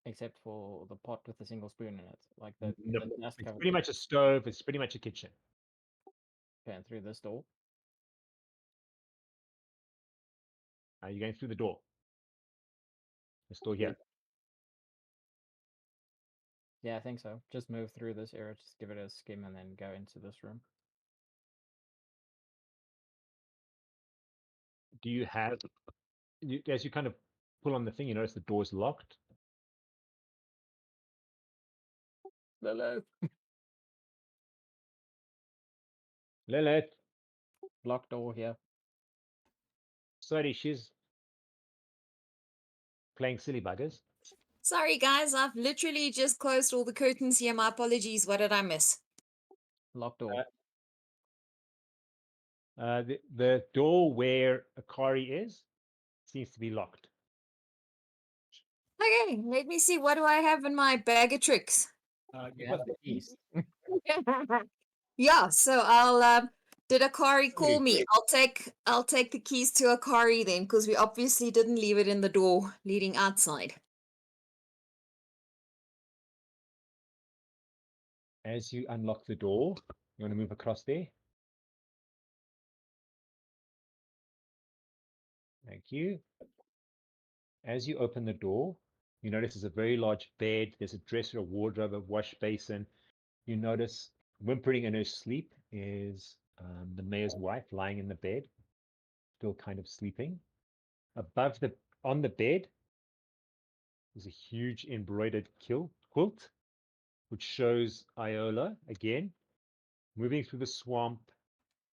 except for the pot with the single spoon in it? Like the No, dust it's covered pretty much a stove. It's pretty much a kitchen. pan through this door. Are you going through the door? It's still here. Yeah, I think so. Just move through this area, just give it a skim and then go into this room. Do you have, as you kind of pull on the thing, you notice the door's locked. Lillith. Lillith, Locked door here. sorry, she's playing silly buggers. Sorry, guys. I've literally just closed all the curtains here. My apologies. What did I miss? Locked door. The door where Akari is seems to be locked. Okay, let me see. What do I have in my bag of tricks? You have the keys. Yeah, so I'll. Did Akari call Sorry. me? I'll take the keys to Akari then, because we obviously didn't leave it in the door leading outside. As you unlock the door, you want to move across there. Thank you. As you open the door, you notice there's a very large bed. There's a dresser, a wardrobe, a wash basin. You notice whimpering in her sleep is the mayor's wife lying in the bed, still kind of sleeping. On the bed is a huge embroidered quilt, which shows Iola again moving through the swamp,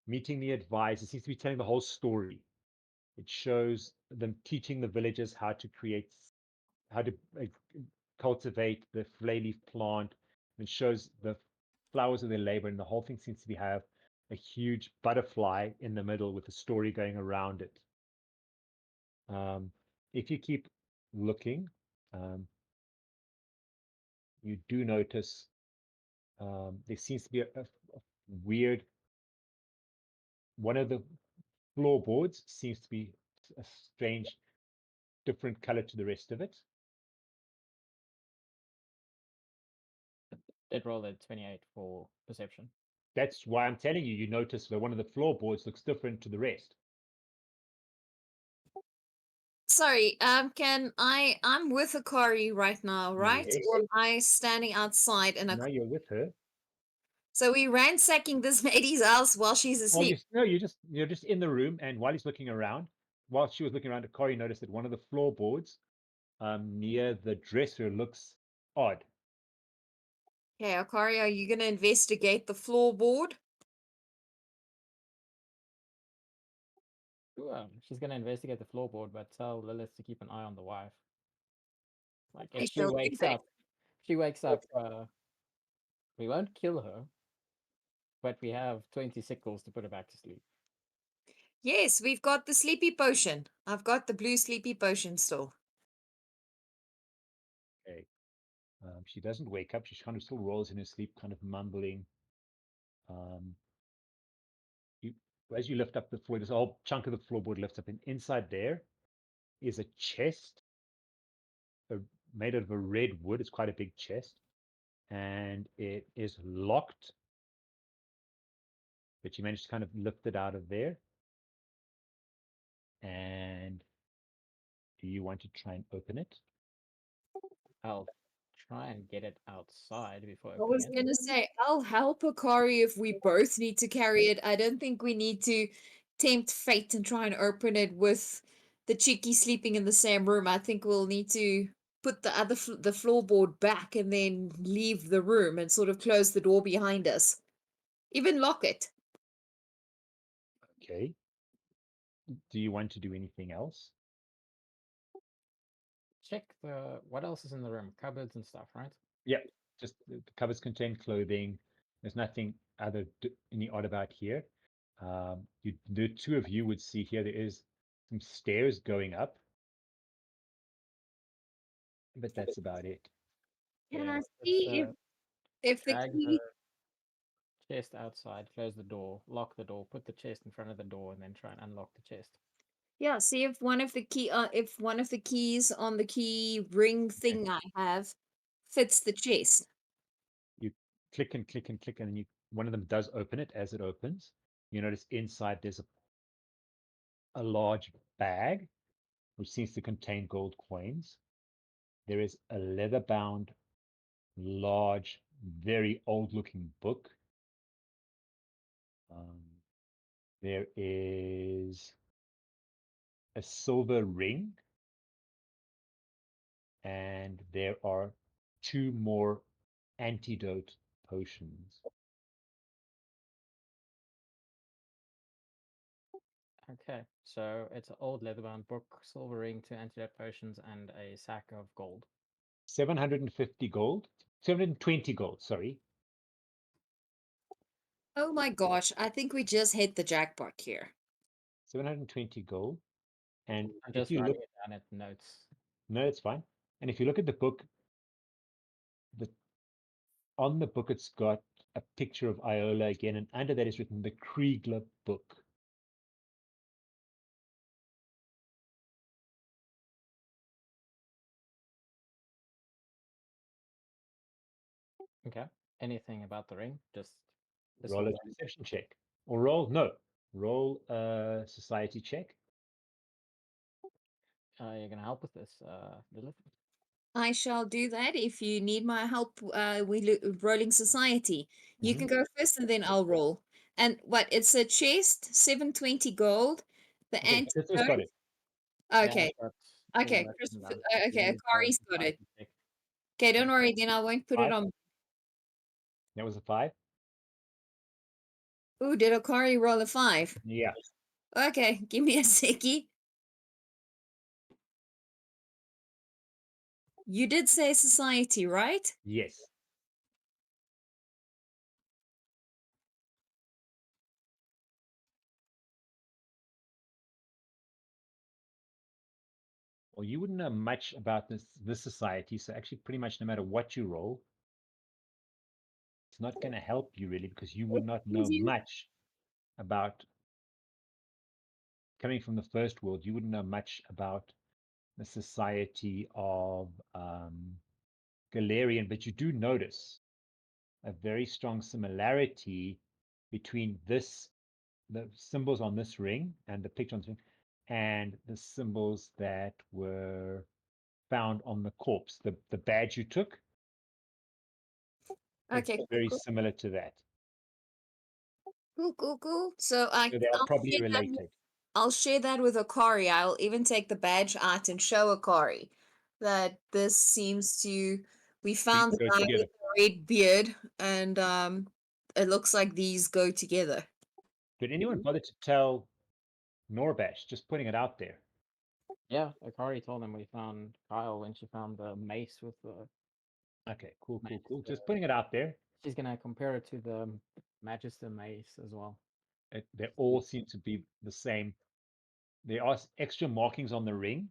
meeting the advisor. It seems to be telling the whole story. It shows them teaching the villagers how to cultivate the flayleaf plant. It shows the flowers of their labor, and the whole thing seems to have a huge butterfly in the middle with a story going around it. If you keep looking, you do notice there seems to be a weird, one of the floorboards seems to be a strange, different color to the rest of it. Did roll a 28 for perception. That's why I'm telling you, you notice that one of the floorboards looks different to the rest. Sorry, I'm with Akari right now, right? Yes. Or am I standing outside and Now you're with her. so we ransacking this lady's house while she's Well, asleep. you're just in the room, and while he's looking around, while she was looking around, Akari noticed that one of the floorboards near the dresser looks odd. Okay, Akari, are you gonna investigate the floorboard? She's gonna investigate the floorboard, but tell Lilith to keep an eye on the wife. Like I if she shall do wakes that. up, we won't kill her, but we have 20 sickles to put her back to sleep. Yes, we've got the sleepy potion. I've got the blue sleepy potion still. Okay. She doesn't wake up. She kind of still rolls in her sleep, kind of mumbling. As you lift up the floor, there's a whole chunk of the floorboard lifts up, and inside there is a chest made out of a red wood. It's quite a big chest, and it is locked. But you managed to kind of lift it out of there. And do you want to try and open it? I'll try and get it outside before I was opening it. gonna say, I'll help Akari if we both need to carry it. I don't think we need to tempt fate and try and open it with the chickie sleeping in the same room. I think we'll need to put the other the floorboard back and then leave the room and sort of close the door behind us. Even lock it. Okay. Do you want to do anything else? Check what else is in the room, cupboards and stuff, right? Yeah, just the cupboards contain clothing. There's nothing any odd about here. The two of you would see here there is some stairs going up, but that's about it. Can Yeah, I just, see if the drag key? the chest outside, close the door, lock the door, put the chest in front of the door, and then try and unlock the chest. Yeah, see if one of the keys on the key ring thing I have fits the chest. You click and click and click, and then one of them does open it. As it opens, you notice inside there's a large bag, which seems to contain gold coins. There is a leather-bound, large, very old-looking book. There is a silver ring, and there are 2 more antidote potions. Okay, so it's an old leather-bound book, silver ring, 2 antidote potions, and a sack of gold. 750 gold, 720 gold, sorry. Oh my gosh, I think we just hit the jackpot here. 720 gold. And I'm if just you writing look, it down at notes. no, it's fine. And if you look at the book, on the book it's got a picture of Iola again, and under that is written the Kriegler book. Okay. Anything about the ring? Just Roll a perception check. Or roll a society check. You're gonna help with this, Lillith? I shall do that if you need my help. Rolling society. You can Mhm. go first, and then I'll roll. And what? It's a chest, 720 gold. The Okay, Christopher's got antidote. it. Okay, Yeah, all okay, that written down. okay. Use the Akari's got it. society check. Okay, don't worry. Then I won't put it 5. on. That was a 5. Ooh, did Akari roll a 5? Yeah. Okay, give me a seckie. You did say society, right? Yes. Well, you wouldn't know much about this society, so actually pretty much no matter what you roll, it's not going to help you really, because you would not know much about, coming from the first world, you wouldn't know much about the society of Galarian, but you do notice a very strong similarity between the symbols on this ring and the picture on this ring and the symbols that were found on the corpse. The badge you took, Okay, it's very similar to that. cool. So So they are probably related. I'll share that with Akari. I'll even take the badge out and show Akari that this seems to. We found the go guy with together. the red beard, and it looks like these go together. Did anyone bother to tell Norbash, just putting it out there? Yeah, Akari told him we found Kyle when she found the mace with the. Okay, cool. Just putting it out there. She's gonna compare it to the Magister mace as well. They all seem to be the same. There are extra markings on the ring,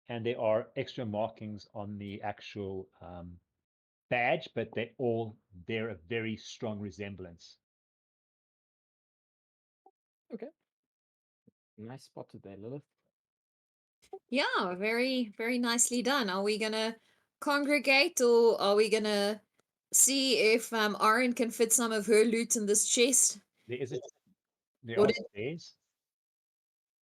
and there are extra markings on the actual badge, but they're a very strong resemblance. Okay. Nice spotted there, Lillith. Yeah, very, very nicely done. Are we gonna congregate, or are we gonna see if Oryn can fit some of her loot in this chest? There are stairs.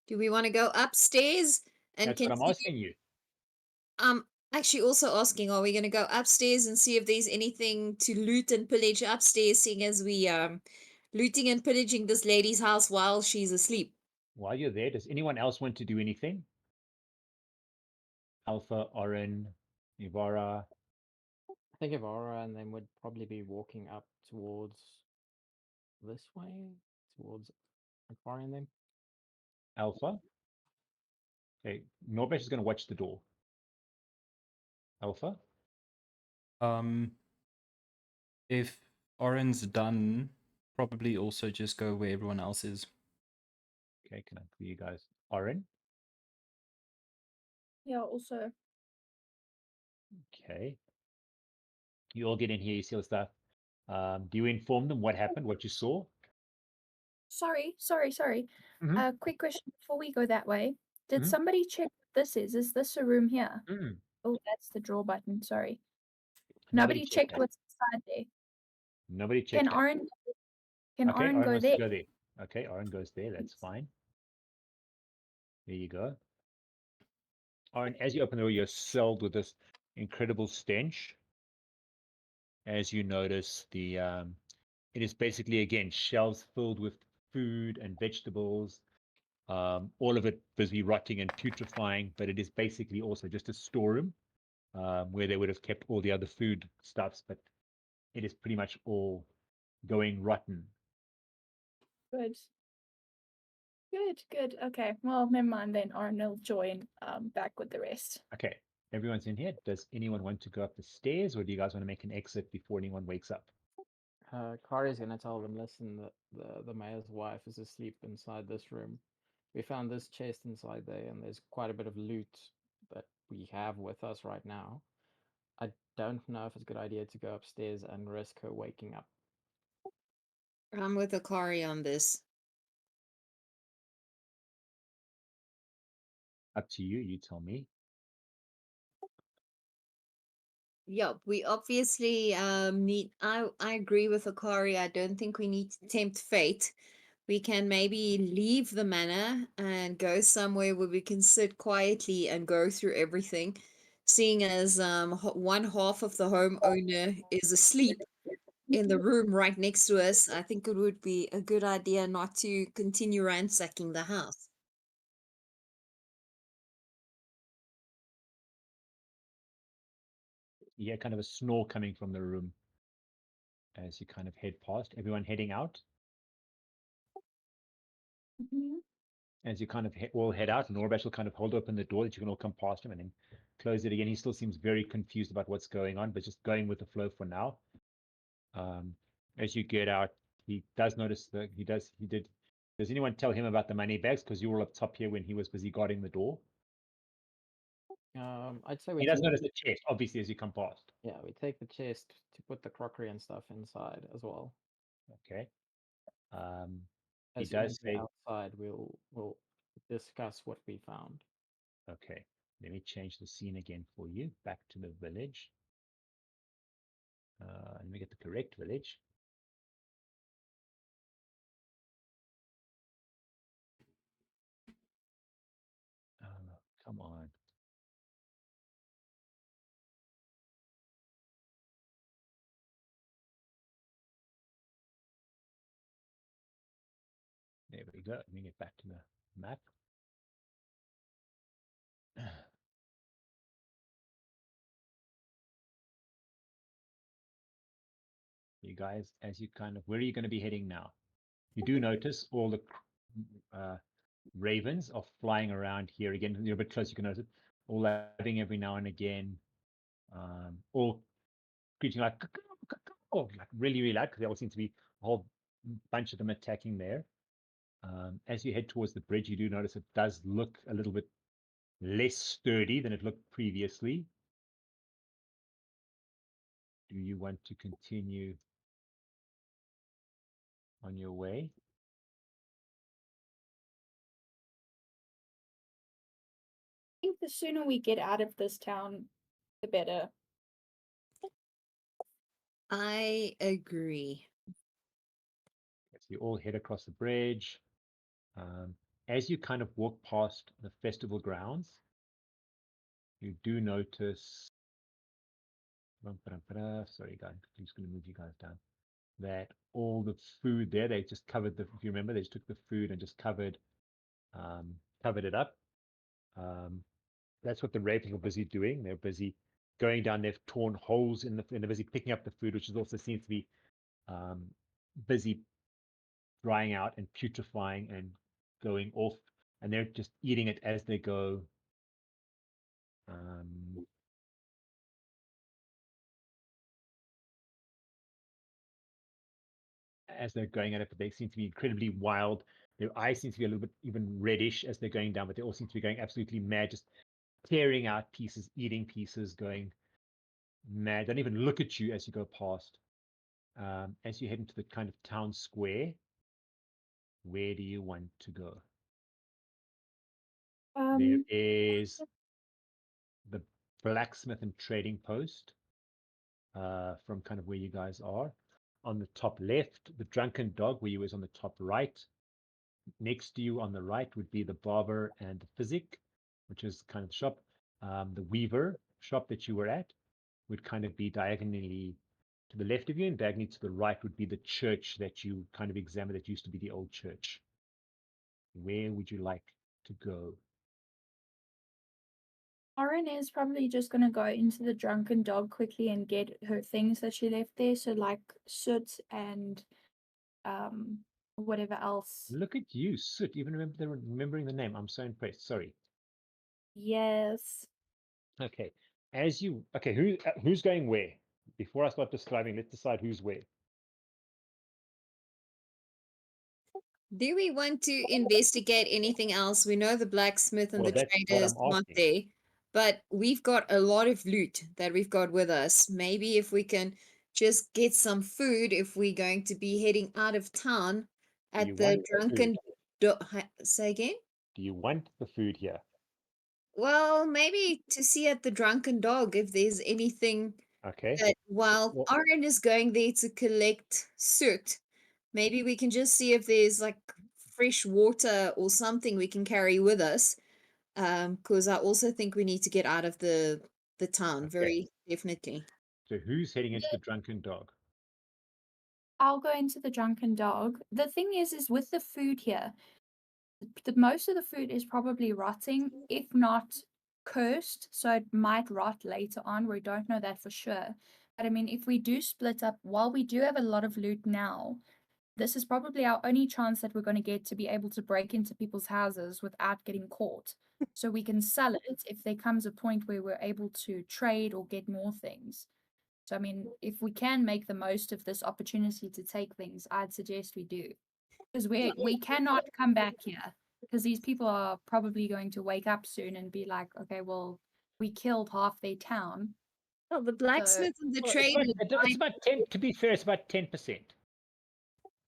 Do we want to go upstairs and That's what I'm continue? asking you. Actually also asking, are we going to go upstairs and see if there's anything to loot and pillage upstairs, seeing as we looting and pillaging this lady's house while she's asleep? while you're there, does anyone else want to do anything? Alpha, Oryn, Evara. I think Evara and then would probably be walking up towards this way, towards Akari and them. Alpha. Okay, Norbesh is going to watch the door. Alpha. If Oryn's done, probably also just go where everyone else is. Okay, can I clear you guys? Oryn. Yeah, also. Okay. You all get in here, you see all the stuff. Do you inform them what happened, what you saw? Sorry. Mhm. Quick question before we go that way. Did Mhm. somebody check what this is? Is this a room here? Mm. Oh, that's the draw button. Sorry. Nobody Nobody checked checked that. what's inside there. Nobody Can checked that. Okay, Oryn Oryn go wants to there? go there. Okay, Oryn goes there. That's fine. There you go. Oryn, as you open the door, you're assailed with this incredible stench. As you notice, it is basically again shelves filled with food and vegetables. All of it busy rotting and putrefying, but it is basically also just a storeroom where they would have kept all the other food stuffs, but it is pretty much all going rotten. Good. Okay. Well, never mind then. Oryn will join back with the rest. Okay, everyone's in here. Does anyone want to go up the stairs, or do you guys want to make an exit before anyone wakes up? Kari's gonna tell them, listen, that the mayor's wife is asleep inside this room. We found this chest inside there, and there's quite a bit of loot that we have with us right now. I don't know if it's a good idea to go upstairs and risk her waking up. I'm with Akari on this. Up to you. You tell me. Yeah, we obviously need I agree with Akari. I don't think we need to tempt fate. We can maybe leave the manor and go somewhere where we can sit quietly and go through everything. Seeing as one half of the homeowner is asleep in the room right next to us, I think it would be a good idea not to continue ransacking the house. You hear kind of a snore coming from the room as you kind of head past. Everyone heading out. Mhm. As you kind of all head out, Norbash will kind of hold open the door that you can all come past him and then close it again. He still seems very confused about what's going on, but just going with the flow for now. As you get out, he does notice that he did. Does anyone tell him about the money bags? Because you were up top here when he was busy guarding the door. I'd say we He does take notice the chest, obviously, as you come past. yeah, we take the chest to put the crockery and stuff inside as well. Okay. He As soon as does we're say, outside, we'll discuss what we found. okay, let me change the scene again for you. Back to the village. Let me get the correct village. Come on. There we go. Let me get back to the map. You guys, as you kind of, where are you going to be heading now? You do notice all the ravens are flying around here again. You're a bit close, you can notice it. All laughing every now and again. All screeching like, oh, like really, really loud because there all seem to be a whole bunch of them attacking there. As you head towards the bridge, you do notice it does look a little bit less sturdy than it looked previously. Do you want to continue on your way? I think the sooner we get out of this town, the better. I agree. So you all head across the bridge. As you kind of walk past the festival grounds, you do notice. Sorry, guys, I'm just going to move you guys down. That all the food there, they just covered the. If you remember, they just took the food and just covered covered it up. That's what the ravens were busy doing. They're busy going down. They've torn holes in and they're busy picking up the food, which is also seems to be busy drying out and putrefying and going off. And they're just eating it as they go. As they're going at it, but they seem to be incredibly wild. Their eyes seem to be a little bit even reddish as they're going down, but they all seem to be going absolutely mad, just tearing out pieces, eating pieces, going mad. Don't even look at you as you go past. As you head into the kind of town square, where do you want to go? There is the blacksmith and trading post from kind of where you guys are. On the top left, the drunken dog, where you was on the top right. Next to you on the right would be the barber and the physic, which is kind of the shop. The weaver shop that you were at would kind of be diagonally to the left of you, and diagonally to the right would be the church that you kind of examined that used to be the old church. Where would you like to go? Oryn is probably just going to go into the drunken dog quickly and get her things that she left there. So like soot and whatever else. Look at you, Soot. Even remembering the name. I'm so impressed. Sorry. Yes. Okay. Who's going where? Before I start describing, let's decide who's where. Do we want to investigate anything else? We know the blacksmith and Well, the that's what trader is I'm not asking. there, but we've got a lot of loot that we've got with us. Maybe if we can just get some food if we're going to be heading out of town Do you at the want the drunken say again? Do you want the food here? Well, maybe to see at the drunken dog if there's anything Okay. that while Well, Oryn is going there to collect soot, maybe we can just see if there's like fresh water or something we can carry with us. Because I also think we need to get out of the town, okay. very definitely. So who's heading into the drunken dog? I'll go into the drunken dog. The thing is with the food here, the most of the food is probably rotting, if not cursed. So it might rot later on. We don't know that for sure. But I mean, if we do split up, while we do have a lot of loot now, this is probably our only chance that we're going to get to be able to break into people's houses without getting caught. So we can sell it if there comes a point where we're able to trade or get more things. So, I mean, if we can make the most of this opportunity to take things, I'd suggest we do. Because we cannot come back here. Because these people are probably going to wake up soon and be like, okay, well, we killed half their town. Well, the blacksmith and the trader. It's about 10. To be fair, it's about 10%.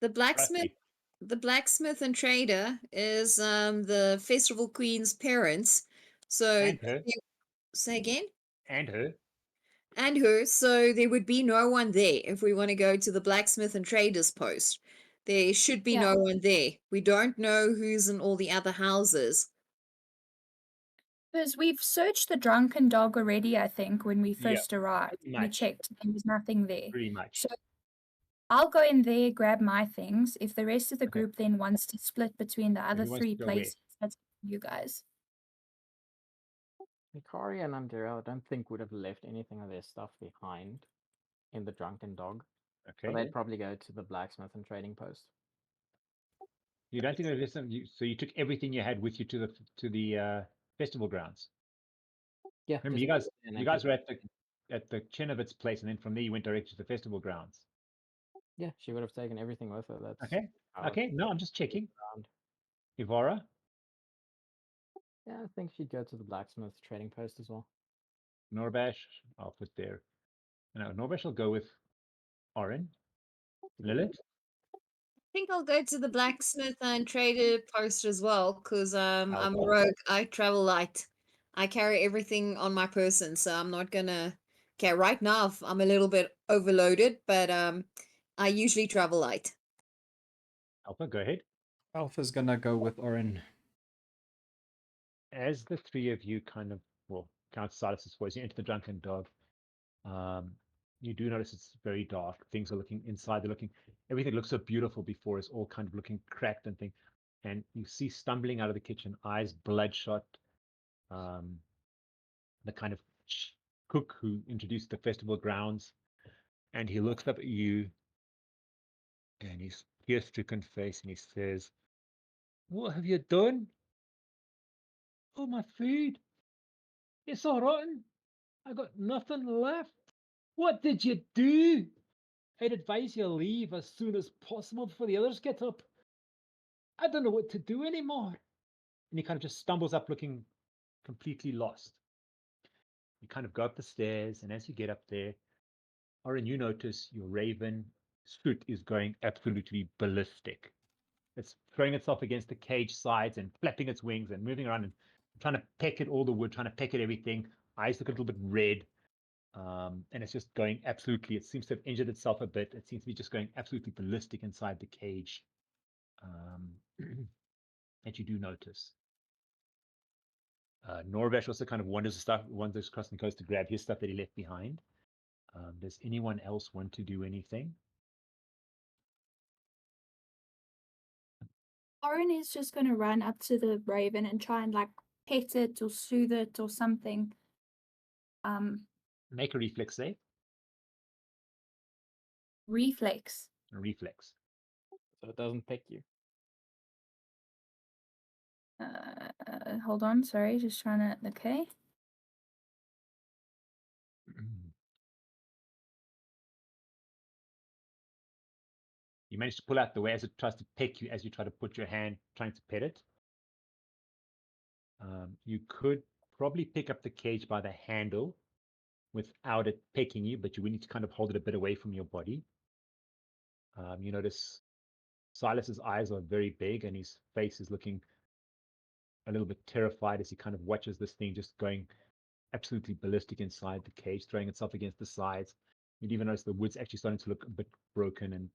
The blacksmith. Roughly. The blacksmith and trader is the festival queen's parents. So And her. say again? And her. And her. So there would be no one there if we want to go to the blacksmith and traders post. There should be no one there. We don't know who's in all the other houses. Because we've searched the drunken dog already, I think, when we first arrived. We checked. There was nothing there. Pretty much. So I'll go in there, grab my things. If the rest of the group then wants to split between the other who wants three to go where? places, that's you guys. Akari and Andariel, I don't think would have left anything of their stuff behind in the drunken dog. So Okay. they'd probably go to the blacksmith and trading post. You don't think they listen. So you took everything you had with you to the festival grounds. Yeah. Remember, you guys were at the Chenovitz place, and then from there you went directly to the festival grounds. Yeah, she would have taken everything with her. That's Okay. Okay. No, I'm just checking. Around. Evara. Yeah, I think she'd go to the blacksmith trading post as well. Norbash, I'll put there. No, Norbash will go with Oryn. Lillith. I think I'll go to the blacksmith and trader post as well, because I'm a rogue. I travel light. I carry everything on my person, so I'm not gonna. Okay, right now I'm a little bit overloaded, but I usually travel light. Alpha, go ahead. Alpha's gonna go with Oryn. As the three of you kind of, well, count Silas's voice, you enter the drunken dog. You do notice it's very dark. Things are looking inside. Everything looks so beautiful before it's all kind of looking cracked and things. and you see stumbling out of the kitchen, eyes bloodshot, the kind of cook who introduced the festival grounds, and he looks up at you, and his tear-stricken face, and he says, "What have you done? Oh, my food! It's all rotten. I got nothing left. What did you do? I'd advise you leave as soon as possible before the others get up. I don't know what to do anymore." And he kind of just stumbles up looking completely lost. You kind of go up the stairs, and as you get up there, Oryn, you notice your raven suit is going absolutely ballistic. It's throwing itself against the cage sides and flapping its wings and moving around and trying to peck at all the wood, trying to peck at everything. Eyes look a little bit red. And it's just going absolutely, it seems to have injured itself a bit. It seems to be just going absolutely ballistic inside the cage. That you do notice. Norvash also kind of wanders across and goes to grab his stuff that he left behind. Does anyone else want to do anything? Oryn is just going to run up to the raven and try and like pet it or soothe it or something. Make a reflex save. Reflex. A reflex. So it doesn't pick you. Hold on, sorry, just trying to. Okay. You manage to pull out the way as it tries to peck you as you try to put your hand trying to pet it. You could probably pick up the cage by the handle without it pecking you, but you would need to kind of hold it a bit away from your body. You notice Silas's eyes are very big and his face is looking a little bit terrified as he kind of watches this thing just going absolutely ballistic inside the cage, throwing itself against the sides. You'd even notice the wood's actually starting to look a bit broken and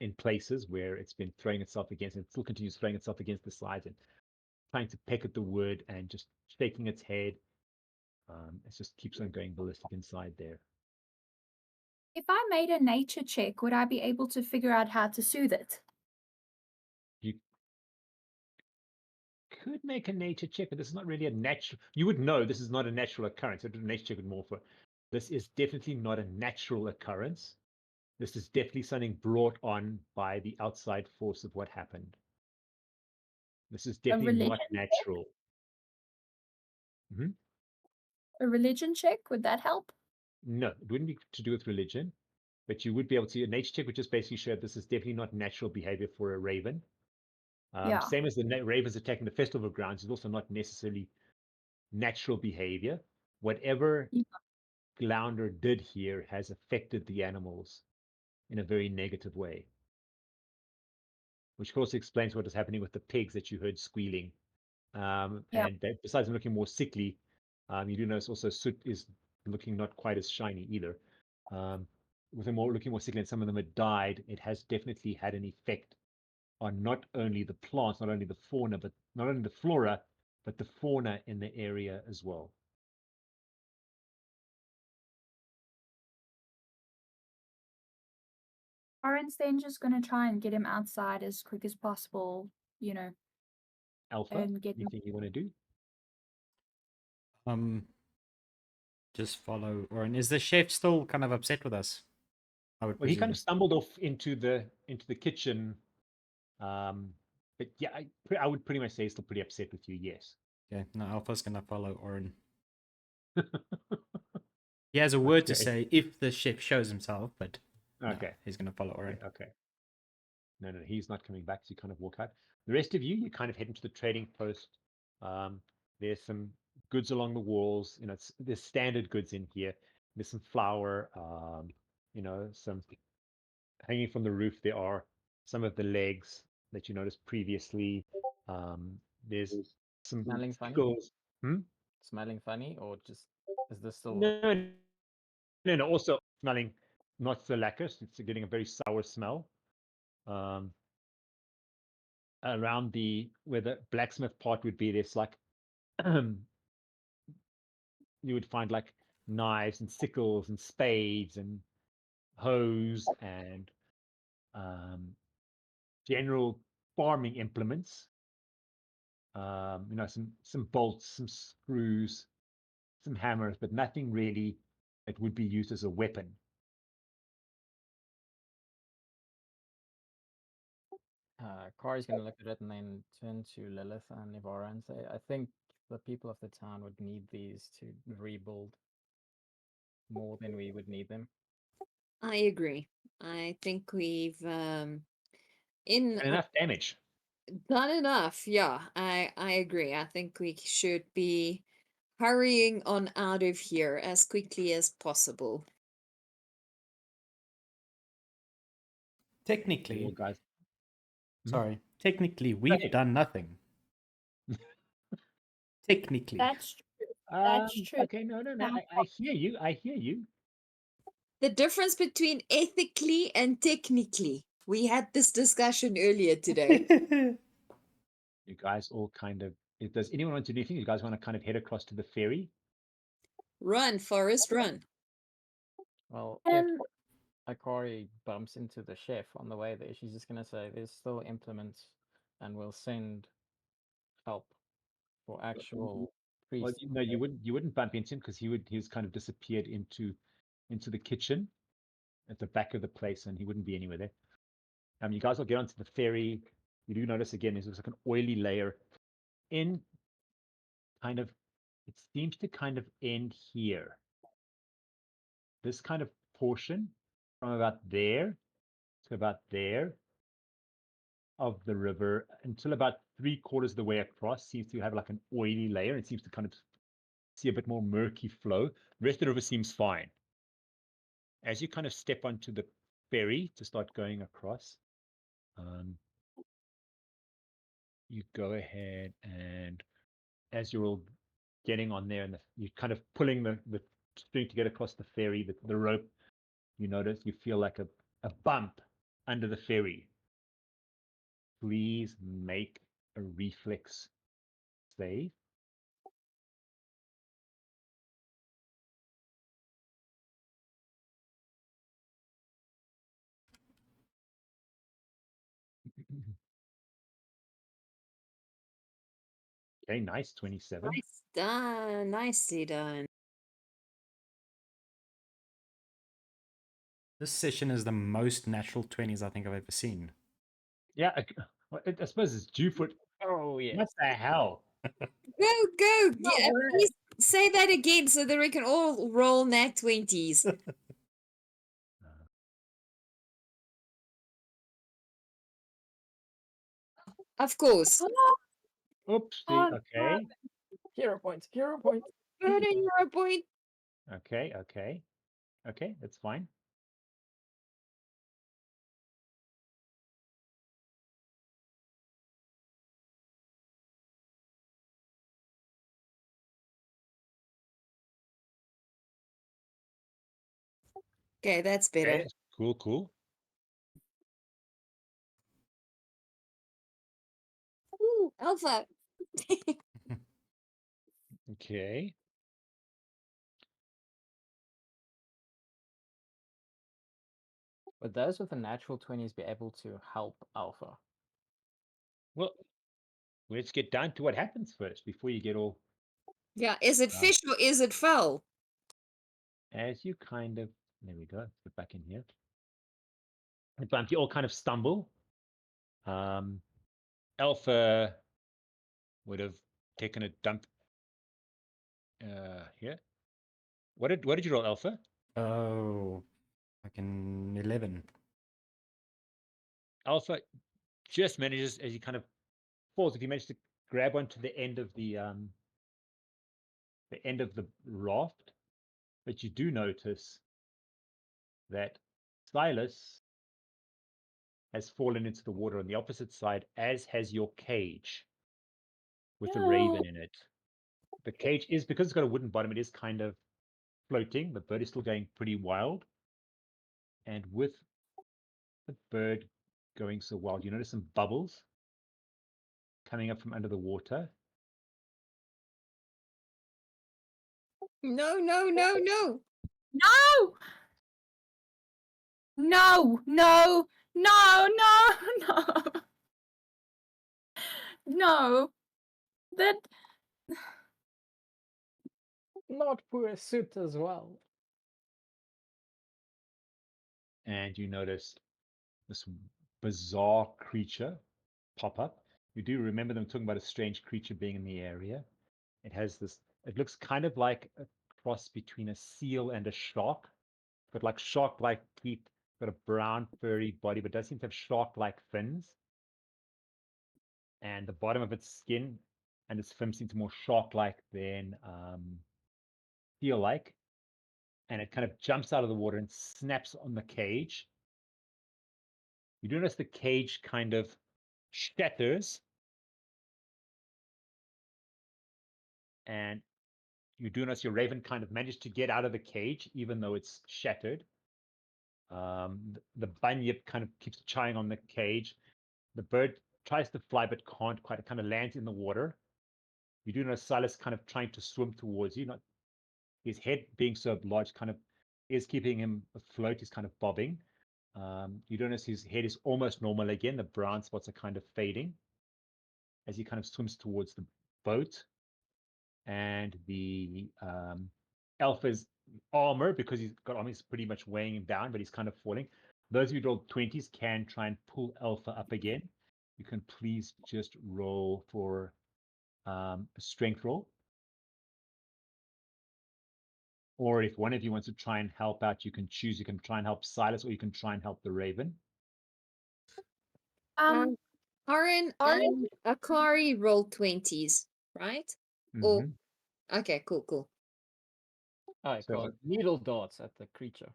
in places where it's been throwing itself against, and it still continues throwing itself against the sides and trying to peck at the wood and just shaking its head. It just keeps on going ballistic inside there. If I made a nature check, would I be able to figure out how to soothe it? You could make a nature check, but this is not really a natural. You would know this is not a natural occurrence. So a nature check would more for. This is definitely not a natural occurrence. This is definitely something brought on by the outside force of what happened. This is definitely not natural. A religion check, would that help? No, it wouldn't be to do with religion, but you would be able to. A nature check would just basically show this is definitely not natural behavior for a raven. Yeah. Same as the ravens attacking the festival grounds is also not necessarily natural behavior. Whatever Glounder did here has affected the animals in a very negative way, which also explains what is happening with the pigs that you heard squealing. And that, besides them looking more sickly, you do notice also soot is looking not quite as shiny either. With them all looking more sickly and some of them had died, it has definitely had an effect on not only the plants, not only the fauna, but not only the flora, but the fauna in the area as well. Oryn's then just going to try and get him outside as quick as possible, Alpha, and get him. anything you want to do? Just follow Oryn. Is the chef still kind of upset with us? I would. Well, he kind of stumbled off into the kitchen. But yeah, I would pretty much say he's still pretty upset with you. Yes. Okay. No, Alpha's gonna follow Oryn. He has a word to say if the chef shows himself, but okay, no, he's gonna follow Oryn. Okay. No, he's not coming back. So you kind of walk out. The rest of you kind of head into the trading post. There's some goods along the walls. There's standard goods in here. There's some flour. Some hanging from the roof. There are some of the legs that you noticed previously. There's some Smelling funny? pickles. Smelling funny, or just is this still? No. Also smelling not so lacquerous. It's getting a very sour smell. Around where the blacksmith part would be, there's like you would find like knives and sickles and spades and hoes and general farming implements. You know, some bolts, some screws, some hammers, but nothing really that would be used as a weapon. Kari's going to look at it and then turn to Lilith and Evara and say, I think the people of the town would need these to rebuild more than we would need them. I agree. I think we've in And enough damage. done enough. Yeah, I agree. I think we should be hurrying on out of here as quickly as possible. You Technically, all guys. sorry, technically, we've ahead. done nothing. Technically. That's true. That's true. Okay, no. I hear you. I hear you. The difference between ethically and technically. We had this discussion earlier today. You guys all kind of. Does anyone want to do anything? You guys want to kind of head across to the ferry? Run, Forest, run. Well, if Um, Akari bumps into the chef on the way there, she's just going to say, there's still implements and we'll send help for actual Well, priests. no, you wouldn't bump into him because he's kind of disappeared into the kitchen at the back of the place, and he wouldn't be anywhere there. You guys will get onto the ferry. You do notice again, there's like an oily layer in kind of. It seems to kind of end here. This kind of portion from about there to about there of the river until about 3/4 of the way across seems to have like an oily layer. It seems to kind of see a bit more murky flow. The rest of the river seems fine. As you kind of step onto the ferry to start going across, you go ahead and as you're all getting on there and you're kind of pulling the string to get across the ferry, the rope, you feel like a bump under the ferry. Please make a reflex save. Okay, nice, 27. Nice done. Nicely done. This session is the most natural 20s I think I've ever seen. Yeah, I suppose it's due for. Oh, yeah. What the hell? Go, go. Yeah, please say that again so that we can all roll nat 20s. Of course. Oopsie. Okay. Hero points, hero points. Good and you're a point. Okay, that's fine. Okay, that's better. Okay, cool. Ooh, Alpha. Okay. Would those with the natural 20s be able to help Alpha? Well, let's get down to what happens first before you get all. Yeah, is it fish or is it fowl? As you kind of, there we go. Let's get back in here. But you all kind of stumble. Alpha would have taken a dump here. What did you roll, Alpha? Oh, fucking 11. Alpha just manages as he kind of falls. If you manage to grab onto the end of the raft, but you do notice that Silas has fallen into the water on the opposite side, as has your cage with a raven in it. The cage is, because it's got a wooden bottom, it is kind of floating. The bird is still going pretty wild. And with the bird going so wild, you notice some bubbles coming up from under the water. No. No! No! No! No, no, no. No. That Not poor suit as well. And you notice this bizarre creature pop up. You do remember them talking about a strange creature being in the area. It has this, it looks kind of like a cross between a seal and a shark. Got like shark-like teeth, got a brown furry body, but does seem to have shark-like fins. And the bottom of its skin and its fins seem to more shark-like than seal-like. And it kind of jumps out of the water and snaps on the cage. You do notice the cage kind of shatters. And you do notice your raven kind of managed to get out of the cage, even though it's shattered. The bunyip kind of keeps chawing on the cage. The bird tries to fly but can't quite. It kind of lands in the water. You do notice Silas kind of trying to swim towards you. Not his head being so large, kind of is keeping him afloat. He's kind of bobbing. You do notice his head is almost normal again. The brown spots are kind of fading as he kind of swims towards the boat. And the alpha's armor, because he's got armor, is pretty much weighing him down, but he's kind of falling. Those of you who rolled 20s can try and pull alpha up again. You can please just roll for a strength roll. Or if one of you wants to try and help out, you can choose. You can try and help Silas, or you can try and help the Raven. Oryn and Akari rolled 20s, right? Or okay, cool. I So- call needle darts at the creature.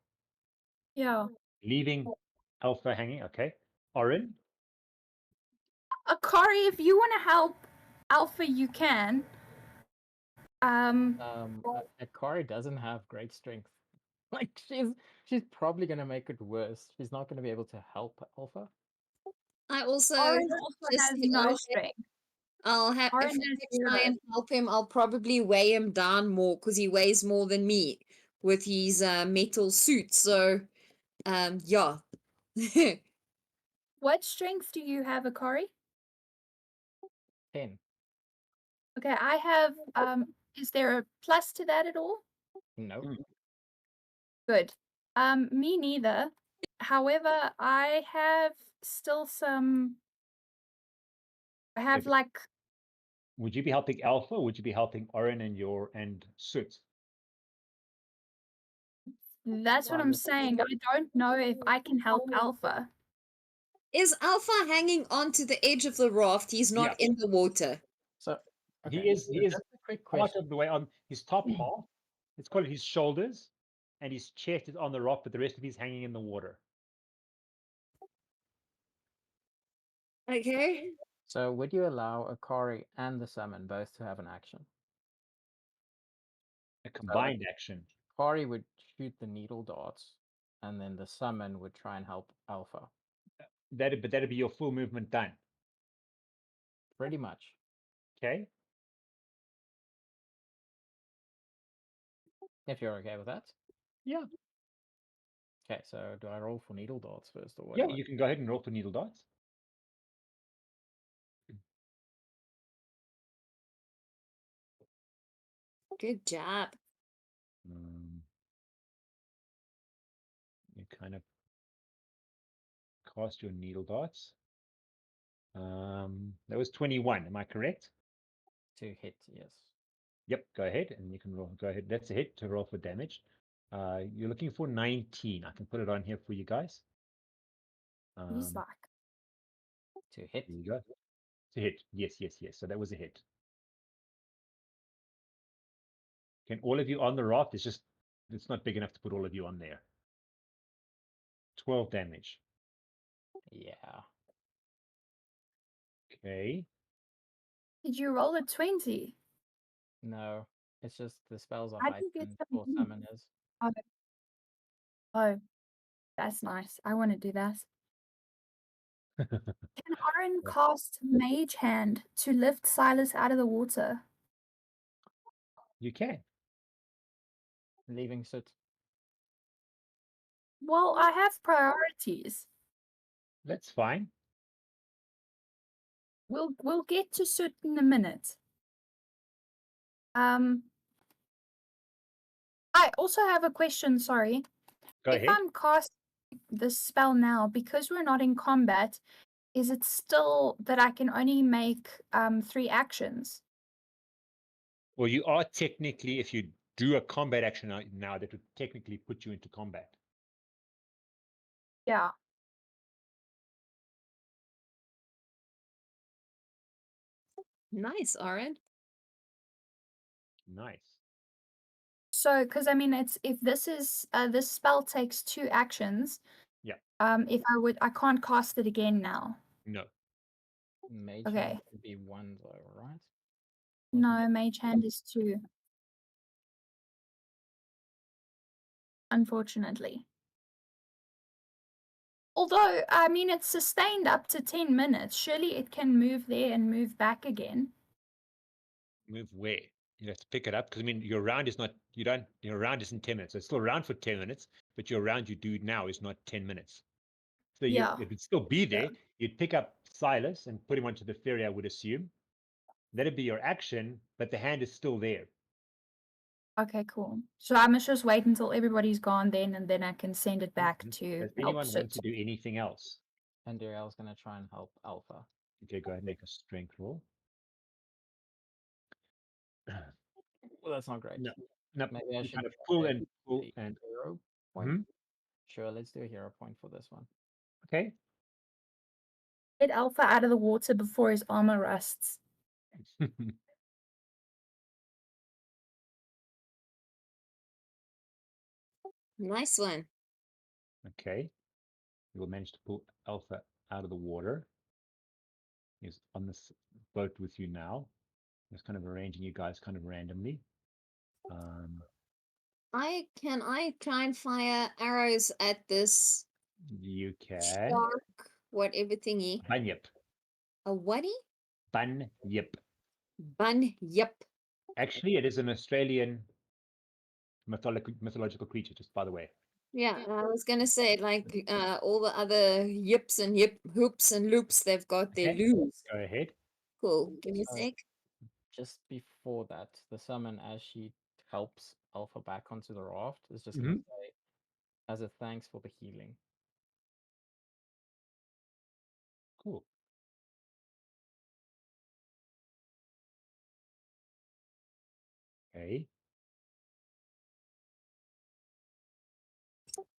yeah. Leaving alpha hanging. Okay. Oryn, Akari, if you want to help Alpha, you can. Akari doesn't have great strength. Like she's probably gonna make it worse. She's not gonna be able to help Alpha. I also Oryn also just has you no know, strength. I'll have Oryn if has I try zero. and help him, I'll probably weigh him down more because he weighs more than me with his metal suit. So, yeah. What strength do you have, Akari? 10. Okay, I have. Is there a plus to that at all? No. Good. Me neither. However, I have still some. I have Okay. like. would you be helping Alpha? Or would you be helping Oryn and Soot? That's what I'm saying. I don't know if I can help Alpha. Is Alpha hanging onto the edge of the raft? He's not in the water. So okay. He is Just a quick part question. of the way on his top half. It's called his shoulders, and his chest is on the rock, but the rest of he's hanging in the water. Okay. So would you allow Akari and the summon both to have an action? A combined action. Akari would shoot the needle darts, and then the summon would try and help Alpha. That'd be your full movement done. Pretty much. Okay. If you're okay with that. Yeah. Okay, so do I roll for needle darts first, or what? Yeah, you can go ahead and roll for needle darts. Good job. You kind of cast your needle darts. That was 21. Am I correct? To hit, yes. Yep. Go ahead, and you can roll. Go ahead. That's a hit to roll for damage. You're looking for 19. I can put it on here for you guys. He's like. To hit. There you go. To hit. Yes. So that was a hit. Can all of you on the raft? It's not big enough to put all of you on there. 12 damage. Yeah. Okay. Did you roll a 20? No, it's just the spells are How do you get heightened for 17? summoners. Oh, that's nice. I want to do that. Can Oryn cast Mage Hand to lift Silas out of the water? You can. Leaving Soot. Well, I have priorities. That's fine. We'll get to Soot in a minute. I also have a question, sorry. Go If ahead. I'm casting this spell now, because we're not in combat, is it still that I can only make 3 actions? Well, you are technically, if you do a combat action now, that would technically put you into combat. Yeah. Nice, Oryn. Nice. So, because I mean, it's if this is this spell takes 2 actions. Yeah. If I can't cast it again now. No. Mage Okay. hand would be 1 though, right? No, Mage Hand is 2. Unfortunately. Although, I mean, it's sustained up to 10 minutes. Surely it can move there and move back again. Move where? You have to pick it up because I mean your round is not your round isn't 10 minutes. It's still around for 10 minutes, but your round you do now is not 10 minutes. So Yeah. it would still be there. You'd pick up Silas and put him onto the ferry, I would assume. That'd be your action, but the hand is still there. Okay, cool. So I must just wait until everybody's gone then, and then I can send it back to Does help anyone want to Soot. do anything else? Andariel's gonna try and help Alpha. Okay, go ahead and make a strength roll. Well, that's not great. No, no. Maybe I You should kind of try pull a and hero point. Mhm. Sure, let's do a hero point for this one. Okay. Get Alpha out of the water before his armor rusts. Nice one. Okay. You will manage to pull Alpha out of the water. He's on this boat with you now. Just kind of arranging you guys kind of randomly. Can I try and fire arrows at this You can. shark, whatever thingy? Bunyip. A whaty? Bunyip. Yep. Actually, it is an Australian mythological creature, just by the way. Yeah, I was gonna say like all the other yips and hoops and loops they've got their Okay. loos. Go ahead. Cool. Give me a So- sec. Just before that, the summon, as she helps Alpha back onto the raft, is just Mm-hmm. gonna say, as a thanks for the healing. Cool. Okay.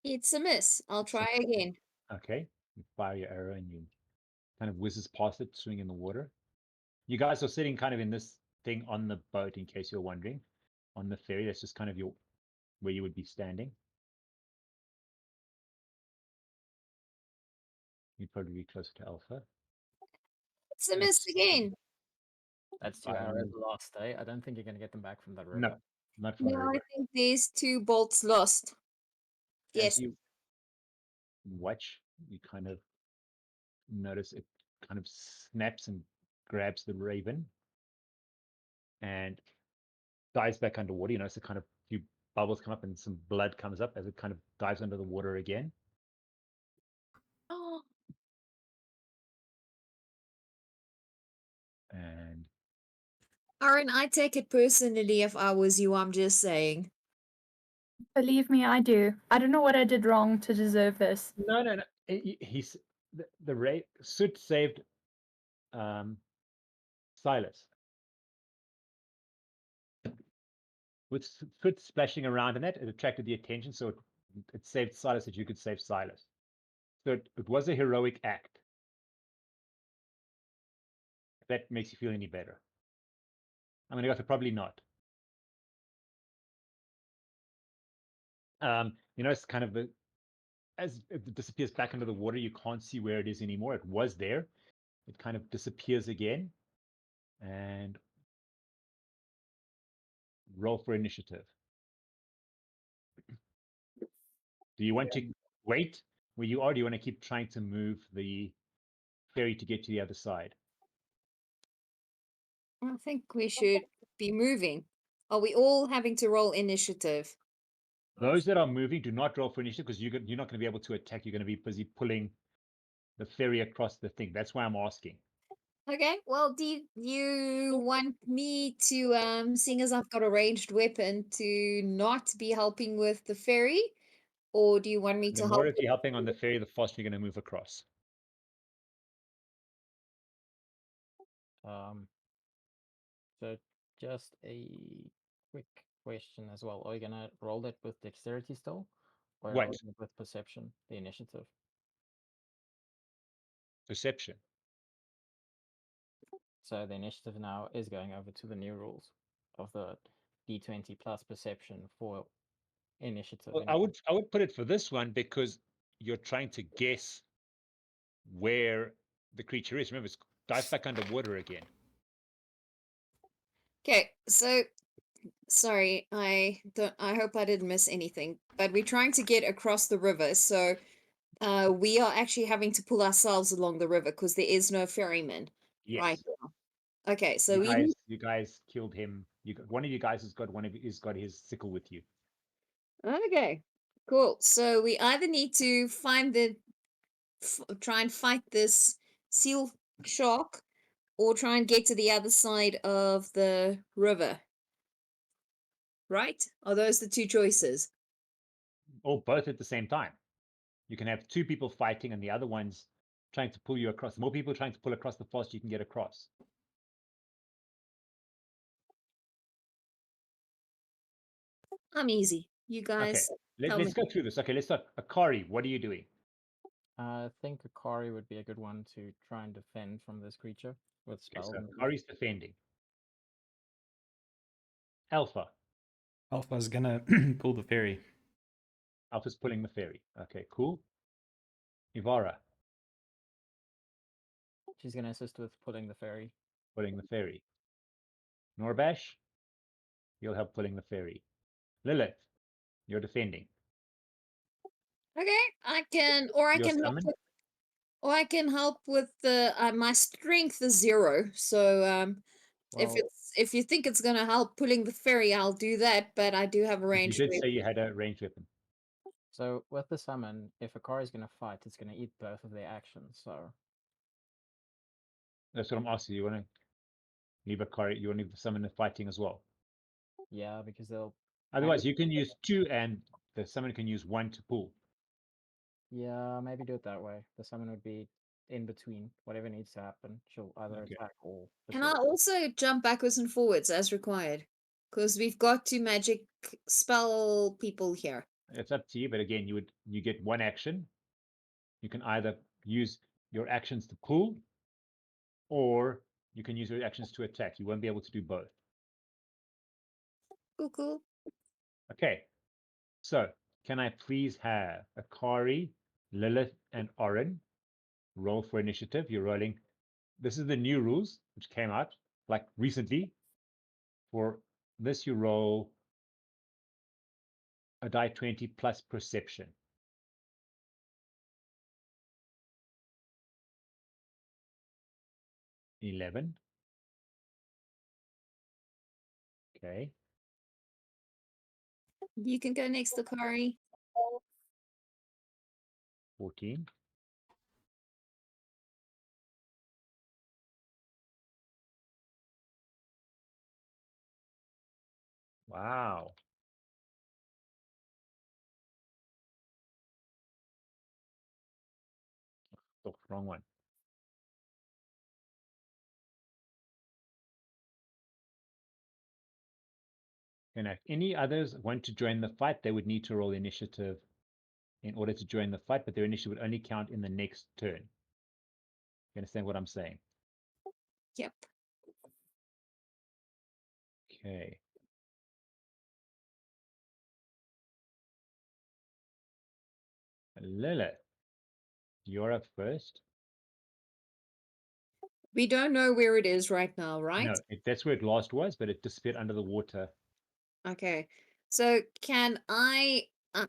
It's a miss. I'll try again. Okay. You fire your arrow and you kind of whizzes past it, swing in the water. You guys are sitting kind of in this thing on the boat, in case you're wondering, on the ferry. That's just kind of where you would be standing. You'd probably be closer to Alpha. It's a miss again. That's 2 Fire arrows them. lost, eh? I don't think you're gonna get them back from that river. No, not from the No, I river. think there's 2 bolts lost. Yes. As you watch, you kind of notice it kind of snaps and grabs the raven and dives back underwater. You notice a kind of few bubbles come up and some blood comes up as it kind of dives under the water again. Oh, And Oryn, I take it personally if I was you, I'm just saying. Believe me, I do. I don't know what I did wrong to deserve this. no. He's the Soot saved Silas. With Soot splashing around in it attracted the attention, so it saved Silas that you could save Silas. So it was a heroic act. If that makes you feel any better. I'm going to go for probably not. You know, it's kind of as it disappears back into the water, you can't see where it is anymore. It was there. It kind of disappears again. And roll for initiative. Do you want to wait where you are? Do you want to keep trying to move the ferry to get to the other side? I think we should be moving. Are we all having to roll initiative? Those that are moving, do not roll for initiative because you're not going to be able to attack. You're going to be busy pulling the ferry across the thing. That's why I'm asking. Okay, well, do you want me to, seeing as I've got a ranged weapon, to not be helping with the ferry? Or do you want me The to more help? if you're helping on the ferry, the faster you're going to move across. So just a quick question as well. Are you gonna roll that with dexterity still, or are you What? rolling it with perception, the initiative? Perception. So the initiative now is going over to the new rules of the D20 plus perception for initiative. Well, I would put it for this one because you're trying to guess where the creature is. Remember, it's dive back underwater again. Okay, so sorry, I hope I didn't miss anything. But we're trying to get across the river, so we are actually having to pull ourselves along the river because there is no ferryman right Yes. now. Okay, so we need. You guys killed him. One of you guys has got his sickle with you. Okay, cool. So we either need to find try and fight this seal shark, or try and get to the other side of the river. Right? Are those the two choices? Or both at the same time. You can have two people fighting and the other one's trying to pull you across. The more people trying to pull across, the faster you can get across. I'm easy. You Okay, guys tell let's me. go through this. Okay, let's start. Akari, what are you doing? I think Akari would be a good one to try and defend from this creature with Okay, spells. so Akari's defending. Alpha. Alpha's gonna pull the ferry. Alpha's pulling the ferry. Okay, cool. Evara. She's going to assist with pulling the ferry. Pulling the ferry. Norbash. You'll help pulling the ferry. Lillith. You're defending. Okay, I can, or I You're can help summoned. with, or I can help with the. My strength is 0, so Well, if you think it's gonna help pulling the ferry, I'll do that. But I do have a You ranged did weapon. say you had a ranged weapon. so with the summon, if Akari is going to fight, it's going to eat both of their actions. So That's what I'm asking. You want to leave Akari? You want to leave the summoner fighting as well? yeah, because they'll. Otherwise, you can use 2 and the summoner can use 1 to pull. Yeah, maybe do it that way. The summon would be in between. Whatever needs to happen, she'll either Okay. attack or. Can I facilitate. also jump backwards and forwards as required? Because we've got 2 magic spell people here. It's up to you, but again, you get 1 action. You can either use your actions to pull, or you can use your actions to attack. You won't be able to do both. Cool, cool. Okay, so can I please have Akari, Lilith, and Oryn roll for initiative? You're rolling. This is the new rules which came out like recently. For this, you roll a die 20 plus perception. $11. Okay. You can go next, Akari. 14. Wow. Oh, wrong one. And if any others want to join the fight, they would need to roll initiative in order to join the fight, but their initiative would only count in the next turn. You understand what I'm saying? Yep. Okay. Lilith, you're up first. We don't know where it is right now, right? No, that's where it last was, but it disappeared under the water. Okay. So can I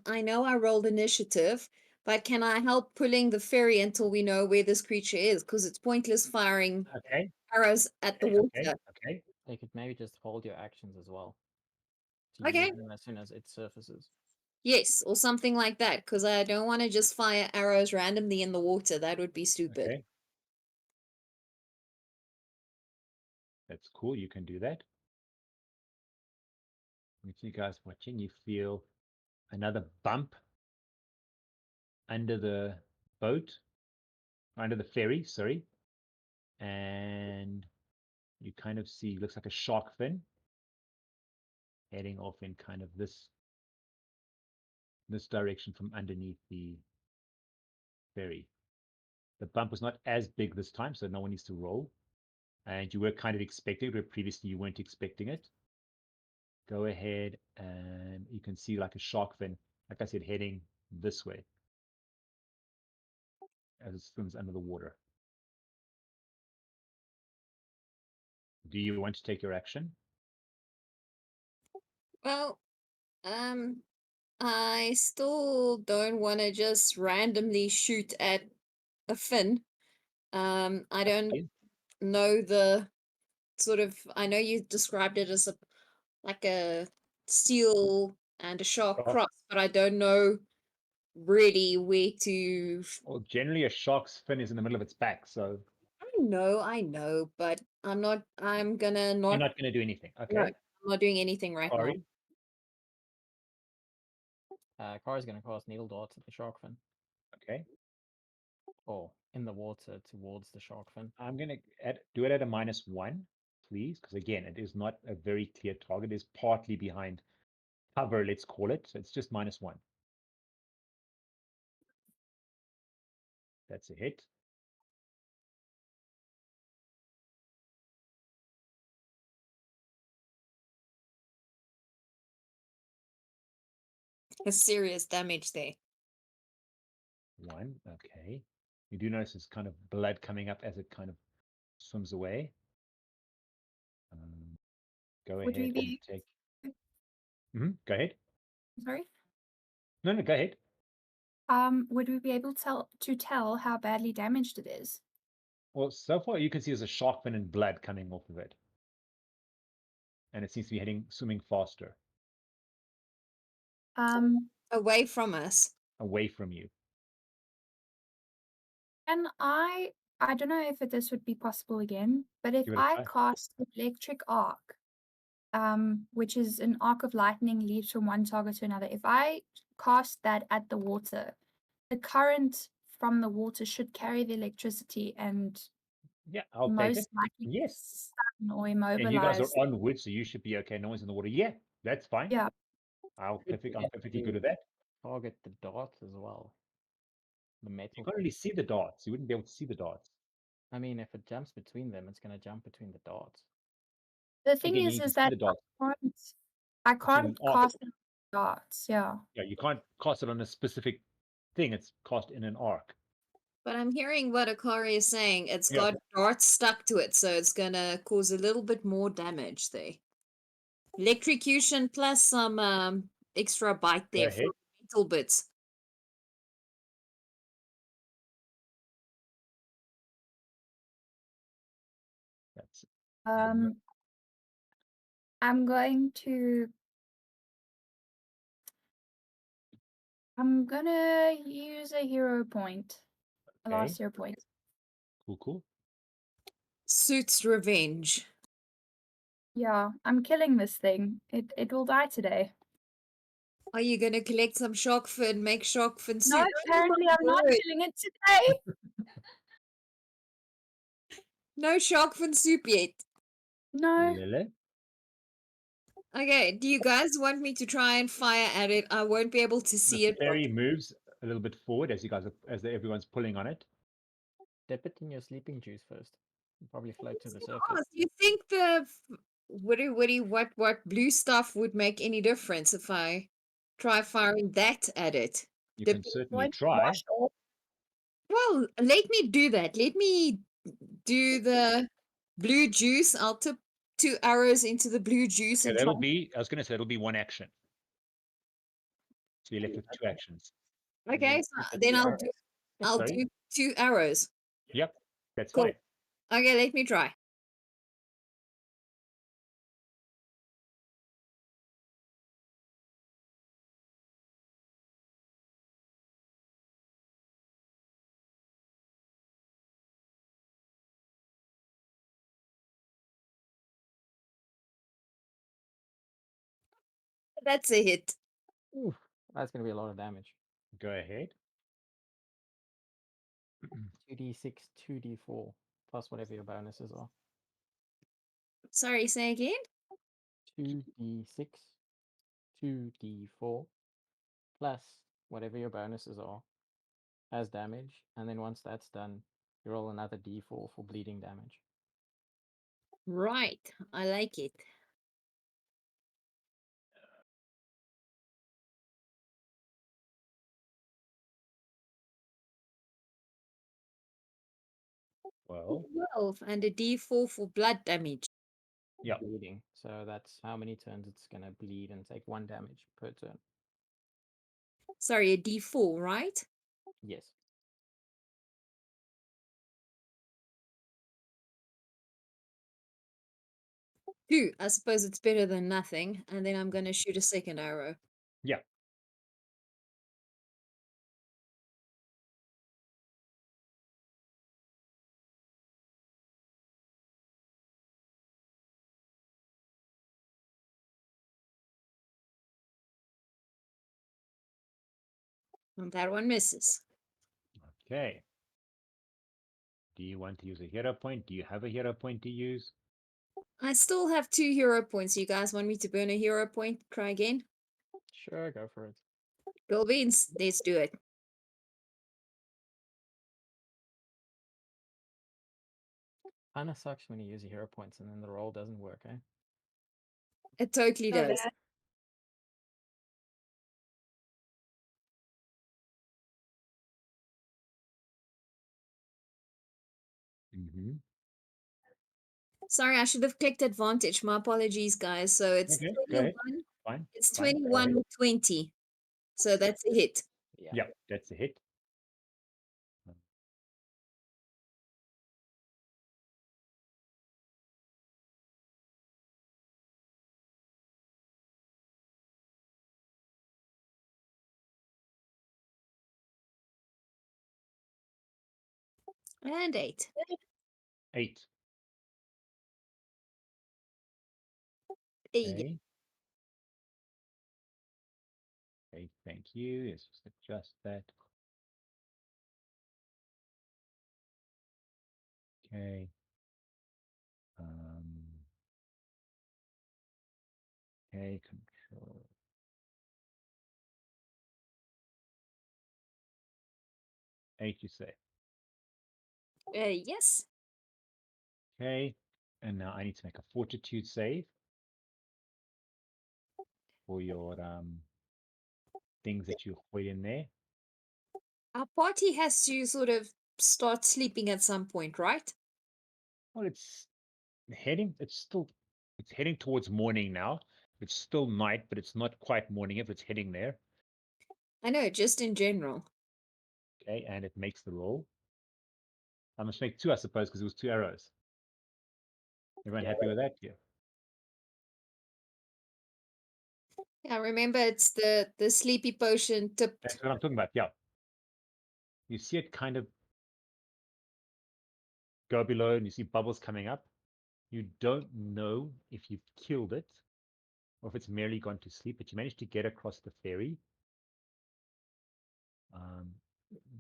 know I rolled initiative, but can I help pulling the ferry until we know where this creature is? Because it's pointless firing Okay. arrows at the Okay. water. Okay. You could maybe just hold your actions as well. To Okay. use them as soon as it surfaces. Yes, or something like that, because I don't want to just fire arrows randomly in the water. That would be stupid. Okay. That's cool. You can do that. With you guys watching, you feel another bump under the boat, under the ferry, sorry. And you kind of see, looks like a shark fin heading off in kind of this direction from underneath the ferry. The bump was not as big this time, so no one needs to roll. And you were kind of expecting it, where previously you weren't expecting it. Go ahead and you can see like a shark fin, like I said, heading this way as it swims under the water. Do you want to take your action? Well, I still don't want to just randomly shoot at a fin. I don't know the sort of. I know you described it as like a seal and a shark cross, but I don't know really where to. Well, generally a shark's fin is in the middle of its back, so I know, but I'm not. I'm gonna you're not. not going to do anything. Okay. No, I'm not doing anything right now. Sorry. Akari's going to cast Needle Darts at the shark fin. Okay. Or in the water towards the shark fin. I'm going to do it at a -1, please, because again, it is not a very clear target. It is partly behind cover, let's call it. So it's just -1. That's a hit. There's serious damage there. 1. Okay. You do notice there's kind of blood coming up as it kind of swims away. Go Would we ahead and be- take. Go ahead. Sorry. No, go ahead. Would we be able to tell how badly damaged it is? Well, so far you can see there's a shark fin and blood coming off of it. And it seems to be swimming faster Away from us. away from you. And I don't know if this would be possible again, but if Give it a I try. cast electric arc, which is an arc of lightning leaps from one target to another, if I cast that at the water, the current from the water should carry the electricity and Yeah, I'll take most it. likely Yes. stun or And you guys immobilize. are on wood, so you should be okay. No one's in the water. Yeah, that's fine. Yeah. I'm perfectly good at that. Target the darts as well. The metal. You can't really see the darts. You wouldn't be able to see the darts. I mean, if it jumps between them, it's going to jump between the darts. The thing Again, you is need to see that the darts. I in can't an arc. cast them with darts. Yeah. Yeah, you can't cast it on a specific thing. It's cast in an arc. But I'm hearing what Akari is saying. It's Yeah. got darts stuck to it, so it's gonna cause a little bit more damage there. Electrocution plus some extra bite Go there ahead. for metal bits. That's I'm gonna use a hero point. A okay. last hero point. Cool. Suits revenge. Yeah, I'm killing this thing. It will die today. Are you gonna collect some shark fin, make shark fin soup? No, apparently I'm not killing it today. No shark fin soup yet. No. Lillith. Okay, do you guys want me to try and fire at it? I won't be able to see The it. ferry moves a little bit forward as everyone's pulling on it. Dip it in your sleeping juice first. You'll probably float to the Oh, surface. do you think the what blue stuff would make any difference if I try firing that at it? You The can certainly Won't try. wash off. Well, let me do that. Let me do the blue juice. I'll tip 2 arrows into the blue juice Okay, and that'll try. be. I was going to say it'll be 1 action. So you're left with 2 actions. Okay, so then I'll Sorry. do 2 arrows. Yep, that's Cool. fine. Okay, let me try. That's a hit. Oof, that's going to be a lot of damage. Go ahead. 2d6, 2d4, plus whatever your bonuses are. Sorry, say again? 2d6, 2d4, plus whatever your bonuses are as damage. And then once that's done, you roll another d4 for bleeding damage. Right. I like it. Well, 12 and a d4 for blood damage. yeah. Bleeding. So that's how many turns it's going to bleed and take 1 damage per turn. Sorry, a d4, right? Yes. Two. I suppose it's better than nothing. And then I'm going to shoot a second arrow. Yeah. And that one misses. Okay. Do you want to use a hero point? Do you have a hero point to use? I still have 2 hero points. You guys want me to burn a hero point? Try again? Sure, go for it. Bill Beans, let's do it. Kind of sucks when you use your hero points and then the roll doesn't work, eh? It totally So does. bad. Mm-hmm. Sorry, I should have clicked advantage. My apologies, guys. So it's Okay, go ahead. 21. Fine. It's fine. Go 21 ahead. or 20. So that's a hit. Yeah, that's a hit. And 8. 8. Yeah. Okay. Okay, thank you. Let's just adjust that. Okay. Okay, control. Eight, you say. Yes. Okay. And now I need to make a fortitude save for your things that you put in there. Our party has to sort of start sleeping at some point, right? Well, it's heading towards morning now. It's still night, but it's not quite morning if it's heading there. I know, just in general. Okay, and it makes the roll. I must make 2, I suppose, because it was 2 arrows. Everyone happy with that? Yeah. Yeah, remember it's the sleepy potion tipped. That's what I'm talking about. Yeah. You see it kind of go below and you see bubbles coming up. You don't know if you've killed it or if it's merely gone to sleep, but you managed to get across the ferry.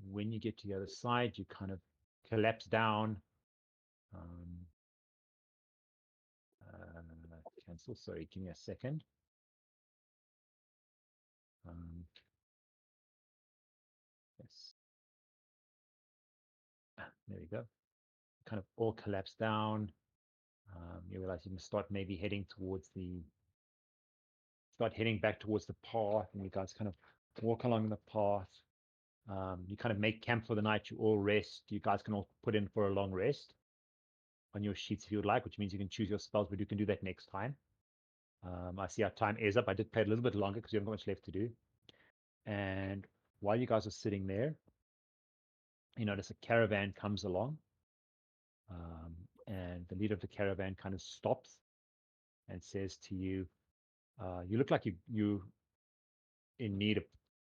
When you get to the other side, you kind of collapse down. Cancel. Sorry, give me a second. Yes. There we go. Kind of all collapse down. You realize you can start maybe heading back towards the path, and you guys kind of walk along the path. You kind of make camp for the night. You all rest. You guys can all put in for a long rest on your sheets if you would like, which means you can choose your spells, but you can do that next time. I see our time is up. I did play a little bit longer because we haven't got much left to do. And while you guys are sitting there, you notice a caravan comes along, and the leader of the caravan kind of stops and says to you, "You look like you in need of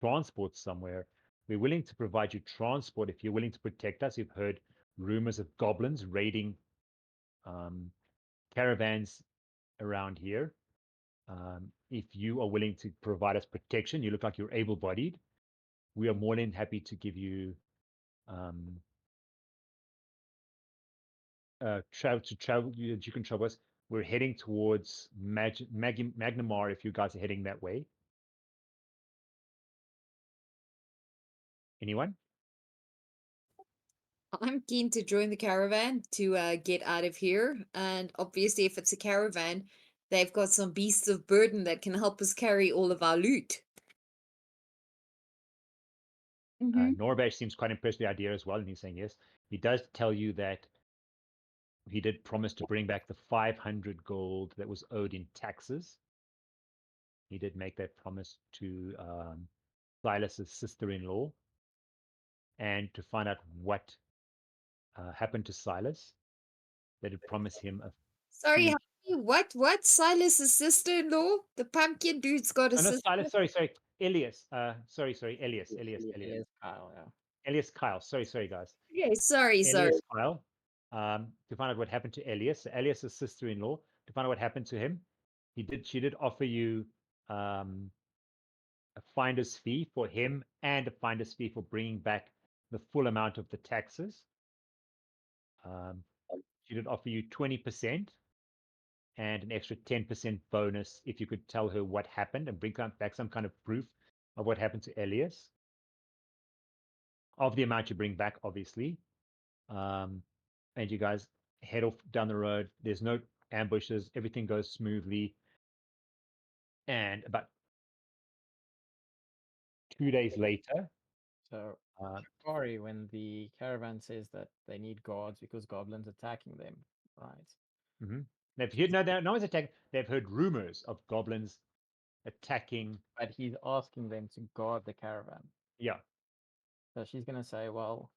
transport somewhere. We're willing to provide you transport if you're willing to protect us. We've heard rumors of goblins raiding caravans around here. if you are willing to provide us protection, you look like you're able-bodied, we are more than happy to give you travel. You can travel us. We're heading towards Magnamar if you guys are heading that way. Anyone? I'm keen to join the caravan to get out of here. And obviously, if it's a caravan, they've got some beasts of burden that can help us carry all of our loot. Norbash seems quite impressed with the idea as well, and he's saying yes. He does tell you that he did promise to bring back the 500 gold that was owed in taxes. He did make that promise to Silas's sister-in-law, and to find out what happened to Silas. They did promise him a Sorry, huge... what? Silas's sister-in-law? The pumpkin dude's got a Oh, no, sister? Silas, sorry. Elias. Sorry, Elias. It is Kyle, yeah. Elias Kyle. Sorry, guys. Okay, sorry. Elias Kyle. To find out what happened to Elias, Elias's sister-in-law, to find out what happened to him. She did offer you a finder's fee for him and a finder's fee for bringing back the full amount of the taxes. She did offer you 20% and an extra 10% bonus if you could tell her what happened and bring back some kind of proof of what happened to Elias. Of the amount you bring back, obviously. And you guys head off down the road. There's no ambushes. Everything goes smoothly. And about 2 days later... So, Akari, when the caravan says that they need guards because goblins attacking them, right? They've heard, no one's attacking. They've heard rumors of goblins attacking. But he's asking them to guard the caravan. Yeah. So she's going to say, well,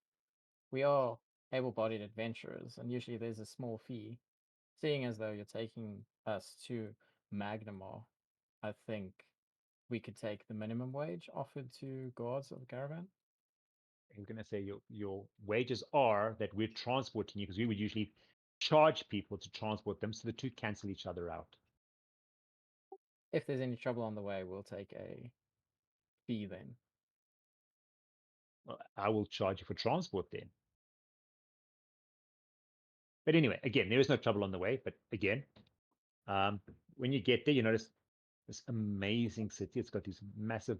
we are able-bodied adventurers, and usually there's a small fee. Seeing as though you're taking us to Magnamar, I think we could take the minimum wage offered to guards of the caravan. He's going to say your wages are that we're transporting you, because we would usually charge people to transport them, so the two cancel each other out. If there's any trouble on the way, we'll take a fee then. Well, I will charge you for transport then. But anyway, again, there is no trouble on the way. But again, when you get there, you notice this amazing city. It's got these massive,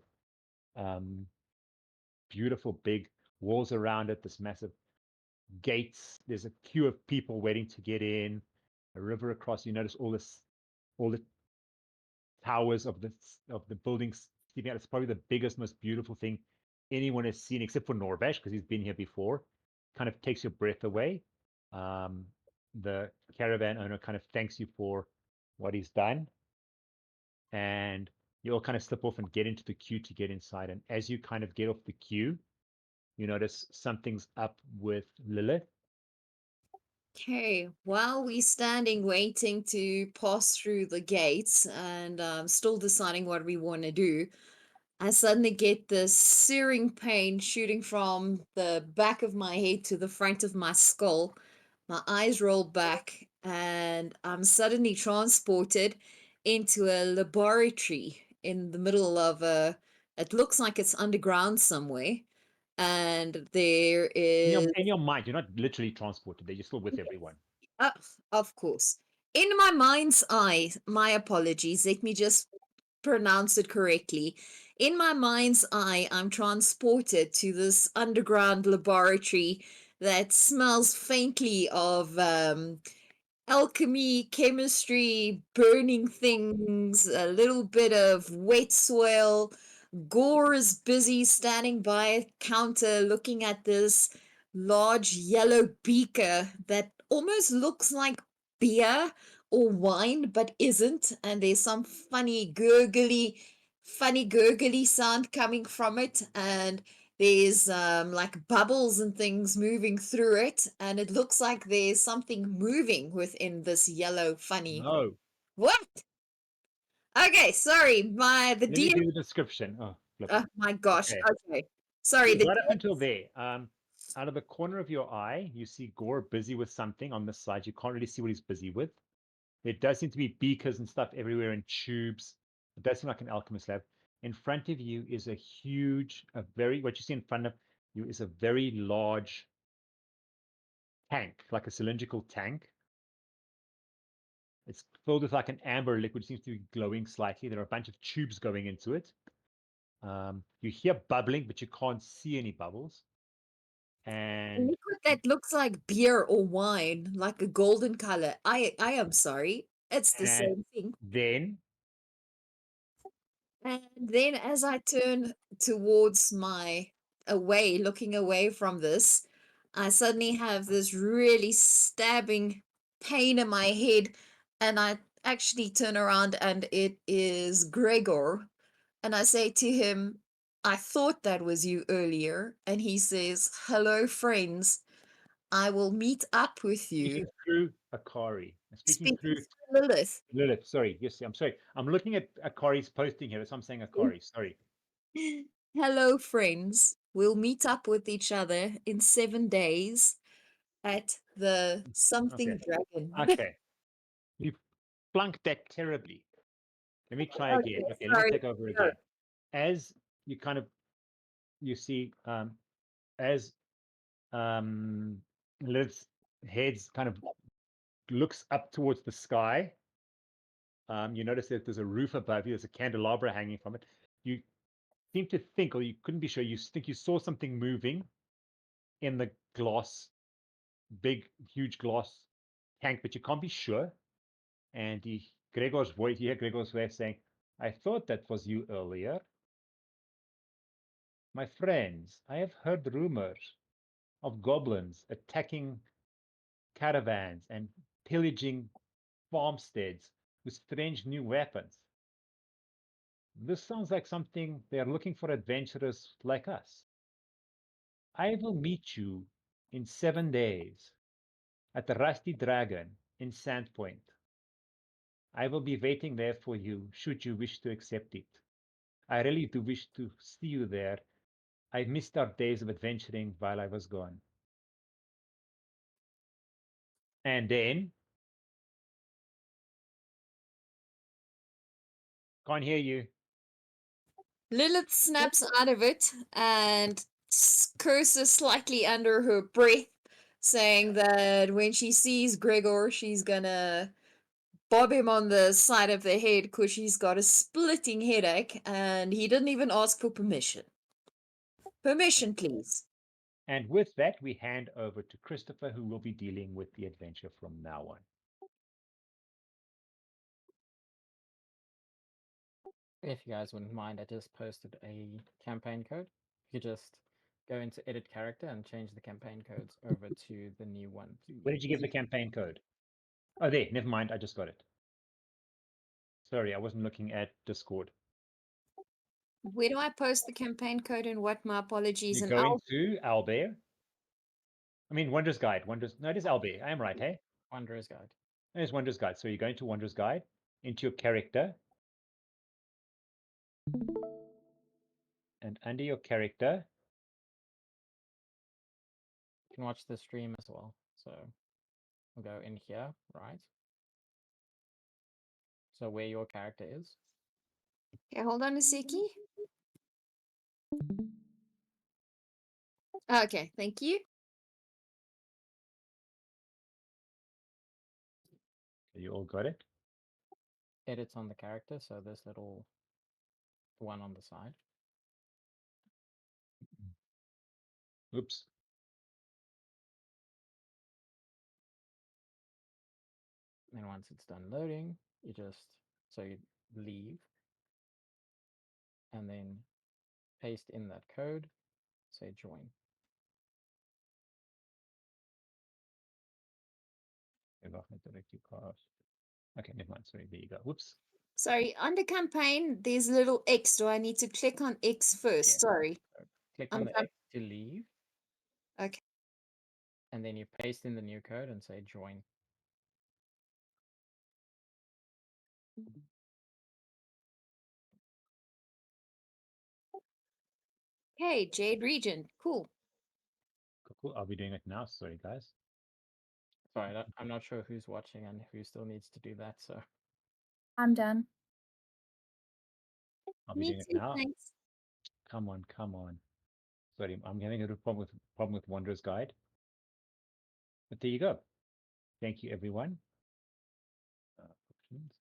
beautiful, big walls around it. This massive gates. There's a queue of people waiting to get in. A river across. You notice all the towers of the buildings sticking out. It's probably the biggest, most beautiful thing anyone has seen, except for Norbash, because he's been here before. Kind of takes your breath away. The caravan owner kind of thanks you for what he's done, and you all kind of slip off and get into the queue to get inside. And as you kind of get off the queue, you notice something's up with Lillith. Okay, while we standing waiting to pass through the gates and still deciding what we want to do, I suddenly get this searing pain shooting from the back of my head to the front of my skull. My eyes roll back and I'm suddenly transported into a laboratory in the middle of it looks like it's underground somewhere. And there is... In your mind, you're not literally transported there. You're still with everyone. Of course. In my mind's eye, my apologies, let me just pronounce it correctly. In my mind's eye, I'm transported to this underground laboratory that smells faintly of alchemy, chemistry, burning things, a little bit of wet soil. Gourd is busy standing by a counter looking at this large yellow beaker that almost looks like beer or wine but isn't, and there's some funny gurgly sound coming from it, and there's like bubbles and things moving through it, and it looks like there's something moving within this yellow funny... No. What? Okay, sorry, the Let me DM... do the description. Oh, Oh my gosh. Okay. Okay. Sorry. Right up until there, out of the corner of your eye, you see Gourd busy with something on the side. You can't really see what he's busy with. There does seem to be beakers and stuff everywhere and tubes. It does seem like an alchemist lab. In front of you is a huge, what you see in front of you is a very large tank, like a cylindrical tank. It's filled with like an amber liquid, seems to be glowing slightly. There are a bunch of tubes going into it. You hear bubbling, but you can't see any bubbles. And Liquid that looks like beer or wine, like a golden color. I am sorry. It's the And same thing. then And then as I turn towards looking away from this, I suddenly have this really stabbing pain in my head, and I actually turn around and it is Gregor. And I say to him, I thought that was you earlier. And he says, hello, friends. I will meet up with you. speaking through Akari, speaking through Lillith. Lillith. Sorry, yes, I'm sorry. I'm looking at Akari's posting here. So I'm saying Akari. Sorry. Hello, friends. We'll meet up with each other in 7 days at the something Okay. dragon. Okay. You flunked that terribly. Let me try again. Okay, let me sorry. take over again. As you kind of you see as Liv's heads kind of looks up towards the sky. You notice that there's a roof above you, there's a candelabra hanging from it. You seem to think, or you couldn't be sure, you think you saw something moving in the glass, big, huge glass tank, but you can't be sure. And Gregor's voice, you hear Gregor's voice saying, I thought that was you earlier. My friends, I have heard rumors of goblins attacking caravans and pillaging farmsteads with strange new weapons. This sounds like something they are looking for adventurers like us. I will meet you in 7 days at the Rusty Dragon in Sandpoint. I will be waiting there for you should you wish to accept it. I really do wish to see you there. I missed our days of adventuring while I was gone. And then, can't hear you. Lilith snaps out of it and curses slightly under her breath, saying that when she sees Gregor, she's gonna bob him on the side of the head because she's got a splitting headache and he didn't even ask for permission. Permission, please. And with that, we hand over to Christopher, who will be dealing with the adventure from now on. If you guys wouldn't mind, I just posted a campaign code. You could just go into edit character and change the campaign codes over to the new one, please. Where did you give the campaign code? Oh, there. Never mind. I just got it. Sorry, I wasn't looking at Discord. Where do I post the campaign code and what? My apologies. You And go into Owlbear. I mean, Wonders Guide. No, it is Owlbear. I am right, hey? Wanderer's Guide. There's Wonders Guide. So you go into Wonders Guide, into your character. And under your character, You can watch the stream as well. So we'll go in here, right? So where your character is. okay, hold on a seckie. Okay, thank you. you all got it? Edits on the character, so this little one on the side. Oops. And once it's done loading, you leave and then paste in that code, say join. Okay, never mind. Sorry, there you go. Whoops. Sorry, under campaign, there's a little X. Do I need to click on X first? Yeah. Sorry. So click on the X to leave. Okay. And then you paste in the new code and say join. Okay, Jade Region. Cool. Cool. I'll be doing it now. Sorry, guys. Sorry, I'm not sure who's watching and who still needs to do that. So I'm done. I'll be Me doing it too, now. thanks. Come on, come on. Sorry, I'm having a little problem with Wanderer's Guide. But there you go. Thank you, everyone. Options.